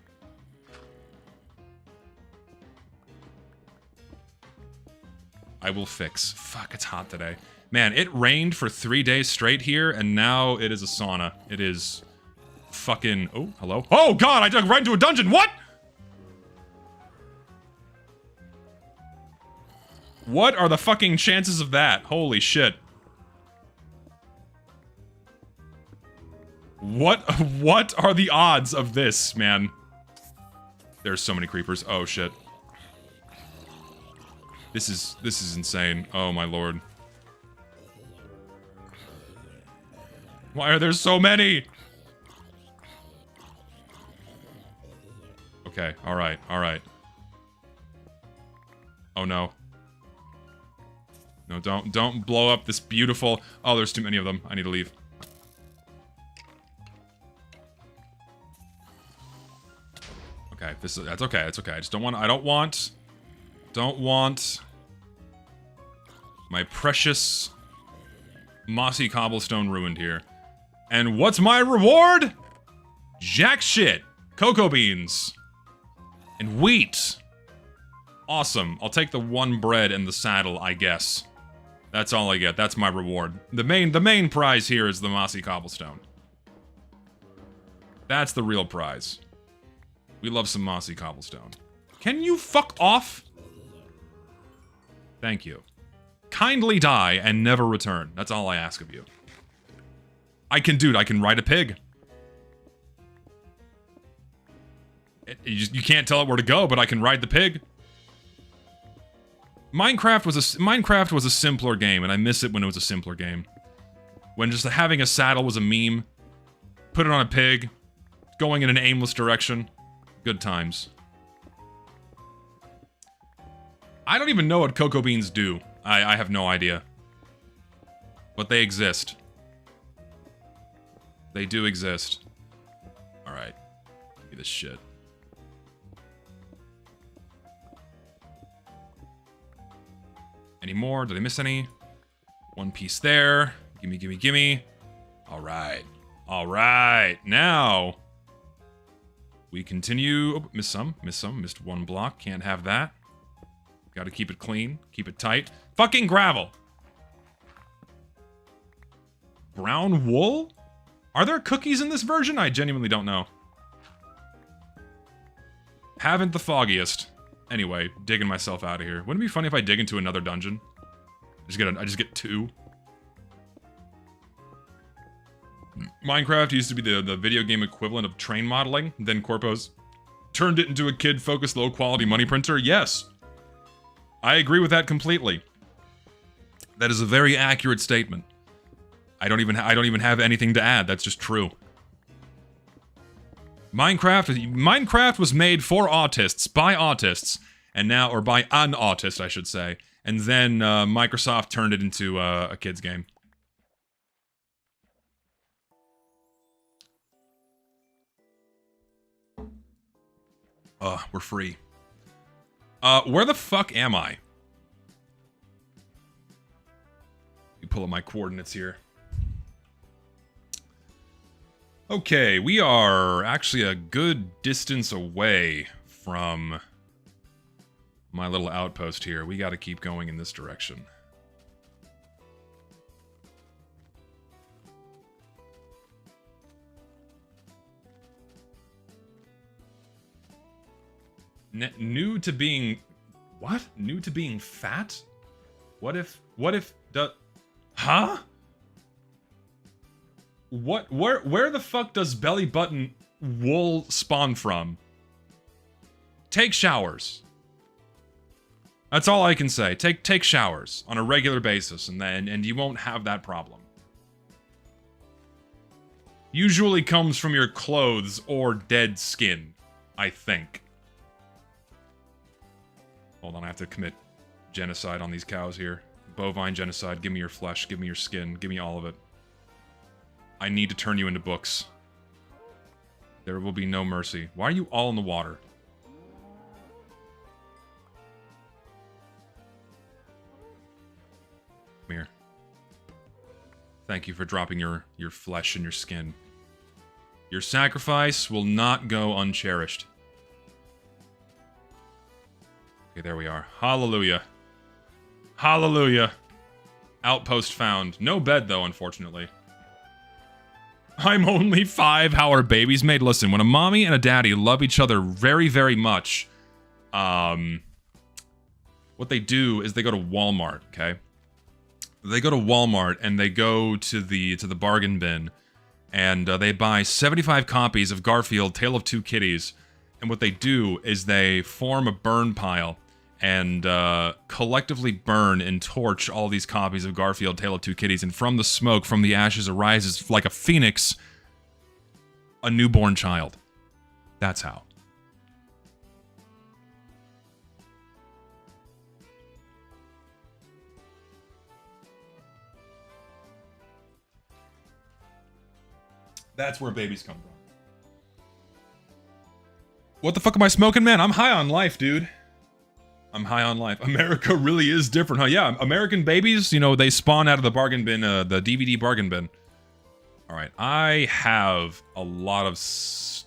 I will fix. Fuck, it's hot today. Man, it rained for 3 days straight here, and now it is a sauna. It is fucking... Oh, hello? Oh, God, I dug right into a dungeon! What?! What are the fucking chances of that? Holy shit. What are the odds of this, man? There's so many creepers. Oh, shit. This is insane. Oh, my lord. Why are there so many? Okay, alright, alright. Oh, no. No, don't blow up this beautiful... Oh, there's too many of them. I need to leave. Okay, that's okay, it's okay. I just don't want my precious mossy cobblestone ruined here. And what's my reward? Jack shit. Cocoa beans. And wheat. Awesome. I'll take the one bread and the saddle, I guess. That's all I get. That's my reward. The main prize here is the mossy cobblestone. That's the real prize. We love some mossy cobblestone. Can you fuck off? Thank you. Kindly die and never return. That's all I ask of you. I can ride a pig. You can't tell it where to go, but I can ride the pig. Minecraft was a simpler game, and I miss it when it was a simpler game. When just having a saddle was a meme. Put it on a pig. Going in an aimless direction. Good times. I don't even know what cocoa beans do. I have no idea. But they exist. They do exist. Alright. Give me this shit. Any more? Did I miss any? One piece there. Gimme, gimme, gimme. Alright. Alright, now we continue. Oh, missed some, missed one block. Can't have that. Gotta keep it clean, keep it tight. Fucking gravel! Brown wool? Are there cookies in this version? I genuinely don't know. Haven't the foggiest. Anyway, digging myself out of here. Wouldn't it be funny if I dig into another dungeon? I just get 2. Minecraft used to be the video game equivalent of train modeling. Then Corpos turned it into a kid-focused, low-quality money printer. Yes. I agree with that completely. That is a very accurate statement. I don't even have anything to add. That's just true. Minecraft was made for autists, by autists, and now, or by an autist, I should say. And then Microsoft turned it into a kid's game. We're free. Where the fuck am I? Let me pull up my coordinates here. Okay, we are actually a good distance away from my little outpost here. We gotta keep going in this direction. New to being... What? New to being fat? What if the... Huh? Where the fuck does belly button wool spawn from? Take showers. That's all I can say. Take showers on a regular basis, and you won't have that problem. Usually comes from your clothes or dead skin, I think. Hold on, I have to commit genocide on these cows here. Bovine genocide, give me your flesh, give me your skin, give me all of it. I need to turn you into books. There will be no mercy. Why are you all in the water? Come here. Thank you for dropping your flesh and your skin. Your sacrifice will not go uncherished. Okay, there we are. Hallelujah. Hallelujah. Outpost found. No bed, though, unfortunately. I'm only 5. How are babies made? Listen, when a mommy and a daddy love each other very, very much, what they do is they go to Walmart, okay? They go to Walmart and they go to the bargain bin, and they buy 75 copies of Garfield, Tale of Two Kitties, and what they do is they form a burn pile and collectively burn and torch all these copies of Garfield, Tale of Two Kitties, and from the smoke, from the ashes, arises, like a phoenix, a newborn child. That's how. That's where babies come from. What the fuck am I smoking, man? I'm high on life, dude. I'm high on life. America really is different, huh? Yeah, American babies, you know, they spawn out of the bargain bin, the DVD bargain bin. Alright, I have a lot of stuff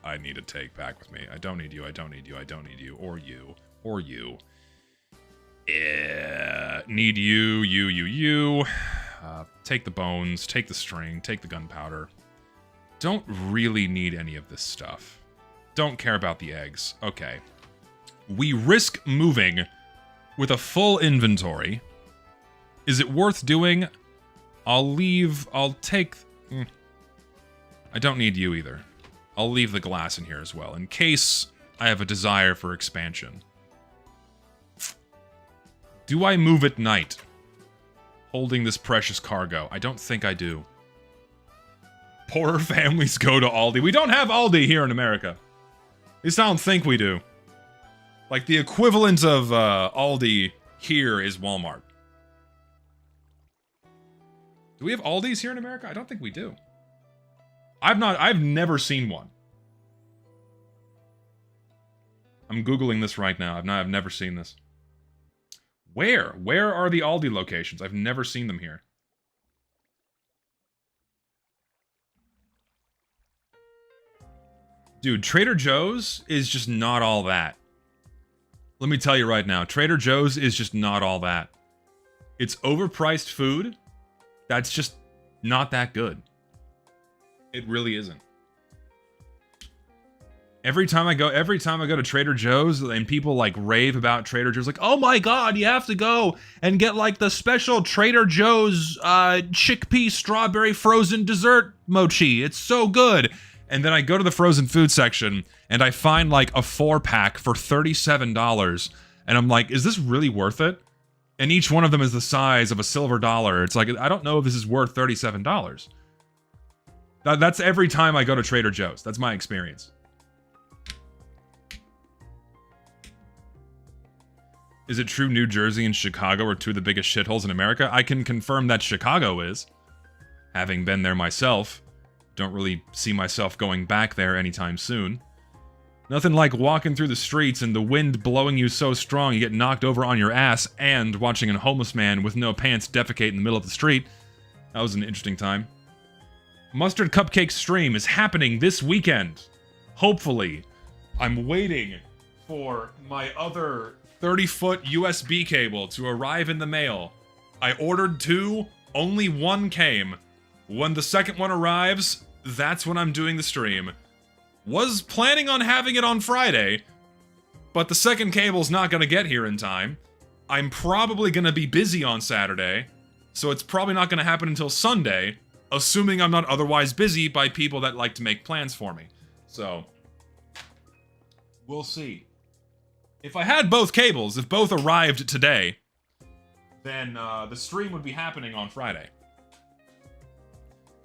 I need to take back with me. I don't need you, I don't need you, I don't need you, or you, or you. Need you. Take the bones, take the string, take the gunpowder. Don't really need any of this stuff. Don't care about the eggs. Okay. We risk moving with a full inventory. Is it worth doing? I'll take... I don't need you either. I'll leave the glass in here as well, in case I have a desire for expansion. Do I move at night, holding this precious cargo? I don't think I do. Poorer families go to Aldi. We don't have Aldi here in America. At least I don't think we do. Like, the equivalent of Aldi here is Walmart. Do we have Aldis here in America? I don't think we do. I've never seen one. I'm Googling this right now. I've never seen this. Where? Where are the Aldi locations? I've never seen them here. Dude, Trader Joe's is just not all that. Let me tell you right now, Trader Joe's is just not all that. It's overpriced food that's just not that good. It really isn't. Every time I go to Trader Joe's and people like rave about Trader Joe's, like, oh my god, you have to go and get like the special Trader Joe's chickpea strawberry frozen dessert mochi. It's so good. And then I go to the frozen food section and I find like a 4-pack for $37. And I'm like, is this really worth it? And each one of them is the size of a silver dollar. It's like, I don't know if this is worth $37. That's every time I go to Trader Joe's. That's my experience. Is it true New Jersey and Chicago are two of the biggest shitholes in America? I can confirm that Chicago is. Having been there myself, don't really see myself going back there anytime soon. Nothing like walking through the streets and the wind blowing you so strong you get knocked over on your ass and watching a homeless man with no pants defecate in the middle of the street. That was an interesting time. Mustard Cupcake stream is happening this weekend. Hopefully. I'm waiting for my other 30-foot USB cable to arrive in the mail. I ordered 2, only 1 came. When the second one arrives, that's when I'm doing the stream. Was planning on having it on Friday, but the second cable's not gonna get here in time. I'm probably gonna be busy on Saturday, so it's probably not gonna happen until Sunday, assuming I'm not otherwise busy by people that like to make plans for me. So, we'll see. If I had both cables, if both arrived today, then the stream would be happening on Friday.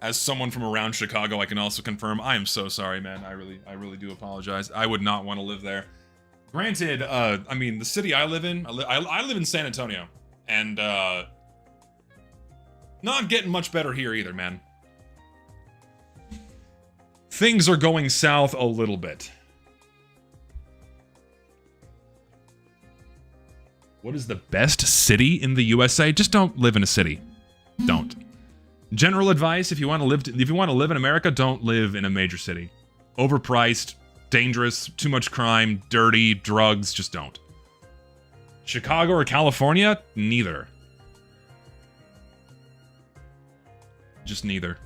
As someone from around Chicago, I can also confirm, I am so sorry, man. I really do apologize. I would not want to live there. Granted, I mean, the city I live in, I live in San Antonio, and not getting much better here either, man. Things are going south a little bit. What is the best city in the USA? Just don't live in a city. Don't. General advice: if you want to live in America, don't live in a major city. Overpriced, dangerous, too much crime, dirty, drugs. Just don't. Chicago or California? Neither. Just neither.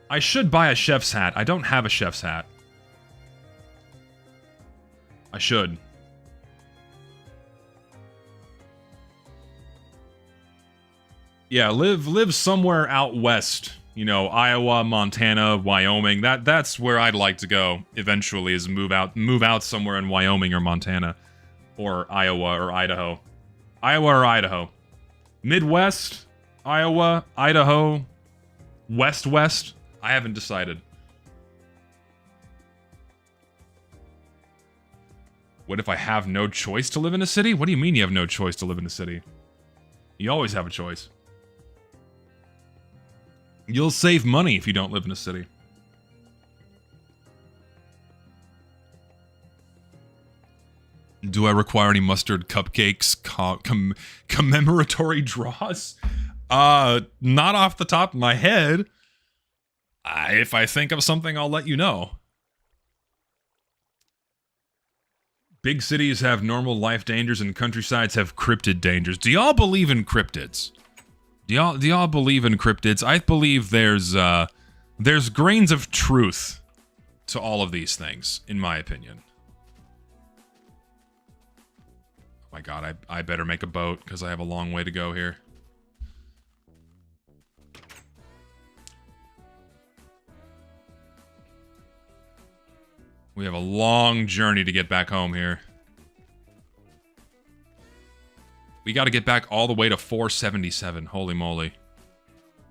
I should buy a chef's hat. I don't have a chef's hat. I should. Yeah, live somewhere out west. You know, Iowa, Montana, Wyoming. That's where I'd like to go eventually, is move out somewhere in Wyoming or Montana or Iowa or Idaho. Iowa or Idaho. Midwest, Iowa, Idaho, West. I haven't decided. What if I have no choice to live in a city? What do you mean you have no choice to live in a city? You always have a choice. You'll save money if you don't live in a city. Do I require any mustard cupcakes commemoratory draws? Not off the top of my head. If I think of something, I'll let you know. Big cities have normal life dangers and countrysides have cryptid dangers. Do y'all believe in cryptids? Do y'all believe in cryptids? I believe there's grains of truth to all of these things, in my opinion. Oh my god, I better make a boat, because I have a long way to go here. We have a long journey to get back home here. We gotta get back all the way to 477. Holy moly.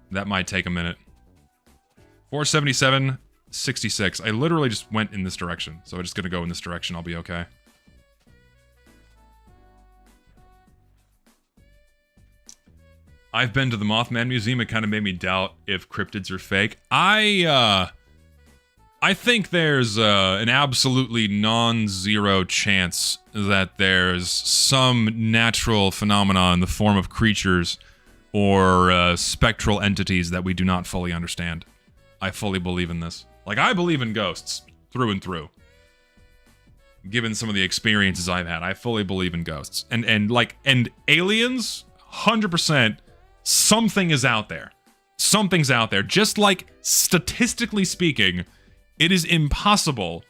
That might take a minute. 477, 66. I literally just went in this direction. So I'm just gonna go in this direction. I'll be okay. I've been to the Mothman Museum. It kind of made me doubt if cryptids are fake. I think there's an absolutely non-zero chance that there's some natural phenomena in the form of creatures or spectral entities that we do not fully understand. I fully believe in this. Like, I believe in ghosts through and through. Given some of the experiences I've had, I fully believe in ghosts. And aliens, 100%, something is out there. Something's out there. Just like, statistically speaking, it is impossible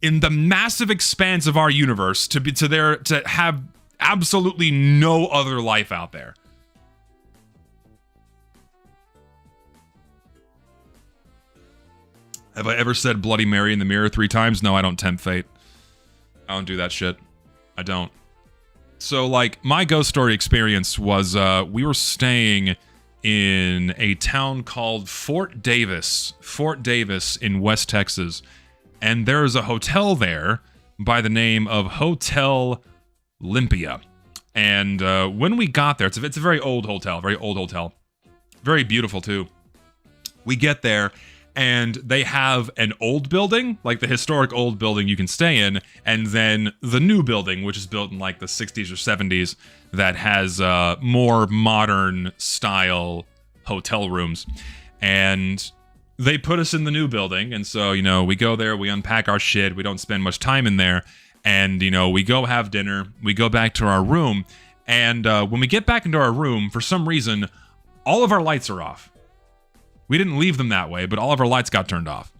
in the massive expanse of our universe to have absolutely no other life out there. Have I ever said Bloody Mary in the mirror 3 times? No, I don't tempt fate. I don't do that shit. I don't. So, like, my ghost story experience was, we were staying in a town called Fort Davis in West Texas. And there's a hotel there by the name of Hotel Olympia. And when we got there, it's a very old hotel, very beautiful too. We get there, and they have an old building, like the historic old building you can stay in, and then the new building, which is built in like the 60s or 70s, that has more modern style hotel rooms. And they put us in the new building, and so, you know, we go there, we unpack our shit, we don't spend much time in there, and, you know, we go have dinner, we go back to our room, and when we get back into our room, for some reason, all of our lights are off. We didn't leave them that way, but all of our lights got turned off.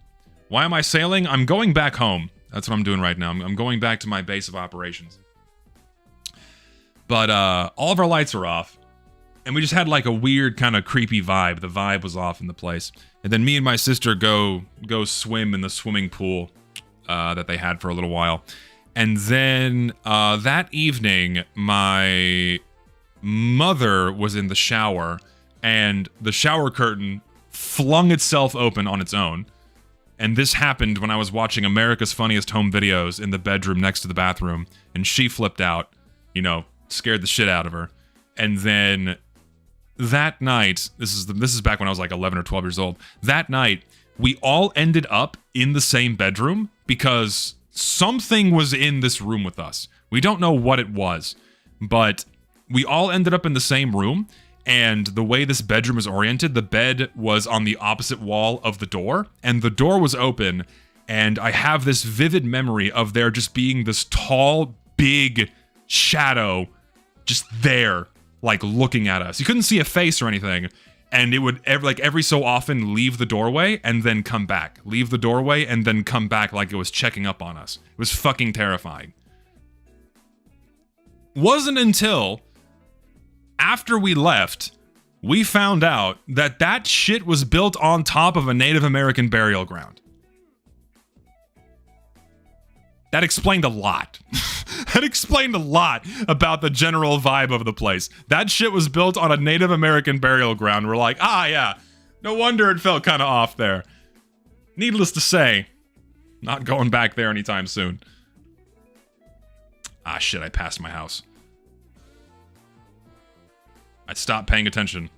Why am I sailing? I'm going back home. That's what I'm doing right now. I'm going back to my base of operations. But all of our lights are off, and we just had like a weird kind of creepy vibe. The vibe was off in the place. And then me and my sister go swim in the swimming pool that they had for a little while. And then that evening, my mother was in the shower, and the shower curtain flung itself open on its own. And this happened when I was watching America's Funniest Home Videos in the bedroom next to the bathroom, and she flipped out, you know, scared the shit out of her. And then that night, this is back when I was like 11 or 12 years old. That night, we all ended up in the same bedroom because something was in this room with us. We don't know what it was, but we all ended up in the same room. And the way this bedroom is oriented, the bed was on the opposite wall of the door, and the door was open, and I have this vivid memory of there just being this tall, big shadow just there, like, looking at us. You couldn't see a face or anything, and it would, every so often, leave the doorway and then come back. Leave the doorway and then come back like it was checking up on us. It was fucking terrifying. Wasn't until after we left, we found out that that shit was built on top of a Native American burial ground. That explained a lot. That explained a lot about the general vibe of the place. That shit was built on a Native American burial ground. We're like, ah, yeah, no wonder it felt kind of off there. Needless to say, not going back there anytime soon. Ah, shit, I passed my house. I stopped paying attention.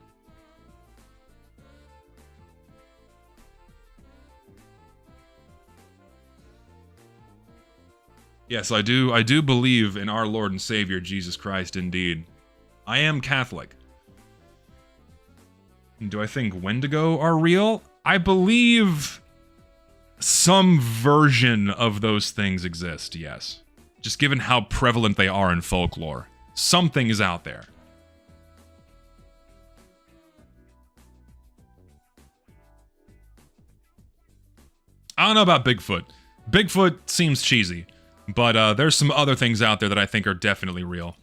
Yes, I do believe in our Lord and Savior, Jesus Christ, indeed. I am Catholic. Do I think Wendigo are real? I believe some version of those things exist, yes. Just given how prevalent they are in folklore. Something is out there. I don't know about Bigfoot. Bigfoot seems cheesy, but there's some other things out there that I think are definitely real.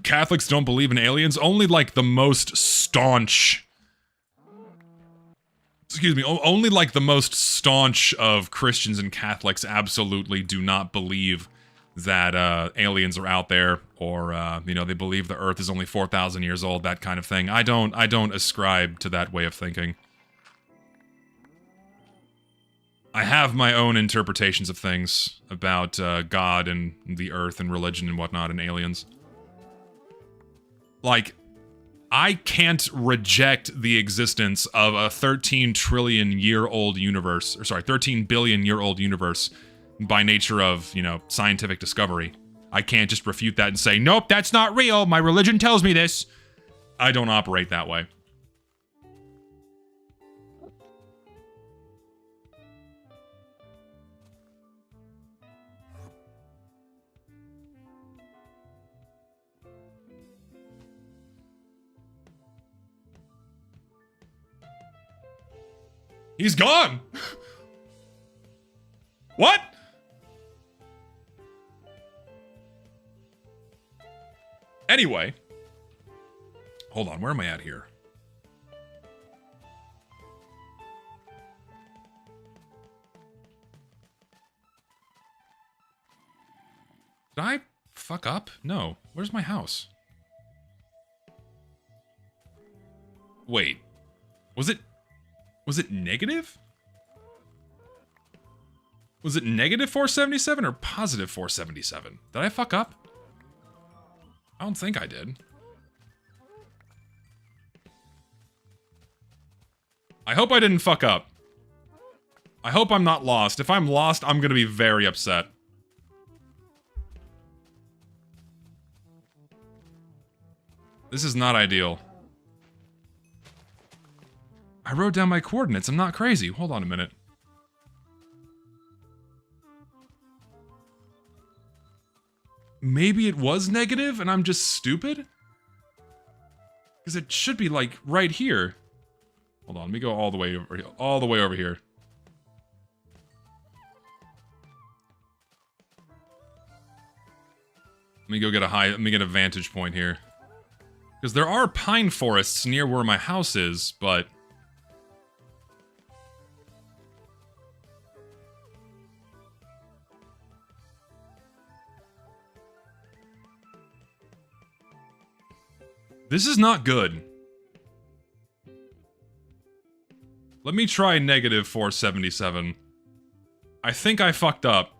Catholics don't believe in aliens. Only like the most staunch... Excuse me, only like the most staunch of Christians and Catholics absolutely do not believe that aliens are out there, or you know, they believe the Earth is only 4,000 years old, that kind of thing. I don't ascribe to that way of thinking. I have my own interpretations of things about God and the Earth and religion and whatnot and aliens. Like, I can't reject the existence of a 13 trillion year old universe, or sorry, 13 billion year old universe by nature of, you know, scientific discovery. I can't just refute that and say, nope, that's not real, my religion tells me this. I don't operate that way. He's gone! What? Anyway. Hold on, where am I at here? Did I fuck up? No. Where's my house? Wait. Was it negative? Was it negative 477 or positive 477? Did I fuck up? I don't think I did. I hope I didn't fuck up. I hope I'm not lost. If I'm lost, I'm gonna be very upset. This is not ideal. I wrote down my coordinates. I'm not crazy. Hold on a minute. Maybe it was negative and I'm just stupid? Because it should be like right here. Hold on, let me go all the way over here. Let me go get a vantage point here. Because there are pine forests near where my house is, but this is not good. Let me try negative 477. I think I fucked up.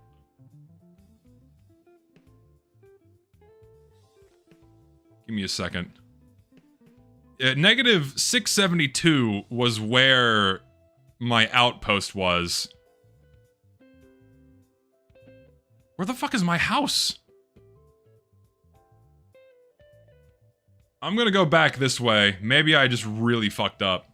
Give me a second. Negative 672 was where my outpost was. Where the fuck is my house? I'm gonna go back this way. Maybe I just really fucked up.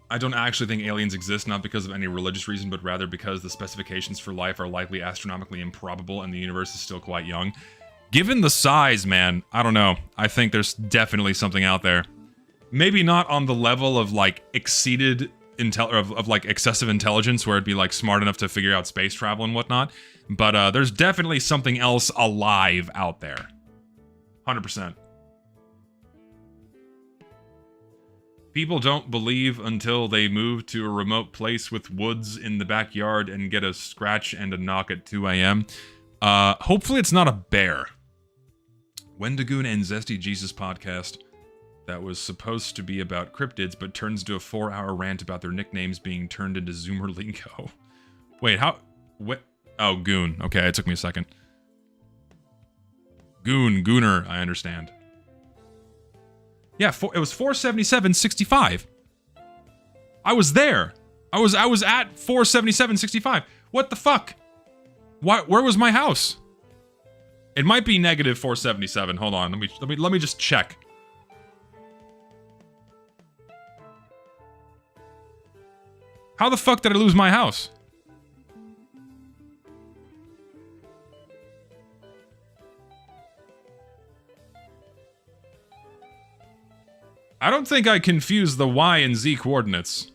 I don't actually think aliens exist, not because of any religious reason, but rather because the specifications for life are likely astronomically improbable and the universe is still quite young. Given the size, man, I don't know. I think there's definitely something out there. Maybe not on the level of, like, excessive intelligence, where it'd be, like, smart enough to figure out space travel and whatnot, but there's definitely something else alive out there. 100%. People don't believe until they move to a remote place with woods in the backyard and get a scratch and a knock at 2 a.m. Hopefully it's not a bear. Wendigoon and Zesty Jesus podcast that was supposed to be about cryptids, but turns into a 4-hour rant about their nicknames being turned into Zoomer lingo. Wait, how? What? Oh, Goon. Okay, it took me a second. Gooner, I understand. Yeah, it was 477.65. I was there. I was at 477.65. What the fuck? Where was my house? It might be negative 477. Hold on. Let me just check. How the fuck did I lose my house? I don't think I confused the Y and Z coordinates.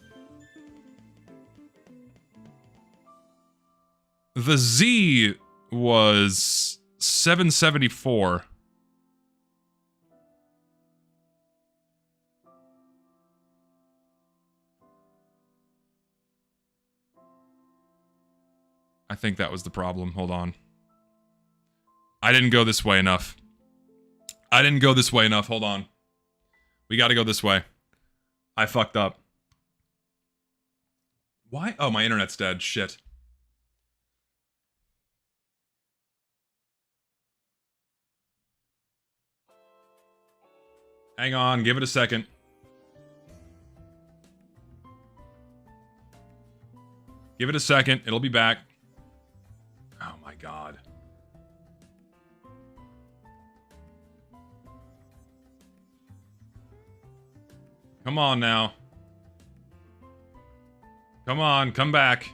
The Z was 774. I think that was the problem. Hold on. I didn't go this way enough. Hold on. We gotta go this way. I fucked up. Why? Oh, my internet's dead. Shit. Hang on, give it a second. Give it a second, it'll be back. Oh my god. Come on now. Come on, come back.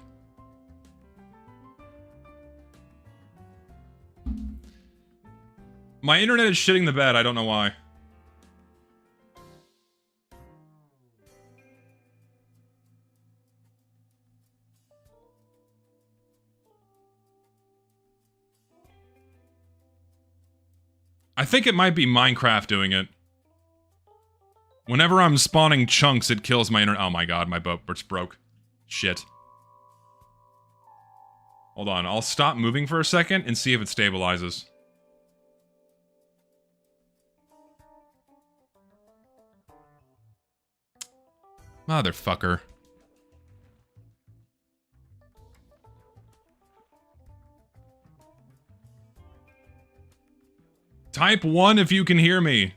My internet is shitting the bed, I don't know why. I think it might be Minecraft doing it. Whenever I'm spawning chunks, it kills my internet. Oh my god, my boat broke. Shit. Hold on, I'll stop moving for a second and see if it stabilizes. Motherfucker. Type 1 if you can hear me.